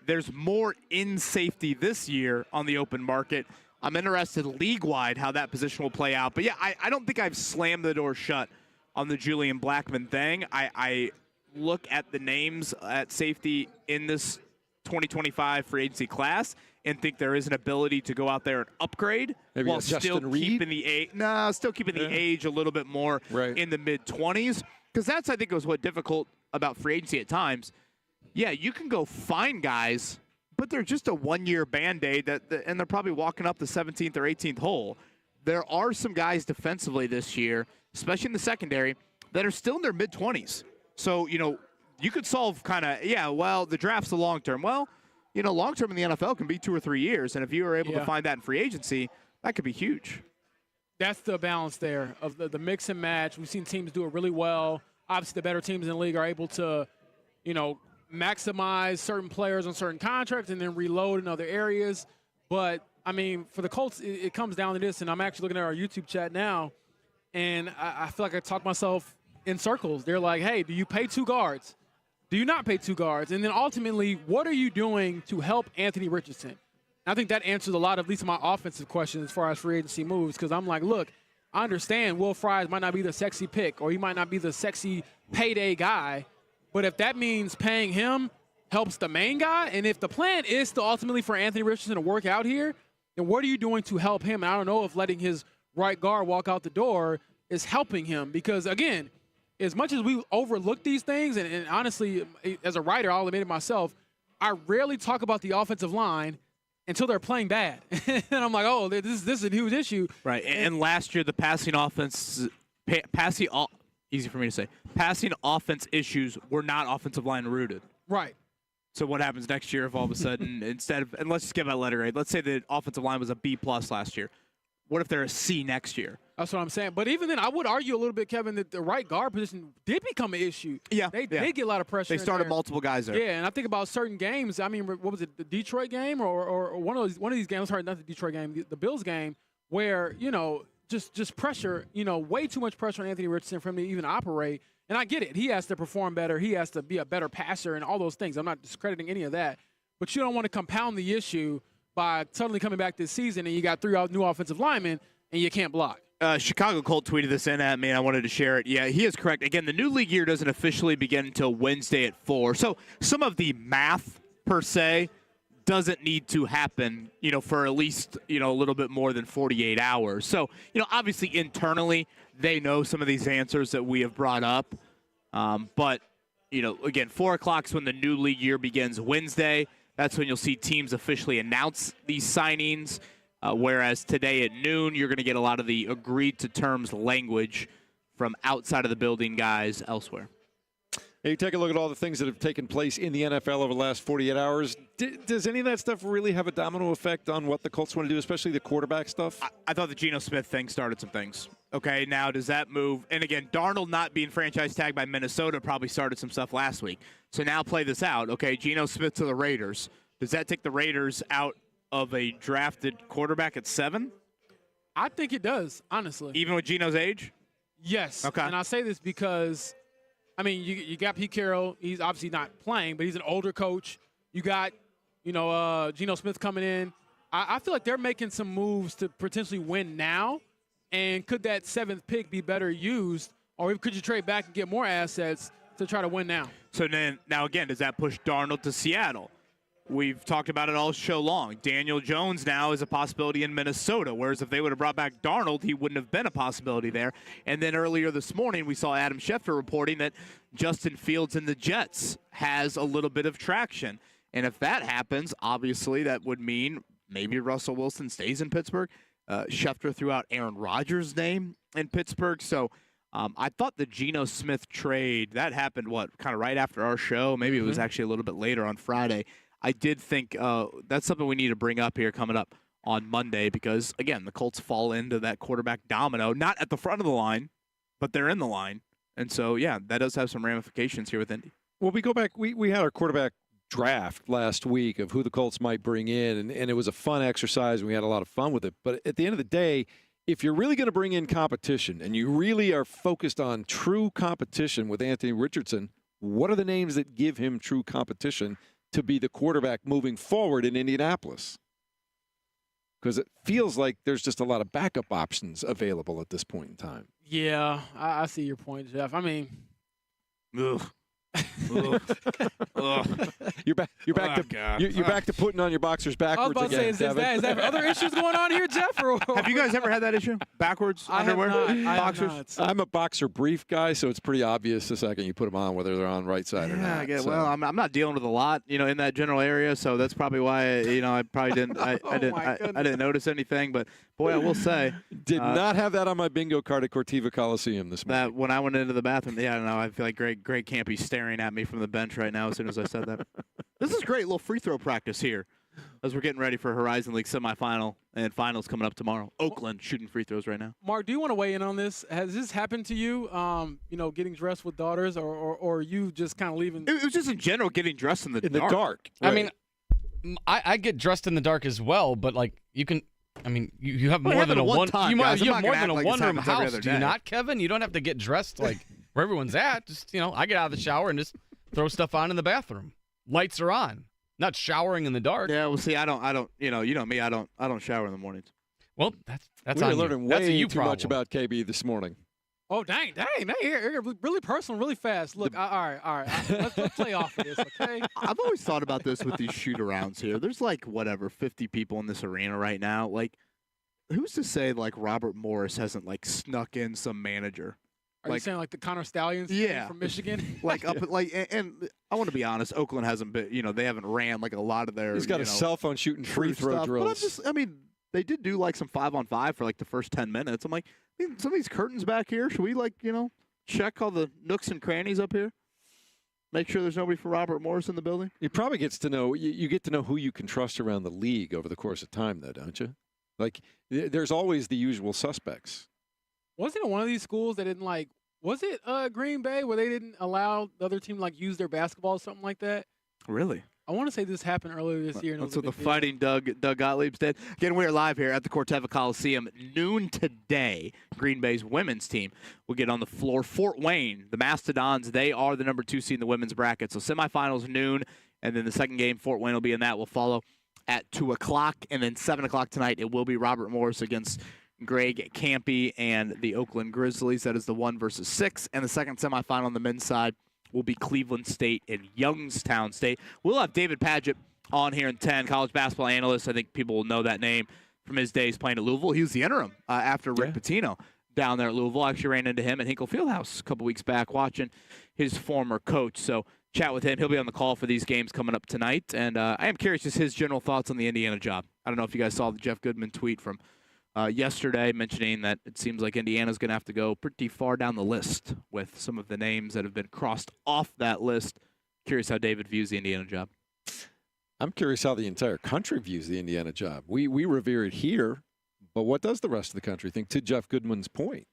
there's more in safety this year on the open market. I'm interested league-wide how that position will play out. But, yeah, I don't think I've slammed the door shut on the Julian Blackman thing. I look at the names at safety in this 2025 free agency class and think there is an ability to go out there and upgrade while still keeping the age. Still keeping the age a little bit more in the mid-20s. Because that's, I think, was what difficult about free agency at times. Yeah, you can go find guys, but they're just a 1-year Band-Aid, and they're probably walking up the 17th or 18th hole. There are some guys defensively this year, especially in the secondary, that are still in their mid-20s. So, you could solve the draft's the long-term. Well, long-term in the NFL can be 2 or 3 years, and if you were able to find that in free agency, that could be huge. That's the balance there of the mix and match. We've seen teams do it really well. Obviously, the better teams in the league are able to, maximize certain players on certain contracts and then reload in other areas. But, for the Colts, it comes down to this, and I'm actually looking at our YouTube chat now, and I feel like I talk myself in circles. They're like, hey, do you pay 2 guards? Do you not pay 2 guards? And then ultimately, what are you doing to help Anthony Richardson? I think that answers a lot of at least my offensive questions as far as free agency moves, because I'm like, look, I understand Will Fries might not be the sexy pick or he might not be the sexy payday guy, but if that means paying him helps the main guy, and if the plan is to ultimately for Anthony Richardson to work out here, then what are you doing to help him? And I don't know if letting his right guard walk out the door is helping him because, again, as much as we overlook these things, and honestly, as a writer, I'll admit it myself, I rarely talk about the offensive line until they're playing bad. And I'm like, oh, this is a huge issue. Right, and last year the passing offense issues were not offensive line rooted. Right. So what happens next year if all of a sudden and let's just give that letter grade. Let's say the offensive line was a B+ last year. What if they're a C next year? That's what I'm saying. But even then, I would argue a little bit, Kevin, that the right guard position did become an issue. Yeah. They get a lot of pressure. They started multiple guys there. Yeah, and I think about certain games. What was it, the Detroit game or one of these games, sorry, not the Detroit game, the Bills game, where, just pressure, way too much pressure on Anthony Richardson for him to even operate. And I get it. He has to perform better. He has to be a better passer and all those things. I'm not discrediting any of that. But you don't want to compound the issue by suddenly coming back this season and you got 3 new offensive linemen and you can't block. Chicago Colt tweeted this in at me, and I wanted to share it. Yeah, he is correct. Again, the new league year doesn't officially begin until Wednesday at 4. So some of the math, per se, doesn't need to happen, for at least, a little bit more than 48 hours. So, obviously internally they know some of these answers that we have brought up. But, again, 4 o'clock is when the new league year begins Wednesday. That's when you'll see teams officially announce these signings. Whereas today at noon, you're going to get a lot of the agreed-to-terms language from outside of the building guys elsewhere. Hey, you take a look at all the things that have taken place in the NFL over the last 48 hours. Does any of that stuff really have a domino effect on what the Colts want to do, especially the quarterback stuff? I thought the Geno Smith thing started some things. Okay, now does that move? And again, Darnold not being franchise tagged by Minnesota probably started some stuff last week. So now play this out. Okay, Geno Smith to the Raiders. Does that take the Raiders out of a drafted quarterback at 7? I think it does, honestly. Even with Geno's age? Yes. Okay. And I say this because, you got Pete Carroll. He's obviously not playing, but he's an older coach. You got, Geno Smith coming in. I feel like they're making some moves to potentially win now. And could that 7th pick be better used, or could you trade back and get more assets to try to win now? So now again, does that push Darnold to Seattle? we've talked about it all show long. Daniel Jones now is a possibility in Minnesota, whereas if they would have brought back Darnold, he wouldn't have been a possibility there. And then earlier this morning, we saw Adam Schefter reporting that Justin Fields and the Jets has a little bit of traction. And if that happens, obviously that would mean maybe Russell Wilson stays in Pittsburgh. Schefter threw out Aaron Rodgers' name in Pittsburgh. So I thought the Geno Smith trade, that happened, kind of right after our show. Maybe it was actually a little bit later on Friday. I did think that's something we need to bring up here coming up on Monday because, again, the Colts fall into that quarterback domino, not at the front of the line, but they're in the line. And so, yeah, that does have some ramifications here with Indy. Well, we go back. We had our quarterback draft last week of who the Colts might bring in, and it was a fun exercise, and we had a lot of fun with it. But at the end of the day, if you're really going to bring in competition and you really are focused on true competition with Anthony Richardson, what are the names that give him true competition to be the quarterback moving forward in Indianapolis? Because it feels like there's just a lot of backup options available at this point in time. Yeah, I see your point, Jeff. I mean, Ugh. You're back to putting on your boxers backwards. I was about to say, is that other issues going on here, Jeff? Or Have you guys ever had that issue? Backwards underwear? Boxers? I'm a boxer brief guy, so it's pretty obvious the second you put them on whether they're on right side or not. Yeah, well, I'm not dealing with a lot, in that general area, so that's probably why, I probably didn't. I didn't notice anything, but boy, I will say, did not have that on my bingo card at Cortiva Coliseum this morning. That when I went into the bathroom, I feel like Greg Campy's staring at me from the bench right now as soon as I said that. This is great little free throw practice here as we're getting ready for Horizon League semifinal and finals coming up tomorrow. Oakland shooting free throws right now. Mark, do you want to weigh in on this? Has this happened to you, getting dressed with daughters, or you just kind of leaving? It was just in general getting dressed in the dark. Right. I mean, I get dressed in the dark as well, but like you can. I mean, you have more than a one. You have more than a one-room house, do you not, Kevin? You don't have to get dressed like where everyone's at. Just I get out of the shower and just throw stuff on in the bathroom. Lights are on. Not showering in the dark. Yeah, well, see, I don't. You know me. I don't shower in the mornings. Well, that's we're on learning you. That's way a you too problem. much about KB this morning. Oh, dang. Here, really personal, really fast. Look, all right. Let's play off of this, okay? I've always thought about this with these shoot-arounds here. There's 50 people in this arena right now. Like, who's to say Robert Morris hasn't snuck in some manager? Are you saying like the Connor Stallions from Michigan? And I want to be honest, Oakland hasn't been, they haven't ran a lot of their. He's got a cell phone shooting free throw drills. But they did do some 5-on-5 for the first 10 minutes. I'm some of these curtains back here, should we check all the nooks and crannies up here? Make sure there's nobody for Robert Morris in the building? He probably gets to know, you get to know who you can trust around the league over the course of time, though, don't you? There's always the usual suspects. Wasn't it one of these schools that didn't was it Green Bay where they didn't allow the other team to use their basketball or something like that? Really? I want to say this happened earlier this year. That's what the Fighting Doug Gottlieb's did. Again, we're live here at the Corteva Coliseum. Noon today, Green Bay's women's team will get on the floor. Fort Wayne, the Mastodons, they are the number 2 seed in the women's bracket. So semifinals noon, and then the second game, Fort Wayne will be in that. Will follow at 2 o'clock, and then 7 o'clock tonight, it will be Robert Morris against Greg Campy and the Oakland Grizzlies. That is the 1 versus 6. And the second semifinal on the men's side will be Cleveland State and Youngstown State. We'll have David Padgett on here in 10, college basketball analyst. I think people will know that name from his days playing at Louisville. He was the interim after Rick Pitino down there at Louisville. I actually ran into him at Hinkle Fieldhouse a couple weeks back watching his former coach. So chat with him. He'll be on the call for these games coming up tonight. And I am curious just his general thoughts on the Indiana job. I don't know if you guys saw the Jeff Goodman tweet from yesterday mentioning that it seems like Indiana's going to have to go pretty far down the list with some of the names that have been crossed off that list. Curious how David views the Indiana job. I'm curious how the entire country views the Indiana job. We revere it here, but what does the rest of the country think, to Jeff Goodman's point?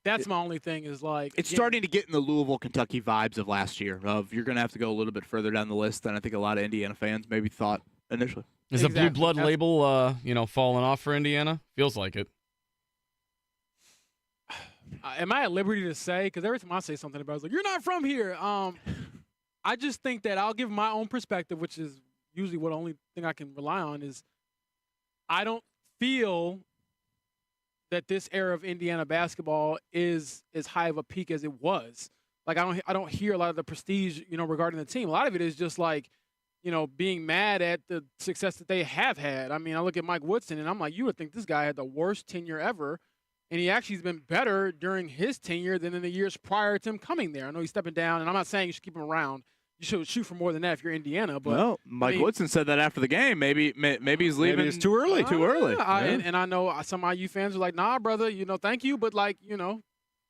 That's my only thing is it's starting to get in the Louisville, Kentucky vibes of last year of you're going to have to go a little bit further down the list than I think a lot of Indiana fans maybe thought initially. Is the blue blood label, falling off for Indiana? Feels like it. Am I at liberty to say? Because every time I say something about it, it's you're not from here. I just think that I'll give my own perspective, which is usually what the only thing I can rely on is I don't feel that this era of Indiana basketball is as high of a peak as it was. I don't hear a lot of the prestige, regarding the team. A lot of it is just being mad at the success that they have had. I mean, I look at Mike Woodson, and I'm like, you would think this guy had the worst tenure ever, and he actually has been better during his tenure than in the years prior to him coming there. I know he's stepping down, and I'm not saying you should keep him around. You should shoot for more than that if you're Indiana. But well, Mike Woodson said that after the game. Maybe he's leaving. Maybe it's too early. Too early. And I know some of you fans are like, nah, brother, thank you, but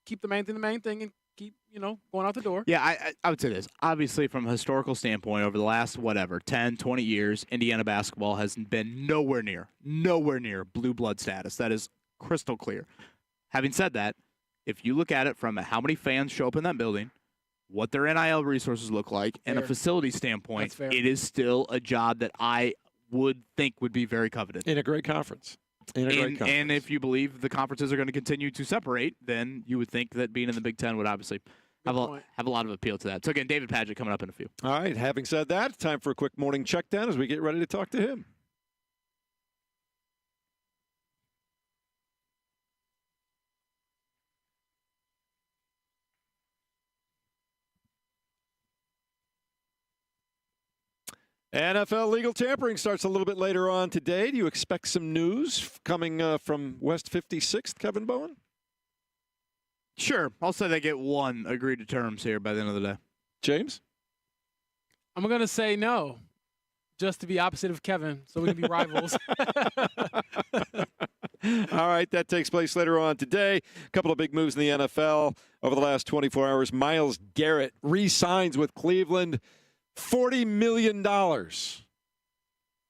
keep the main thing and keep, going out the door. Yeah, I would say this. Obviously, from a historical standpoint, over the last, 10, 20 years, Indiana basketball has been nowhere near blue blood status. That is crystal clear. Having said that, if you look at it from how many fans show up in that building, what their NIL resources look like, and a facility standpoint, it is still a job that I would think would be very coveted. In a great conference. And if you believe the conferences are going to continue to separate, then you would think that being in the Big Ten would obviously have a lot of appeal to that. So, again, David Padgett coming up in a few. All right, having said that, time for a quick morning check down as we get ready to talk to him. NFL legal tampering starts a little bit later on today. Do you expect some news coming from West 56th, Kevin Bowen? Sure. I'll say they get one agreed to terms here by the end of the day. James? I'm going to say no, just to be opposite of Kevin, so we can be rivals. All right, that takes place later on today. A couple of big moves in the NFL over the last 24 hours. Myles Garrett re-signs with Cleveland. $40 million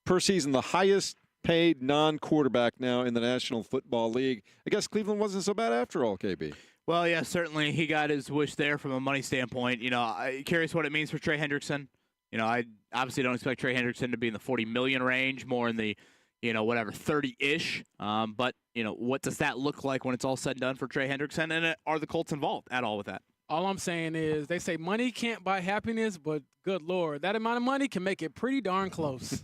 per season, the highest paid non-quarterback now in the National Football League. I guess Cleveland wasn't so bad after all, KB. Well, yeah, certainly he got his wish there from a money standpoint. I'm curious what it means for Trey Hendrickson. I obviously don't expect Trey Hendrickson to be in the $40 million range, more in the, 30-ish. But, what does that look like when it's all said and done for Trey Hendrickson? And are the Colts involved at all with that? All I'm saying is they say money can't buy happiness, but good Lord, that amount of money can make it pretty darn close.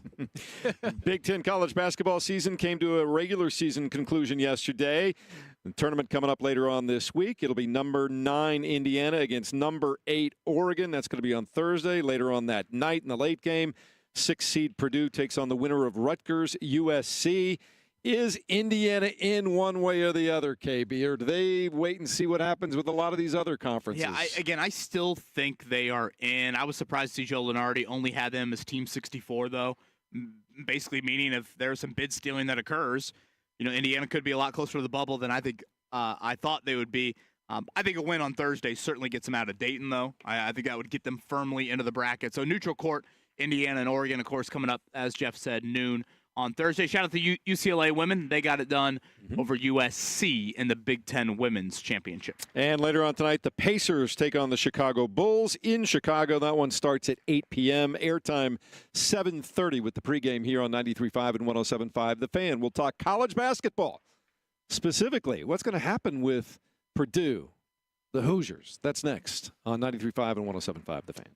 Big Ten college basketball season came to a regular season conclusion yesterday. The tournament coming up later on this week. It'll be number 9 Indiana against number 8 Oregon. That's going to be on Thursday. Later on that night in the late game, 6 seed Purdue takes on the winner of Rutgers USC. Is Indiana in one way or the other, KB, or do they wait and see what happens with a lot of these other conferences? Yeah, I still think they are in. I was surprised C. Joe Lenardi only had them as Team 64, though, basically meaning if there's some bid stealing that occurs, Indiana could be a lot closer to the bubble than I think I thought they would be. I think a win on Thursday certainly gets them out of Dayton, though. I think that would get them firmly into the bracket. So neutral court, Indiana and Oregon, of course, coming up, as Jeff said, noon on Thursday. Shout out to UCLA women. They got it done over USC in the Big Ten Women's Championship. And later on tonight, the Pacers take on the Chicago Bulls in Chicago. That one starts at 8 p.m. Airtime 7:30 with the pregame here on 93.5 and 107.5. The Fan. We'll talk college basketball. Specifically, what's going to happen with Purdue, the Hoosiers. That's next on 93.5 and 107.5. The Fan.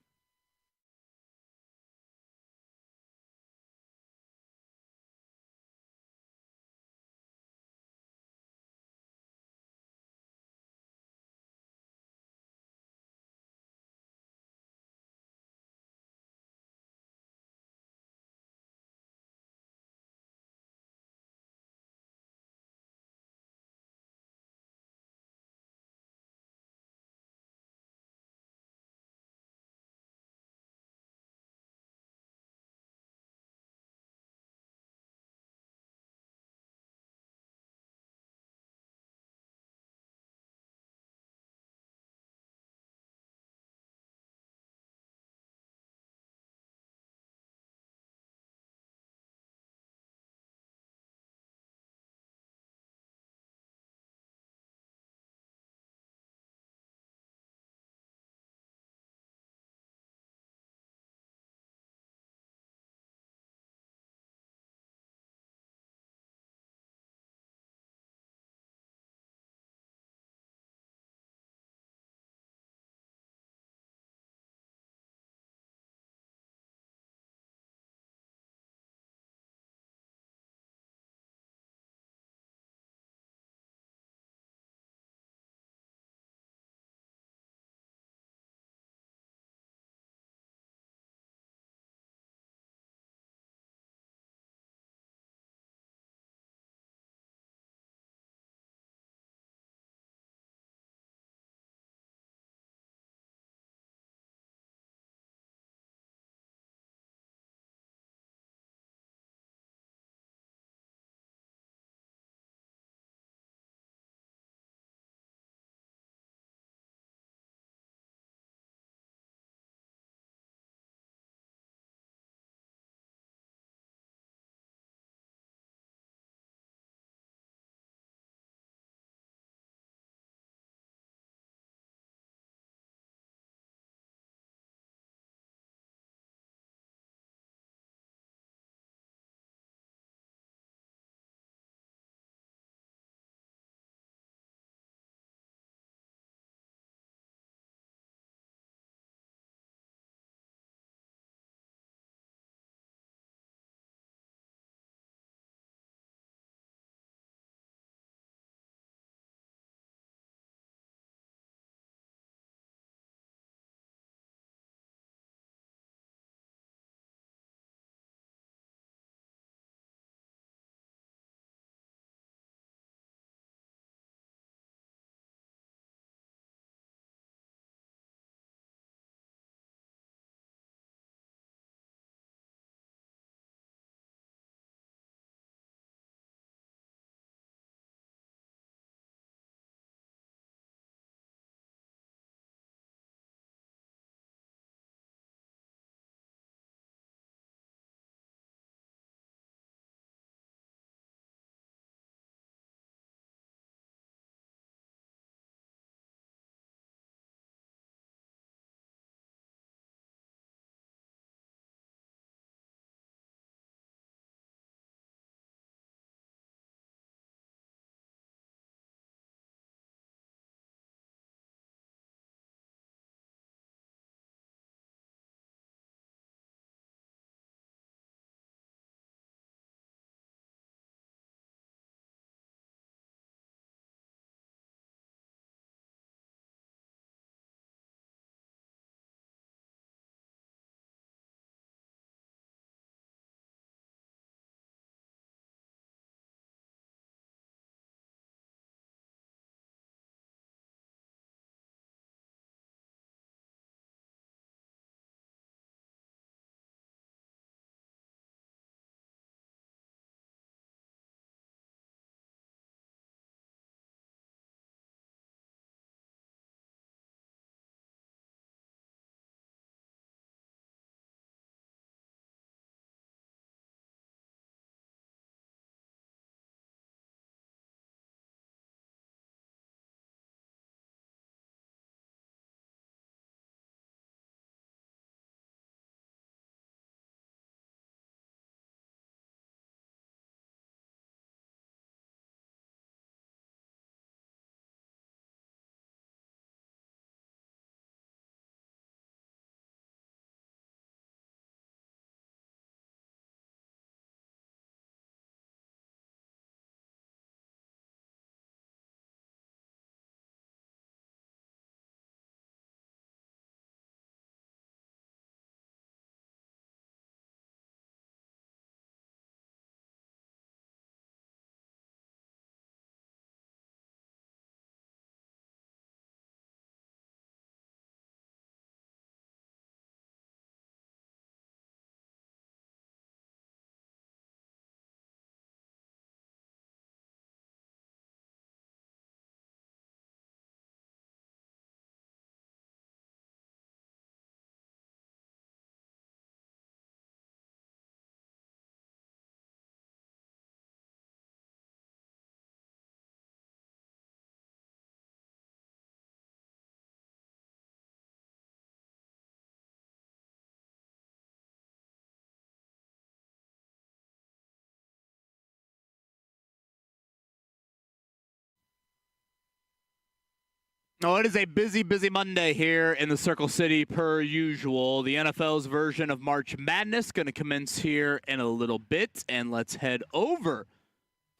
Oh, it is a busy, busy Monday here in the Circle City per usual. The NFL's version of March Madness going to commence here in a little bit. And let's head over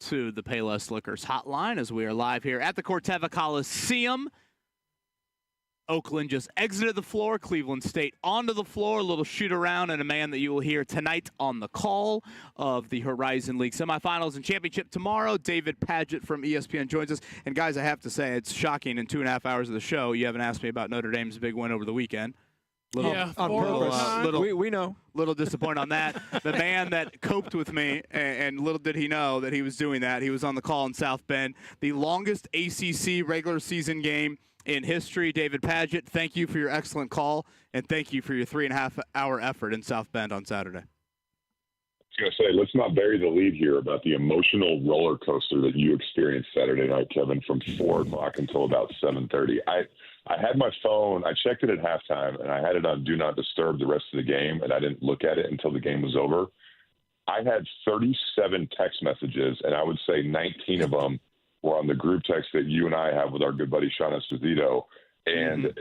to the Payless Liquors hotline as we are live here at the Corteva Coliseum. Oakland just exited the floor. Cleveland State onto the floor. A little shoot around, and a man that you will hear tonight on the call of the Horizon League semifinals and championship tomorrow. David Padgett from ESPN joins us. And guys, I have to say, it's shocking in 2.5 hours of the show you haven't asked me about Notre Dame's big win over the weekend. We know. Little disappointed on that. The man that coped with me, and little did he know that he was doing that. He was on the call in South Bend. The longest ACC regular season game in history. David Padgett, thank you for your excellent call, and thank you for your 3.5-hour effort in South Bend on Saturday. I was going to say, let's not bury the lead here about the emotional roller coaster that you experienced Saturday night, Kevin, from 4 o'clock until about 7:30. I had my phone, I checked it at halftime, and I had it on Do Not Disturb the rest of the game, and I didn't look at it until the game was over. I had 37 text messages, and I would say 19 of them were on the group text that you and I have with our good buddy Sean Esposito. And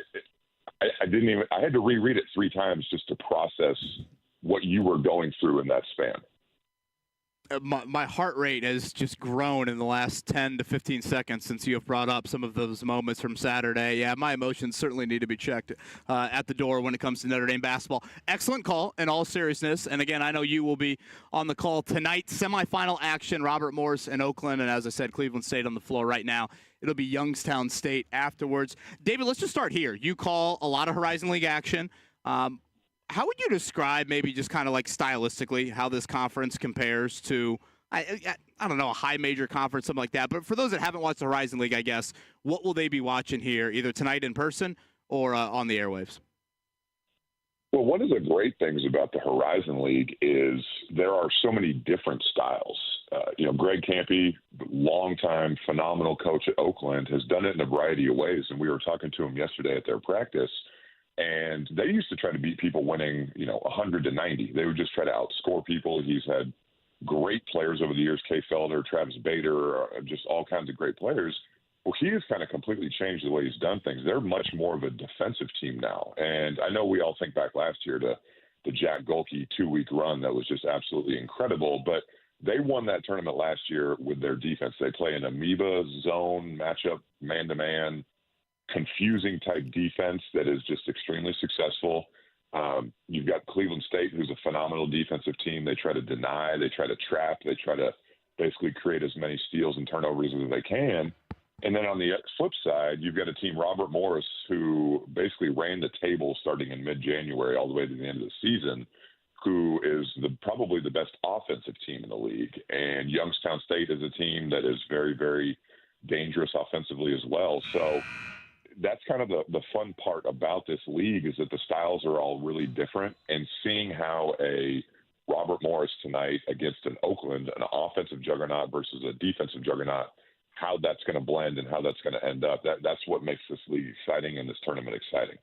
I had to reread it 3 times just to process what you were going through in that span. My heart rate has just grown in the last 10 to 15 seconds since you have brought up some of those moments from Saturday. Yeah, my emotions certainly need to be checked at the door when it comes to Notre Dame basketball. Excellent call in all seriousness. And again, I know you will be on the call tonight. Semifinal action, Robert Morris and Oakland. And as I said, Cleveland State on the floor right now. It'll be Youngstown State afterwards. David, let's just start here. You call a lot of Horizon League action. How would you describe maybe just kind of like stylistically how this conference compares to, I don't know, a high major conference, something like that. But for those that haven't watched the Horizon League, I guess, what will they be watching here either tonight in person or on the airwaves? Well, one of the great things about the Horizon League is there are so many different styles. Greg Campy, longtime phenomenal coach at Oakland, has done it in a variety of ways. And we were talking to him yesterday at their practice. And they used to try to beat people winning, 100-90. They would just try to outscore people. He's had great players over the years, Kay Felder, Travis Bader, just all kinds of great players. Well, he has kind of completely changed the way he's done things. They're much more of a defensive team now. And I know we all think back last year to the Jack Golke 2-week run that was just absolutely incredible. But they won that tournament last year with their defense. They play an amoeba zone matchup, man-to-man, confusing type defense that is just extremely successful. You've got Cleveland State, who's a phenomenal defensive team. They try to deny, they try to trap, they try to basically create as many steals and turnovers as they can. And then on the flip side, you've got a team, Robert Morris, who basically ran the table starting in mid-January all the way to the end of the season, who is probably the best offensive team in the league. And Youngstown State is a team that is very, very dangerous offensively as well. So that's kind of the fun part about this league is that the styles are all really different, and seeing how a Robert Morris tonight against an Oakland, an offensive juggernaut versus a defensive juggernaut, how that's going to blend and how that's going to end up. That's what makes this league exciting and this tournament exciting.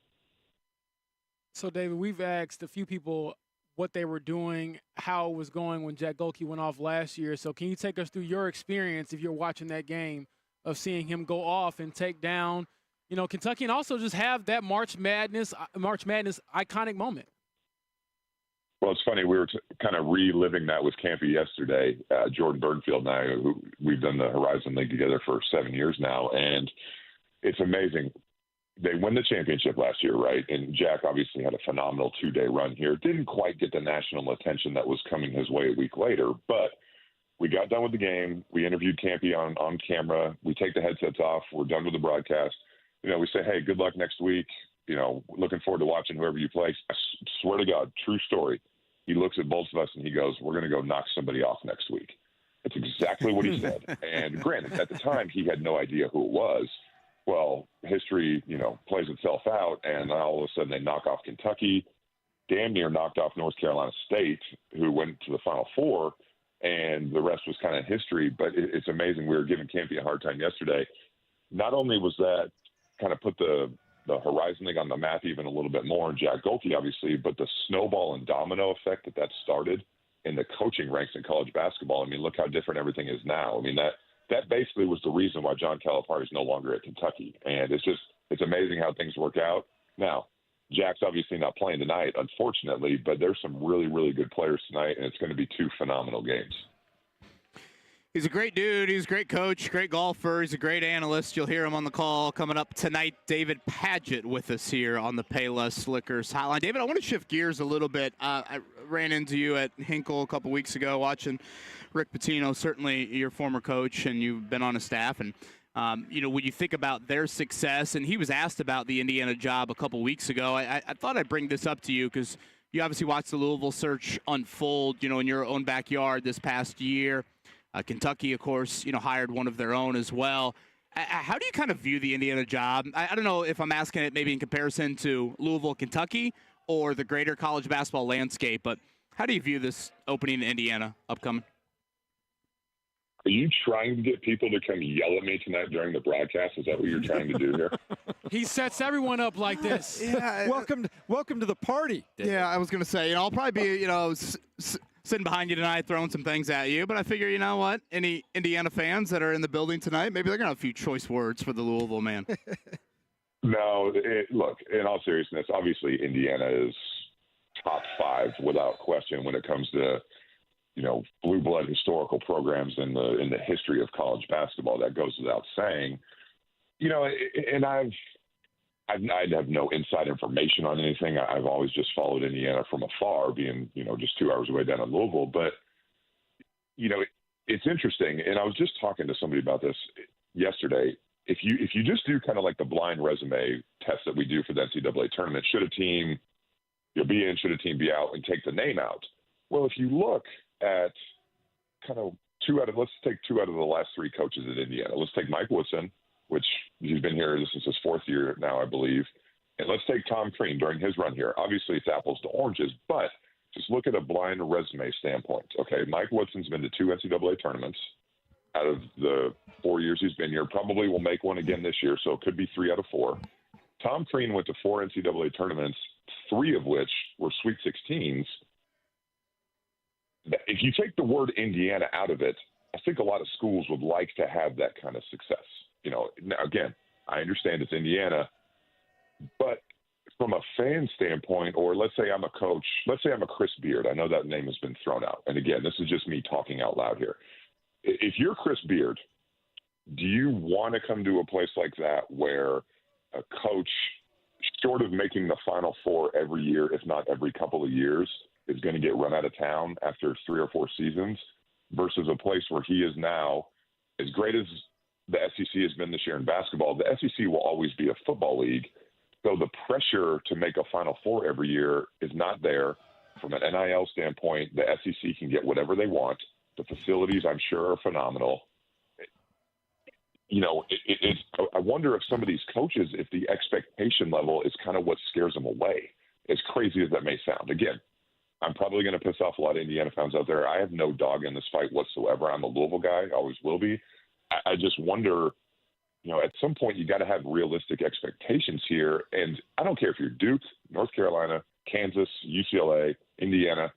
So, David, we've asked a few people what they were doing, how it was going when Jack Golke went off last year. So can you take us through your experience if you're watching that game of seeing him go off and take down Kentucky, and also just have that March Madness iconic moment? Well, it's funny. We were kind of reliving that with Campy yesterday. Jordan Bergfield and I, who we've done the Horizon League together for 7 years now, and it's amazing. They win the championship last year, right? And Jack obviously had a phenomenal 2-day run here. Didn't quite get the national attention that was coming his way a week later, but we got done with the game. We interviewed Campy on camera. We take the headsets off. We're done with the broadcast. We say, hey, good luck next week. Looking forward to watching whoever you play. I swear to God, true story. He looks at both of us and he goes, we're going to go knock somebody off next week. That's exactly what he said. And granted, at the time, he had no idea who it was. Well, history, plays itself out, and all of a sudden they knock off Kentucky, damn near knocked off North Carolina State, who went to the Final Four, and the rest was kind of history. But it's amazing. We were giving Campy a hard time yesterday. Not only was that kind of put the Horizon League on the map even a little bit more, and Jack Golke, obviously, but the snowball and domino effect that started in the coaching ranks in college basketball. I mean, look how different everything is now. I mean, that basically was the reason why John Calipari is no longer at Kentucky. And it's just it's amazing how things work out. Now, Jack's obviously not playing tonight, unfortunately, but there's some really, really good players tonight, and it's going to be 2 phenomenal games. He's a great dude. He's a great coach, great golfer. He's a great analyst. You'll hear him on the call coming up tonight. David Padgett with us here on the Payless Liquors Hotline. David, I want to shift gears a little bit. I ran into you at Hinkle a couple weeks ago watching Rick Pitino, certainly your former coach, and you've been on his staff. And, when you think about their success, and he was asked about the Indiana job a couple weeks ago, I thought I'd bring this up to you because you obviously watched the Louisville search unfold, in your own backyard this past year. Kentucky, of course, hired one of their own as well. How do you kind of view the Indiana job? I don't know if I'm asking it maybe in comparison to Louisville, Kentucky, or the greater college basketball landscape, but how do you view this opening in Indiana upcoming? Are you trying to get people to come yell at me tonight during the broadcast? Is that what you're trying to do here? He sets everyone up like this. Yeah, welcome to the party, David. Yeah, I was going to say, I'll probably be, sitting behind you tonight throwing some things at you, but I figure, you know what? Any Indiana fans that are in the building tonight, maybe they're going to have a few choice words for the Louisville man. No, look, in all seriousness, obviously Indiana is top 5 without question when it comes to, blue blood historical programs in the history of college basketball. That goes without saying. And I have no inside information on anything. I've always just followed Indiana from afar, being, just 2 hours away down in Louisville. But, it's interesting. And I was just talking to somebody about this yesterday. If you just do kind of like the blind resume test that we do for the NCAA tournament, should a team be in, should a team be out, and take the name out? Well, if you look at kind of let's take 2 out of the last 3 coaches at Indiana. Let's take Mike Woodson, which he's been here. This is his 4th year now, I believe. And let's take Tom Crean during his run here. Obviously, it's apples to oranges, but just look at a blind resume standpoint. Okay, Mike Woodson's been to 2 NCAA tournaments out of the 4 years he's been here. Probably will make one again this year, so it could be 3 out of 4. Tom Crean went to 4 NCAA tournaments, 3 of which were Sweet 16s. If you take the word Indiana out of it, I think a lot of schools would like to have that kind of success. Now, again, I understand it's Indiana, but from a fan standpoint, or let's say I'm a coach, let's say I'm a Chris Beard. I know that name has been thrown out. And again, this is just me talking out loud here. If you're Chris Beard, do you want to come to a place like that where a coach, short of making the Final Four every year, if not every couple of years, is going to get run out of town after 3 or 4 seasons, versus a place where he is now, as great as the SEC has been this year in basketball, the SEC will always be a football league. So the pressure to make a Final Four every year is not there. From an NIL standpoint, the SEC can get whatever they want. The facilities, I'm sure, are phenomenal. I wonder if some of these coaches, if the expectation level is kind of what scares them away, as crazy as that may sound. Again, I'm probably going to piss off a lot of Indiana fans out there. I have no dog in this fight whatsoever. I'm a Louisville guy, always will be. I just wonder, at some point you got to have realistic expectations here. And I don't care if you're Duke, North Carolina, Kansas, UCLA, Indiana,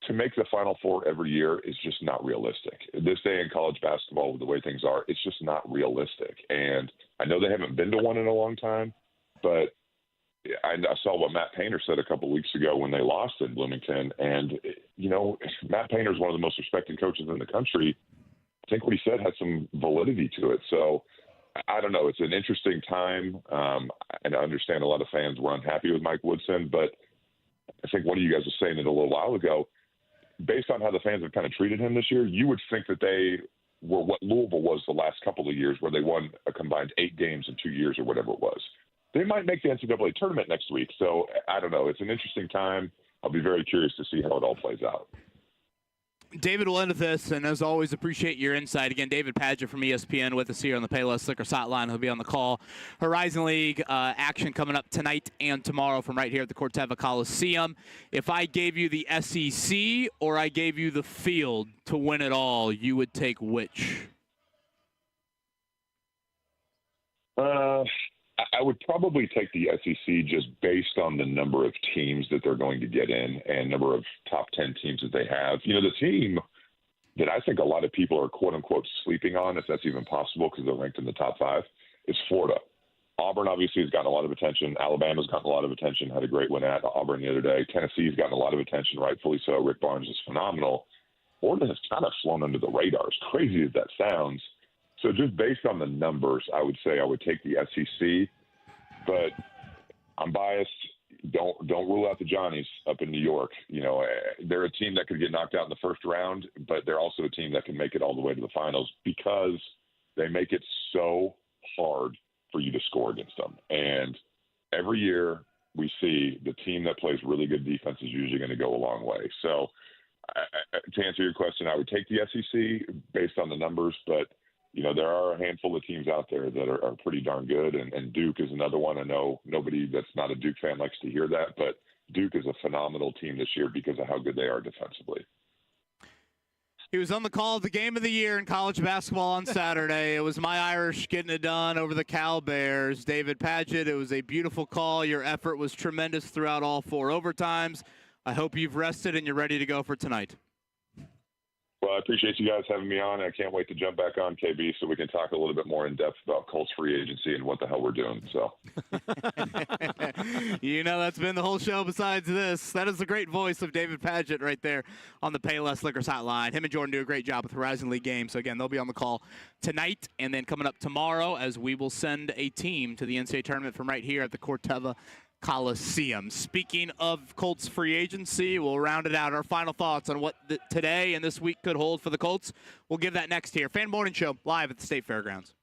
to make the Final Four every year is just not realistic. This day in college basketball, with the way things are, it's just not realistic. And I know they haven't been to one in a long time, but I saw what Matt Painter said a couple of weeks ago when they lost in Bloomington. And, Matt Painter is one of the most respected coaches in the country. I think what he said had some validity to it. So I don't know. It's an interesting time. And I understand a lot of fans were unhappy with Mike Woodson, but I think one of you guys was saying it a little while ago, based on how the fans have kind of treated him this year, you would think that they were what Louisville was the last couple of years, where they won a combined 8 games in 2 years or whatever it was. They might make the NCAA tournament next week. So I don't know. It's an interesting time. I'll be very curious to see how it all plays out. David will end with this, and as always, appreciate your insight. Again, David Padgett from ESPN with us here on the Payless Liquors Hotline. He'll be on the call. Horizon League action coming up tonight and tomorrow from right here at the Corteva Coliseum. If I gave you the SEC or I gave you the field to win it all, you would take which? I would probably take the SEC just based on the number of teams that they're going to get in and number of top 10 teams that they have. The team that I think a lot of people are quote unquote sleeping on, if that's even possible because they're ranked in the top 5, is Florida. Auburn obviously has gotten a lot of attention. Alabama's gotten a lot of attention, had a great win at Auburn the other day. Tennessee's gotten a lot of attention, rightfully so. Rick Barnes is phenomenal. Florida has kind of flown under the radar, as crazy as that sounds. So just based on the numbers, I would say I would take the SEC, but I'm biased. Don't rule out the Johnnies up in New York. You know, they're a team that could get knocked out in the first round, but they're also a team that can make it all the way to the finals because they make it so hard for you to score against them. And every year we see the team that plays really good defense is usually going to go a long way. So to answer your question, I would take the SEC based on the numbers, but you know, there are a handful of teams out there that are pretty darn good, and Duke is another one. I know nobody that's not a Duke fan likes to hear that, but Duke is a phenomenal team this year because of how good they are defensively. He was on the call of the game of the year in college basketball on Saturday. It was my Irish getting it done over the Cal Bears. David Padgett, it was a beautiful call. Your effort was tremendous throughout all 4 overtimes. I hope you've rested and you're ready to go for tonight. Well, I appreciate you guys having me on. I can't wait to jump back on, KB, so we can talk a little bit more in depth about Colts free agency and what the hell we're doing. So, you know, that's been the whole show besides this. That is the great voice of David Padgett right there on the Payless Liquors hotline. Him and Jordan do a great job with Horizon League games. So, again, they'll be on the call tonight and then coming up tomorrow as we will send a team to the NCAA tournament from right here at the Corteva Coliseum. Speaking of Colts free agency, we'll round it out. Our final thoughts on what today and this week could hold for the Colts. We'll give that next here. Fan Morning Show live at the State Fairgrounds.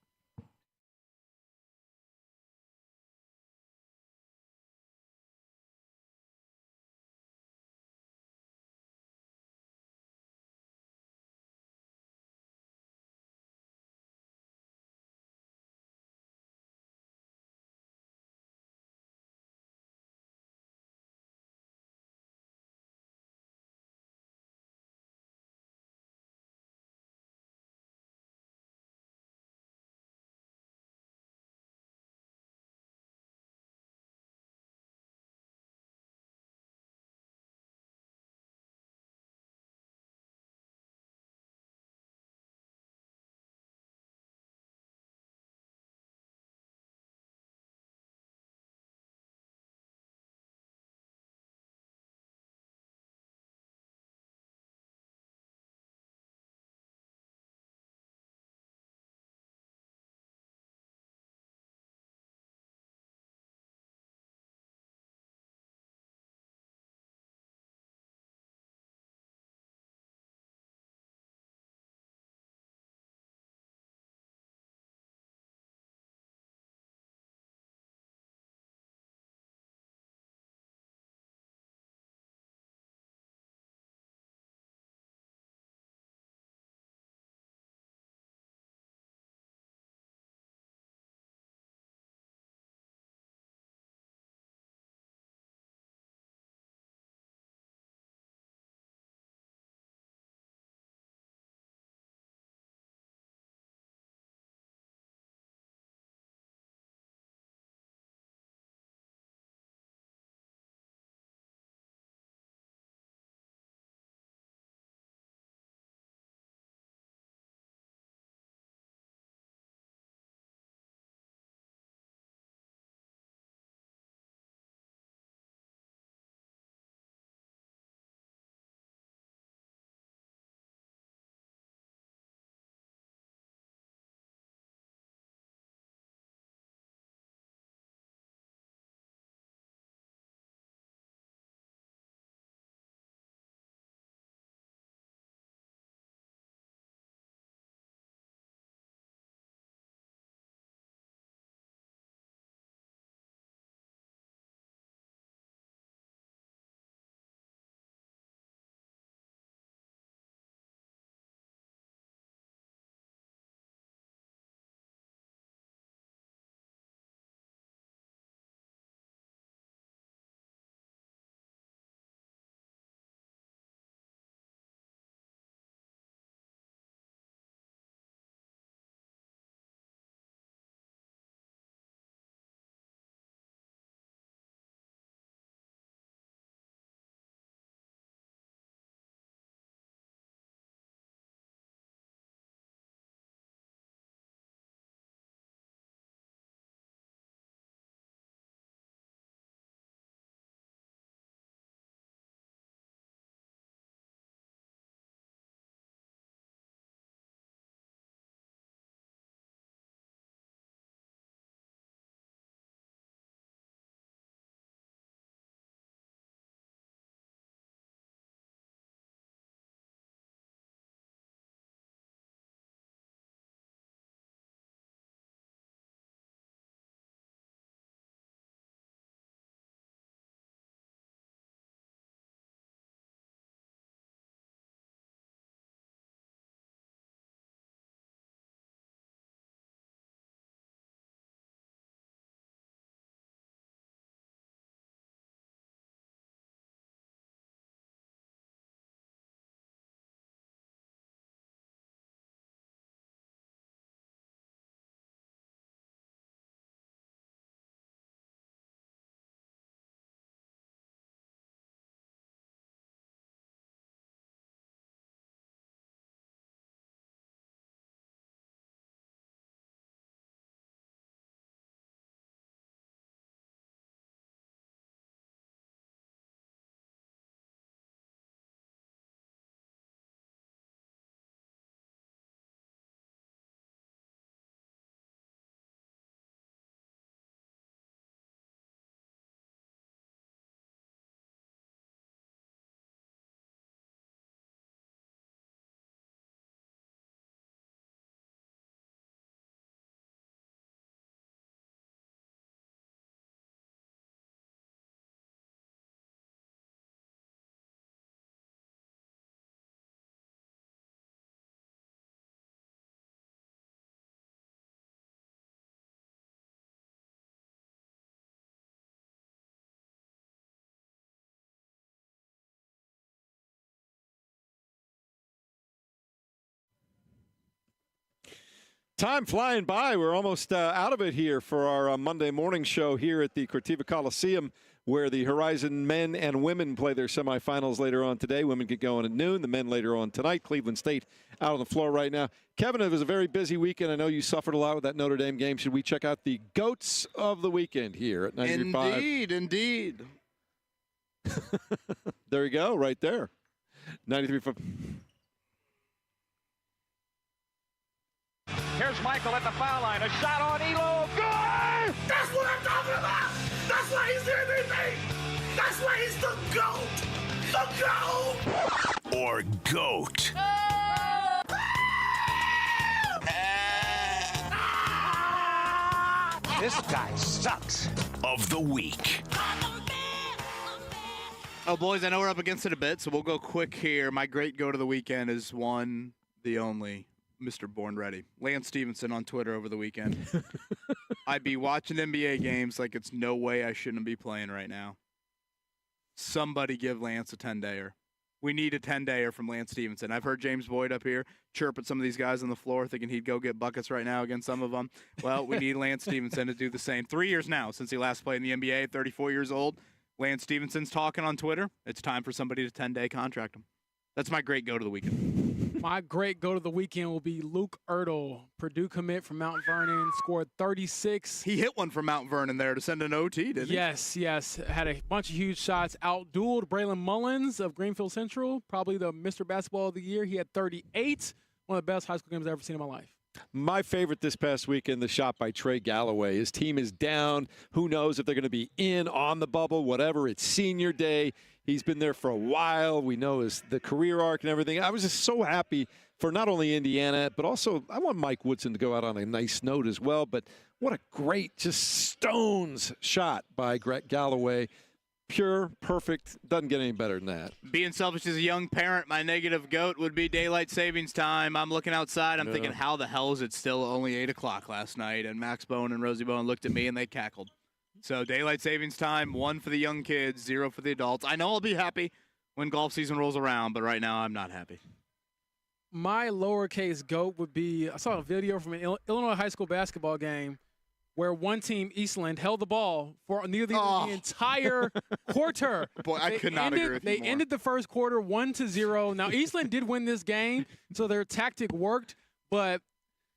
Time flying by. We're almost out of it here for our Monday morning show here at the Cortiva Coliseum, where the Horizon men and women play their semifinals later on today. Women get going at noon. The men later on tonight. Cleveland State out on the floor right now. Kevin, it was a very busy weekend. I know you suffered a lot with that Notre Dame game. Should we check out the GOATs of the weekend here at 93.5? Indeed. There you go, right there. 93.5. Here's Michael at the foul line. A shot on Elo. Good! That's what I'm talking about! That's why he's MVP! That's why he's the GOAT! The GOAT! Or GOAT. This guy sucks. Of the week. Oh, boys, I know we're up against it a bit, so we'll go quick here. My great go to the weekend is one, the only, Mr. Born Ready. Lance Stevenson on Twitter over the weekend. I'd be watching NBA games like it's no way I shouldn't be playing right now. Somebody give Lance a 10-dayer. We need a 10-dayer from Lance Stevenson. I've heard James Boyd up here chirp at some of these guys on the floor thinking he'd go get buckets right now against some of them. Well, we need Lance Stevenson to do the same. 3 years now since he last played in the NBA, 34 years old. Lance Stevenson's talking on Twitter. It's time for somebody to 10-day contract him. That's my great go to the weekend. My great go to the weekend will be Luke Ertl, Purdue commit from Mount Vernon, scored 36. He hit one from Mount Vernon there to send an OT, didn't he? Yes. Had a bunch of huge shots. Outdueled Braylon Mullins of Greenfield Central, probably the Mr. Basketball of the Year. He had 38. One of the best high school games I've ever seen in my life. My favorite this past weekend, the shot by Trey Galloway. His team is down. Who knows if they're going to be in, on the bubble, whatever. It's senior day. He's been there for a while. We know the career arc and everything. I was just so happy for not only Indiana, but also I want Mike Woodson to go out on a nice note as well. But what a great, just stones shot by Galloway. Pure, perfect, doesn't get any better than that. Being selfish as a young parent, my negative goat would be daylight savings time. I'm looking outside. I'm thinking, how the hell is it still only 8 o'clock last night? And Max Bone and Rosie Bone looked at me and they cackled. So daylight savings time, 1 for the young kids, 0 for the adults. I know I'll be happy when golf season rolls around, but right now I'm not happy. My lowercase goat would be, I saw a video from an Illinois high school basketball game where one team, Eastland, held the ball for nearly the entire quarter. Boy, I could not agree with you They more. ended the first quarter 1-0. Now, Eastland did win this game, so their tactic worked, but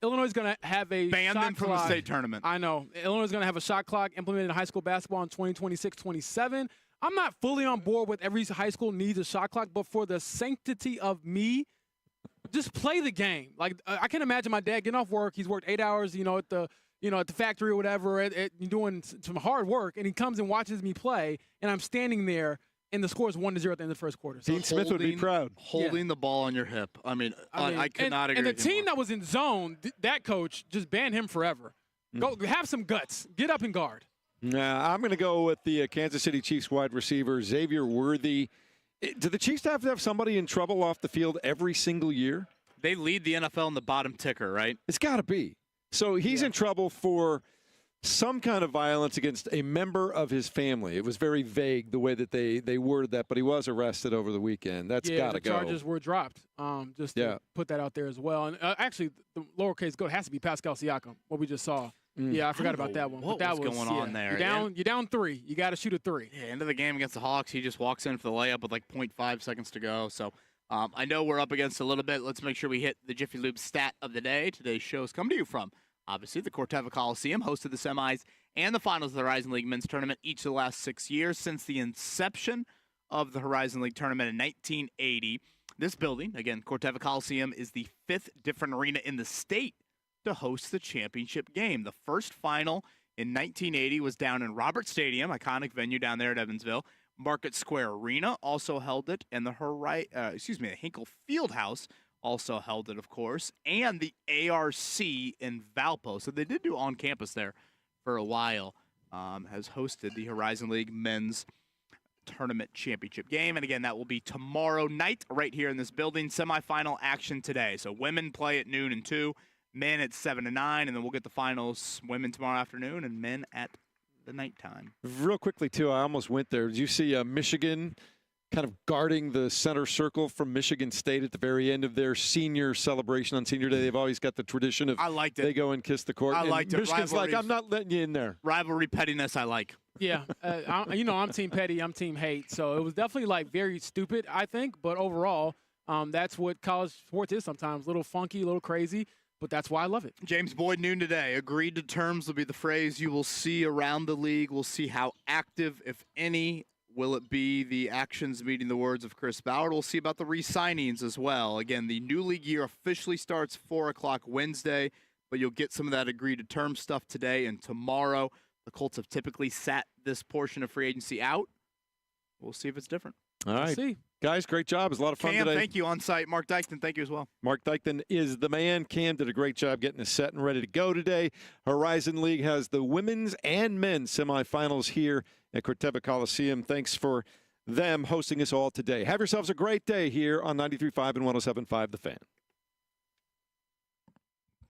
Illinois is going to have a ban shot them from clock. the state tournament. I know. Illinois is going to have a shot clock implemented in high school basketball in 2026-27. I'm not fully on board with every high school needs a shot clock, but for the sanctity of me, just play the game. Like, I can imagine my dad getting off work. He's worked 8 hours, at the factory or whatever, doing some hard work, and he comes and watches me play, and I'm standing there, and the score is 1-0 at the end of the first quarter. So Dean Smith would be proud. Holding the ball on your hip. I could not agree And the with you team more. that was in zone, that coach just banned him forever. Go have some guts. Get up and guard. Nah, I'm going to go with the Kansas City Chiefs wide receiver, Xavier Worthy. Do the Chiefs have to have somebody in trouble off the field every single year? They lead the NFL in the bottom ticker, right? It's got to be. So he's in trouble for some kind of violence against a member of his family. It was very vague the way that they worded that, but he was arrested over the weekend. That's got to go. The charges were dropped. Just to put that out there as well. And actually, the lowercase goat has to be Pascal Siakam, what we just saw. Yeah, I forgot about that one. What was going on there? You're down 3. You got to shoot a 3. Yeah, end of the game against the Hawks, he just walks in for the layup with like 0.5 seconds to go. So I know we're up against a little bit. Let's make sure we hit the Jiffy Lube stat of the day. Today's show is coming to you from, obviously, the Corteva Coliseum, hosted the semis and the finals of the Horizon League men's tournament each of the last 6 years since the inception of the Horizon League tournament in 1980. This building, again, Corteva Coliseum, is the 5th different arena in the state to host the championship game. The first final in 1980 was down in Roberts Stadium, iconic venue down there at Evansville. Market Square Arena also held it, and the Hinkle Fieldhouse also held it, of course, and the ARC in Valpo. So they did do on campus there for a while. Has hosted the Horizon League men's tournament championship game. And again, that will be tomorrow night right here in this building. Semifinal action today. So women play at noon and 2, men at 7 and 9, and then we'll get the finals, women tomorrow afternoon and men at the nighttime. Real quickly, too, I almost went there. Did you see Michigan kind of guarding the center circle from Michigan State at the very end of their senior celebration on senior day. They've always got the tradition of I liked it. They go and kiss the court. I liked it. Michigan's like, I'm not letting you in there. Rivalry pettiness I like. Yeah, I'm team petty, I'm team hate. So it was definitely like very stupid, I think. But overall, that's what college sports is sometimes. A little funky, a little crazy, but that's why I love it. James Boyd, noon today. Agreed to terms will be the phrase you will see around the league. We'll see how active, if any, will it be the actions meeting the words of Chris Ballard. We'll see about the re-signings as well. Again, the new league year officially starts 4 o'clock Wednesday, but you'll get some of that agreed to terms stuff today and tomorrow. The Colts have typically sat this portion of free agency out. We'll see if it's different. All right. See. Guys, great job. It was a lot of fun Cam, today. thank you on site. Mark Dykton, thank you as well. Mark Dykton is the man. Cam did a great job getting us set and ready to go today. Horizon League has the women's and men's semifinals here at Corteva Coliseum. Thanks for them hosting us all today. Have yourselves a great day here on 93.5 and 107.5 The Fan.